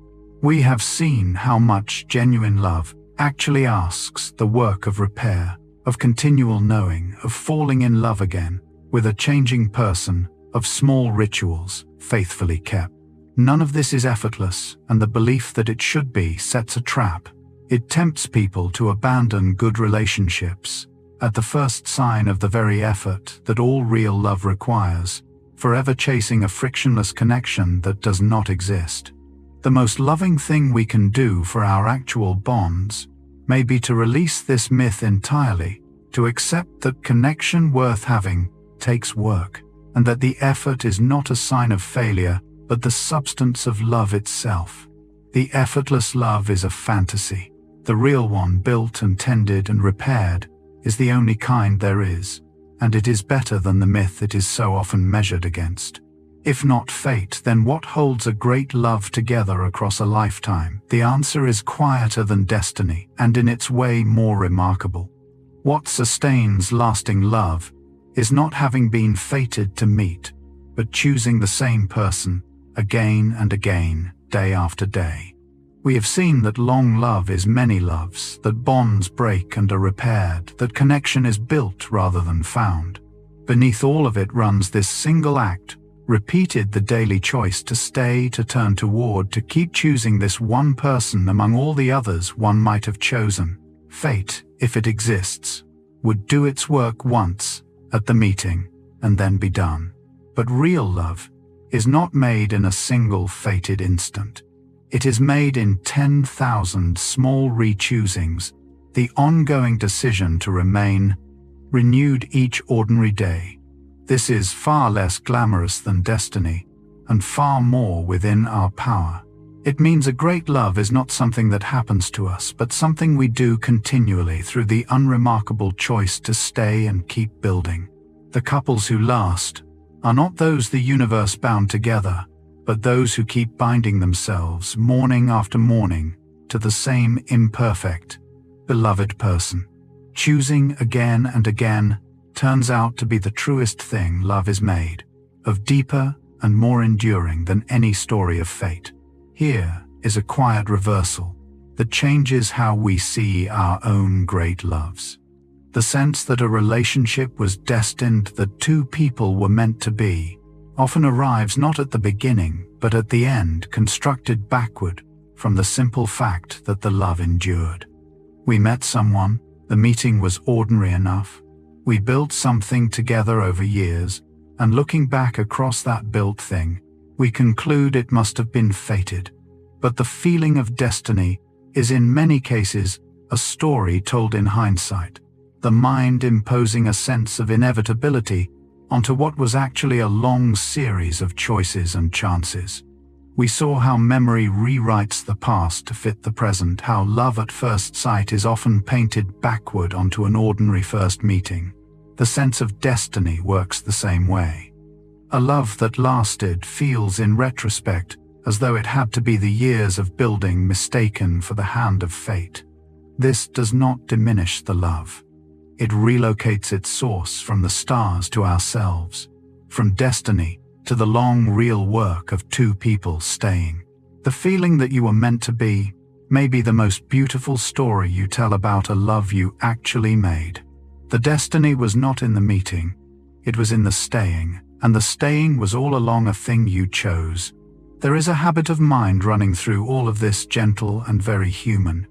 We have seen how much genuine love actually asks the work of repair, of continual knowing, of falling in love again with a changing person, of small rituals faithfully kept. None of this is effortless, and the belief that it should be sets a trap. It tempts people to abandon good relationships at the first sign of the very effort that all real love requires, forever chasing a frictionless connection that does not exist. The most loving thing we can do for our actual bonds may be to release this myth entirely, to accept that connection worth having takes work, and that the effort is not a sign of failure, but the substance of love itself. The effortless love is a fantasy, The real one, built and tended and repaired, is the only kind there is, and it is better than the myth it is so often measured against. If not fate, then what holds a great love together across a lifetime? The answer is quieter than destiny, and in its way more remarkable. What sustains lasting love is not having been fated to meet, but choosing the same person again and again, day after day. We have seen that long love is many loves, that bonds break and are repaired, that connection is built rather than found. Beneath all of it runs this single act, repeated, the daily choice to stay, to turn toward, to keep choosing this one person among all the others one might have chosen. Fate, if it exists, would do its work once, at the meeting, and then be done. But real love is not made in a single fated instant. It is made in 10,000 small re-choosings, the ongoing decision to remain, renewed each ordinary day. This is far less glamorous than destiny, and far more within our power. It means a great love is not something that happens to us, but something we do continually through the unremarkable choice to stay and keep building. The couples who last are not those the universe bound together, but those who keep binding themselves morning after morning to the same imperfect, beloved person. Choosing again and again turns out to be the truest thing love is made of, deeper and more enduring than any story of fate. Here is a quiet reversal that changes how we see our own great loves. The sense that a relationship was destined, that two people were meant to be, often arrives not at the beginning, but at the end, constructed backward from the simple fact that the love endured. We met someone, the meeting was ordinary enough. We built something together over years, and looking back across that built thing, we conclude it must have been fated. But the feeling of destiny is in many cases a story told in hindsight, the mind imposing a sense of inevitability onto what was actually a long series of choices and chances. We saw how memory rewrites the past to fit the present, how love at first sight is often painted backward onto an ordinary first meeting. The sense of destiny works the same way. A love that lasted feels in retrospect as though it had to be the years of building mistaken for the hand of fate. This does not diminish the love. It relocates its source from the stars to ourselves, from destiny to the long real work of two people staying. The feeling that you were meant to be may be the most beautiful story you tell about a love you actually made. The destiny was not in the meeting, it was in the staying, and the staying was all along a thing you chose. There is a habit of mind running through all of this, gentle and very human.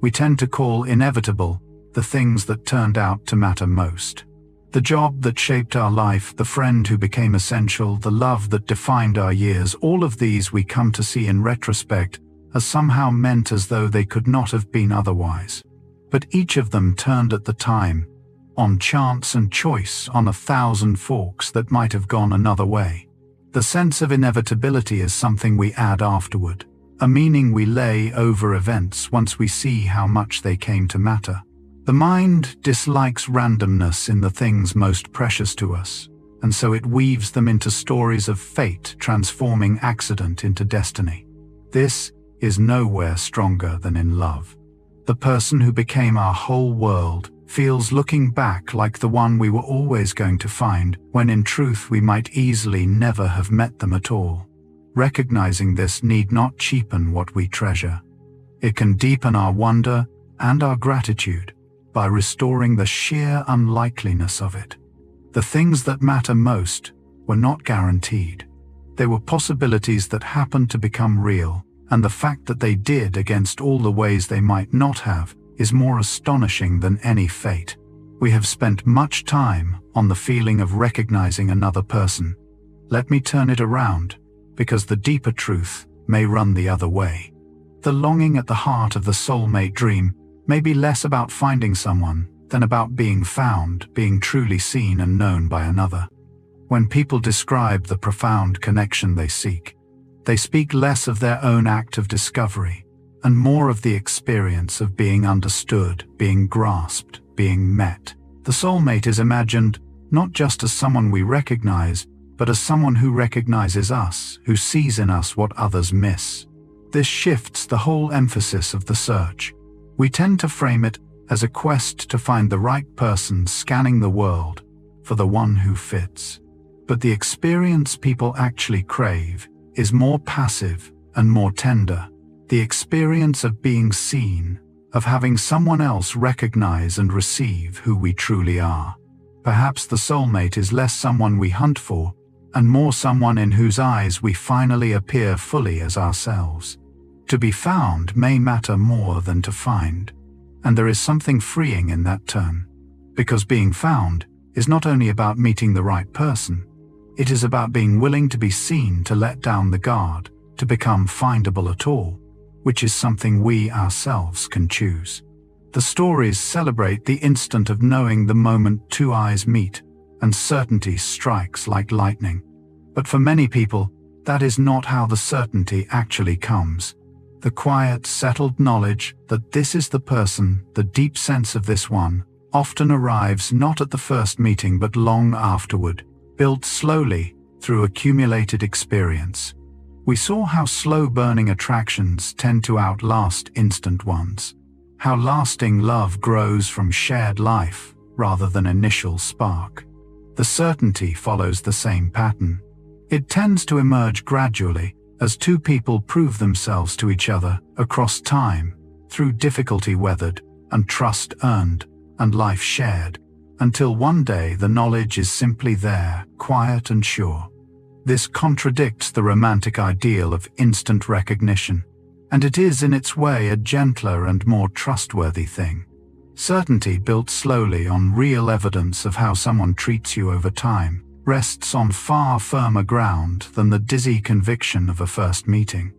We tend to call inevitable the things that turned out to matter most. The job that shaped our life, the friend who became essential, the love that defined our years, all of these we come to see in retrospect as somehow meant as though they could not have been otherwise. But each of them turned at the time, on chance and choice, on 1,000 forks that might have gone another way. The sense of inevitability is something we add afterward, a meaning we lay over events once we see how much they came to matter. The mind dislikes randomness in the things most precious to us, and so it weaves them into stories of fate, transforming accident into destiny. This is nowhere stronger than in love. The person who became our whole world feels, looking back, like the one we were always going to find, when in truth we might easily never have met them at all. Recognizing this need not cheapen what we treasure. It can deepen our wonder and our gratitude by restoring the sheer unlikeliness of it. The things that matter most were not guaranteed. They were possibilities that happened to become real, and the fact that they did against all the ways they might not have is more astonishing than any fate. We have spent much time on the feeling of recognizing another person. Let me turn it around, because the deeper truth may run the other way. The longing at the heart of the soulmate dream may be less about finding someone than about being found, being truly seen and known by another. When people describe the profound connection they seek, they speak less of their own act of discovery, and more of the experience of being understood, being grasped, being met. The soulmate is imagined not just as someone we recognize, but as someone who recognizes us, who sees in us what others miss. This shifts the whole emphasis of the search. We tend to frame it as a quest to find the right person scanning the world for the one who fits. But the experience people actually crave is more passive and more tender. The experience of being seen, of having someone else recognize and receive who we truly are. Perhaps the soulmate is less someone we hunt for, and more someone in whose eyes we finally appear fully as ourselves. To be found may matter more than to find, and there is something freeing in that term, because being found is not only about meeting the right person, it is about being willing to be seen, to let down the guard, to become findable at all, which is something we ourselves can choose. The stories celebrate the instant of knowing, the moment two eyes meet, and certainty strikes like lightning. But for many people, that is not how the certainty actually comes. The quiet, settled knowledge that this is the person, the deep sense of this one, often arrives not at the first meeting but long afterward, built slowly through accumulated experience. We saw how slow-burning attractions tend to outlast instant ones, how lasting love grows from shared life rather than initial spark. The certainty follows the same pattern. It tends to emerge gradually as two people prove themselves to each other across time, through difficulty weathered and trust earned and life shared, until one day the knowledge is simply there, quiet and sure. This contradicts the romantic ideal of instant recognition, and it is in its way a gentler and more trustworthy thing. Certainty built slowly on real evidence of how someone treats you over time rests on far firmer ground than the dizzy conviction of a first meeting.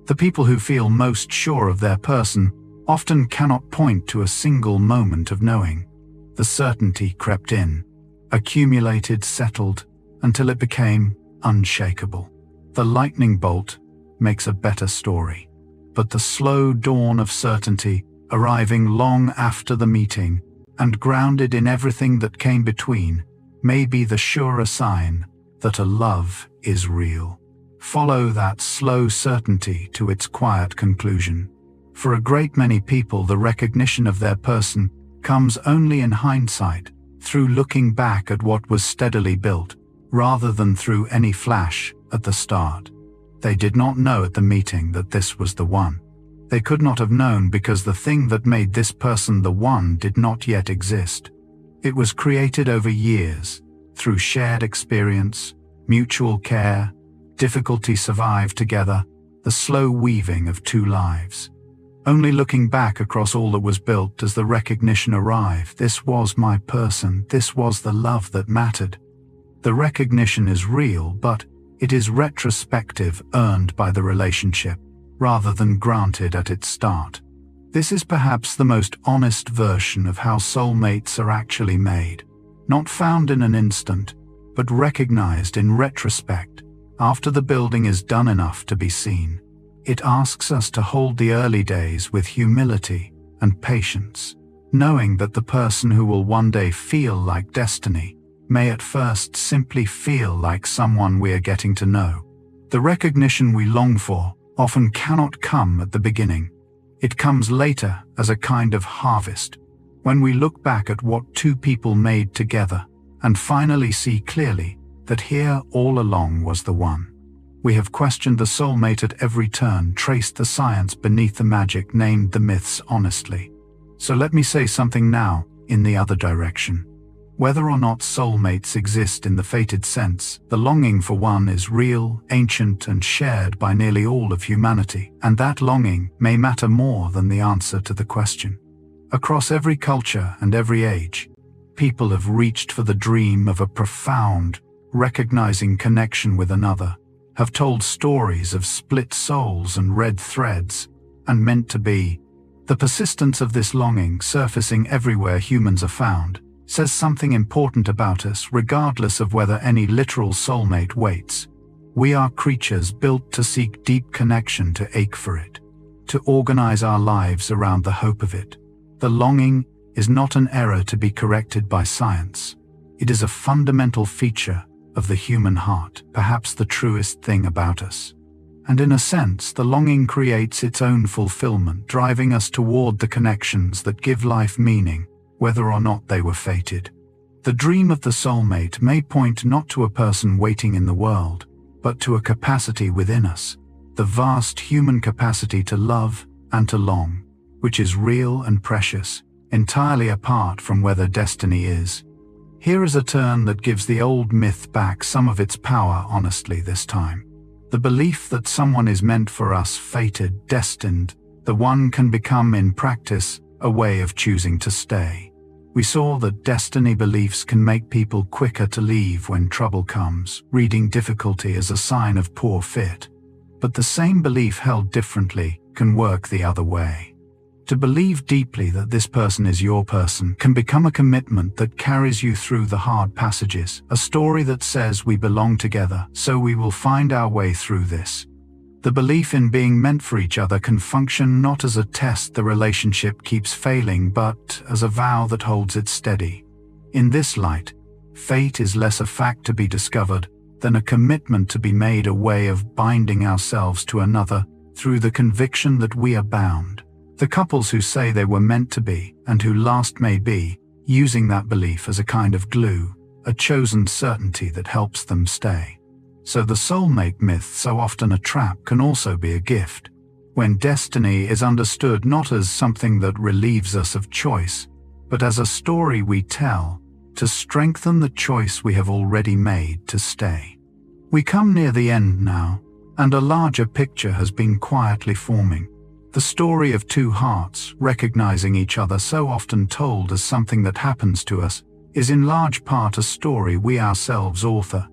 The people who feel most sure of their person often cannot point to a single moment of knowing. The certainty crept in, accumulated, settled, until it became unshakable. The lightning bolt makes a better story, but the slow dawn of certainty, arriving long after the meeting and grounded in everything that came between, may be the surer sign that a love is real. Follow that slow certainty to its quiet conclusion. For a great many people, the recognition of their person comes only in hindsight, through looking back at what was steadily built, rather than through any flash at the start. They did not know at the meeting that this was the one. They could not have known because the thing that made this person the one did not yet exist. It was created over years, through shared experience, mutual care, difficulty survived together, the slow weaving of two lives. Only looking back across all that was built does the recognition arrive. This was my person, this was the love that mattered. The recognition is real, but it is retrospective, earned by the relationship, rather than granted at its start. This is perhaps the most honest version of how soulmates are actually made, not found in an instant, but recognized in retrospect, after the building is done enough to be seen. It asks us to hold the early days with humility and patience, knowing that the person who will one day feel like destiny may at first simply feel like someone we are getting to know. The recognition we long for often cannot come at the beginning. It comes later as a kind of harvest, when we look back at what two people made together and finally see clearly that here all along was the one. We have questioned the soulmate at every turn, traced the science beneath the magic, named the myths honestly. So let me say something now in the other direction. Whether or not soulmates exist in the fated sense, the longing for one is real, ancient, and shared by nearly all of humanity, and that longing may matter more than the answer to the question. Across every culture and every age, people have reached for the dream of a profound, recognizing connection with another, have told stories of split souls and red threads, and meant to be. The persistence of this longing, surfacing everywhere humans are found, says something important about us, regardless of whether any literal soulmate waits. We are creatures built to seek deep connection, to ache for it, to organize our lives around the hope of it. The longing is not an error to be corrected by science. It is a fundamental feature of the human heart, perhaps the truest thing about us. And in a sense, the longing creates its own fulfillment, driving us toward the connections that give life meaning, whether or not they were fated. The dream of the soulmate may point not to a person waiting in the world, but to a capacity within us, the vast human capacity to love and to long, which is real and precious, entirely apart from whether destiny is. Here is a turn that gives the old myth back some of its power honestly this time. The belief that someone is meant for us, fated, destined, the one can become in practice a way of choosing to stay. We saw that destiny beliefs can make people quicker to leave when trouble comes, reading difficulty as a sign of poor fit. But the same belief held differently can work the other way. To believe deeply that this person is your person can become a commitment that carries you through the hard passages, a story that says we belong together, so we will find our way through this. The belief in being meant for each other can function not as a test the relationship keeps failing, but as a vow that holds it steady. In this light, fate is less a fact to be discovered than a commitment to be made, a way of binding ourselves to another through the conviction that we are bound. The couples who say they were meant to be, and who last may be, using that belief as a kind of glue, a chosen certainty that helps them stay. So the soulmate myth, so often a trap, can also be a gift. When destiny is understood not as something that relieves us of choice, but as a story we tell to strengthen the choice we have already made to stay. We come near the end now, and a larger picture has been quietly forming. The story of two hearts recognizing each other, so often told as something that happens to us, is in large part a story we ourselves author.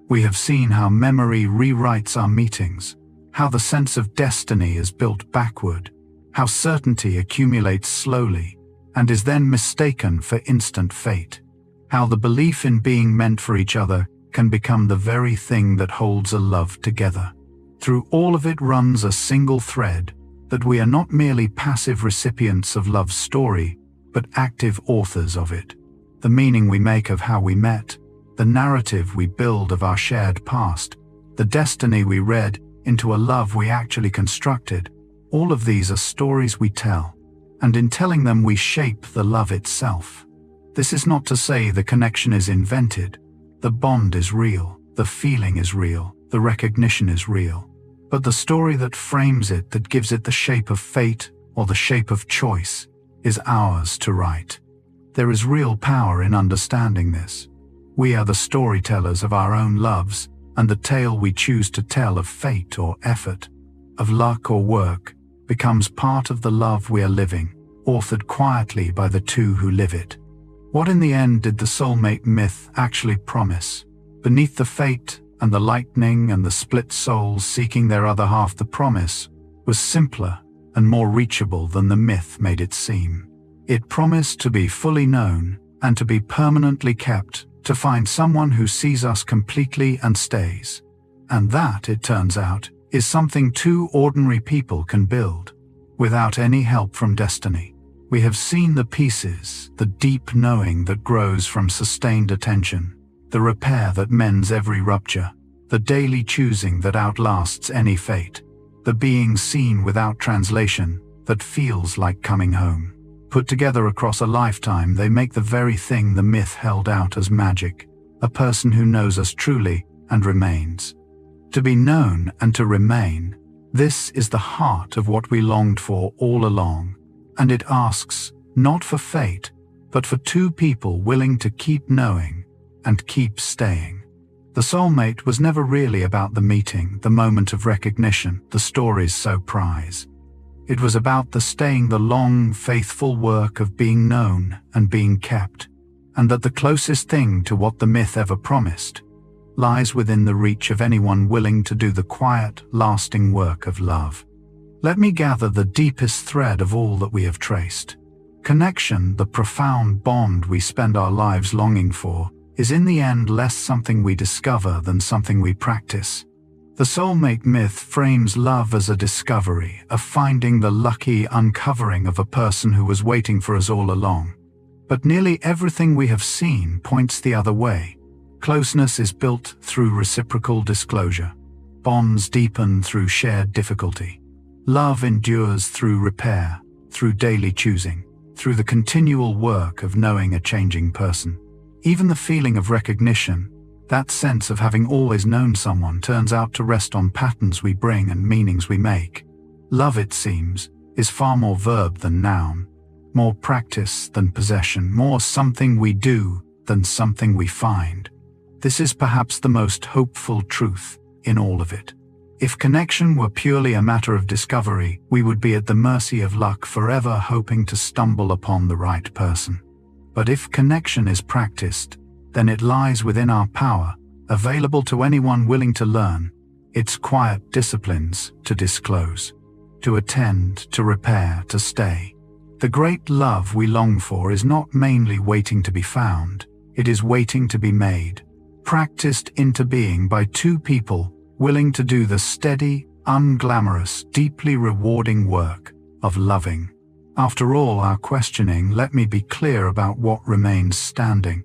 We have seen how memory rewrites our meetings, how the sense of destiny is built backward, how certainty accumulates slowly and is then mistaken for instant fate, how the belief in being meant for each other can become the very thing that holds a love together. Through all of it runs a single thread, that we are not merely passive recipients of love's story, but active authors of it. The meaning we make of how we met, the narrative we build of our shared past, the destiny we read into a love we actually constructed, all of these are stories we tell, and in telling them we shape the love itself. This is not to say the connection is invented. The bond is real, the feeling is real, the recognition is real. But the story that frames it, that gives it the shape of fate or the shape of choice, is ours to write. There is real power in understanding this. We are the storytellers of our own loves, and the tale we choose to tell of fate or effort, of luck or work, becomes part of the love we are living, authored quietly by the two who live it. What in the end did the soulmate myth actually promise? Beneath the fate and the lightning and the split souls seeking their other half, the promise was simpler and more reachable than the myth made it seem. It promised to be fully known and to be permanently kept, to find someone who sees us completely and stays. And that, it turns out, is something two ordinary people can build, without any help from destiny. We have seen the pieces, the deep knowing that grows from sustained attention, the repair that mends every rupture, the daily choosing that outlasts any fate, the being seen without translation that feels like coming home. Put together across a lifetime, they make the very thing the myth held out as magic, a person who knows us truly and remains. To be known and to remain, this is the heart of what we longed for all along, and it asks not for fate, but for two people willing to keep knowing and keep staying. The soulmate was never really about the meeting, the moment of recognition, the stories so prize. It was about the staying, the long, faithful work of being known and being kept, and that the closest thing to what the myth ever promised lies within the reach of anyone willing to do the quiet, lasting work of love. Let me gather the deepest thread of all that we have traced. Connection, the profound bond we spend our lives longing for, is in the end less something we discover than something we practice. The soulmate myth frames love as a discovery, a finding, the lucky uncovering of a person who was waiting for us all along. But nearly everything we have seen points the other way. Closeness is built through reciprocal disclosure. Bonds deepen through shared difficulty. Love endures through repair, through daily choosing, through the continual work of knowing a changing person. Even the feeling of recognition, that sense of having always known someone, turns out to rest on patterns we bring and meanings we make. Love, it seems, is far more verb than noun, more practice than possession, more something we do than something we find. This is perhaps the most hopeful truth in all of it. If connection were purely a matter of discovery, we would be at the mercy of luck, forever hoping to stumble upon the right person. But if connection is practiced, then it lies within our power, available to anyone willing to learn, its quiet disciplines to disclose, to attend, to repair, to stay. The great love we long for is not mainly waiting to be found, it is waiting to be made, practiced into being by two people willing to do the steady, unglamorous, deeply rewarding work of loving. After all our questioning, let me be clear about what remains standing.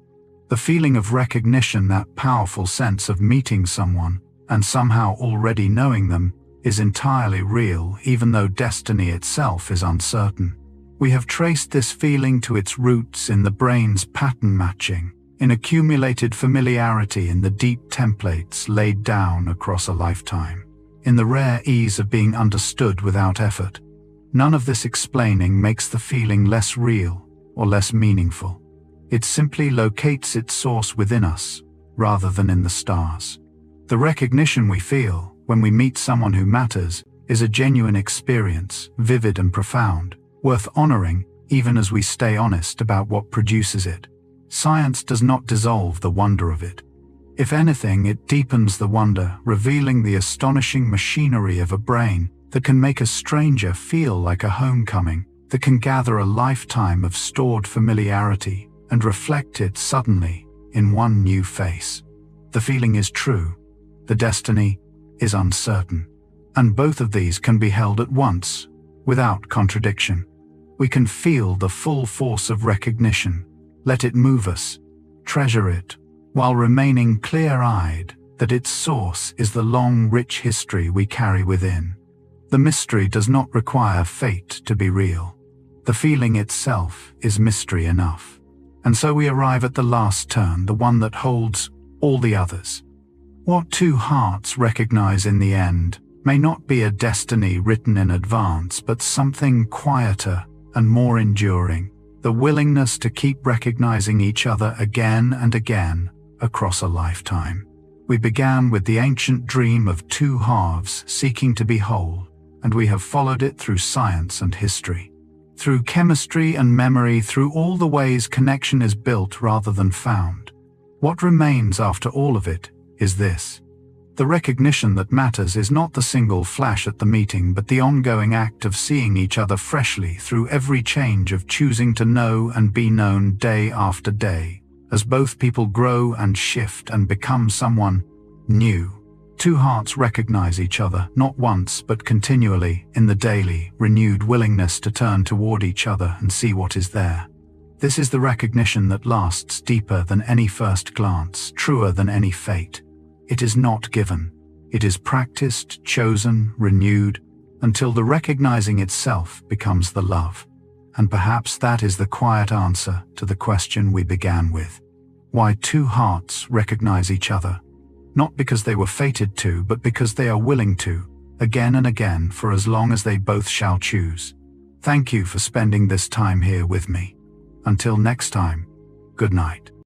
The feeling of recognition, that powerful sense of meeting someone and somehow already knowing them, is entirely real, even though destiny itself is uncertain. We have traced this feeling to its roots in the brain's pattern matching, in accumulated familiarity, in the deep templates laid down across a lifetime, in the rare ease of being understood without effort. None of this explaining makes the feeling less real or less meaningful. It simply locates its source within us, rather than in the stars. The recognition we feel when we meet someone who matters is a genuine experience, vivid and profound, worth honoring even as we stay honest about what produces it. Science does not dissolve the wonder of it. If anything, it deepens the wonder, revealing the astonishing machinery of a brain that can make a stranger feel like a homecoming, that can gather a lifetime of stored familiarity and reflect it suddenly in one new face. The feeling is true, the destiny is uncertain, and both of these can be held at once, without contradiction. We can feel the full force of recognition, let it move us, treasure it, while remaining clear-eyed that its source is the long, rich history we carry within. The mystery does not require fate to be real. The feeling itself is mystery enough. And so we arrive at the last turn, the one that holds all the others. What two hearts recognize in the end may not be a destiny written in advance, but something quieter and more enduring, the willingness to keep recognizing each other again and again across a lifetime. We began with the ancient dream of two halves seeking to be whole, and we have followed it through science and history, through chemistry and memory, through all the ways connection is built rather than found. What remains after all of it is this: the recognition that matters is not the single flash at the meeting, but the ongoing act of seeing each other freshly through every change, of choosing to know and be known day after day, as both people grow and shift and become someone new. Two hearts recognize each other, not once but continually, in the daily, renewed willingness to turn toward each other and see what is there. This is the recognition that lasts deeper than any first glance, truer than any fate. It is not given. It is practiced, chosen, renewed, until the recognizing itself becomes the love. And perhaps that is the quiet answer to the question we began with. Why two hearts recognize each other. Not because they were fated to, but because they are willing to, again and again, for as long as they both shall choose. Thank you for spending this time here with me. Until next time, good night.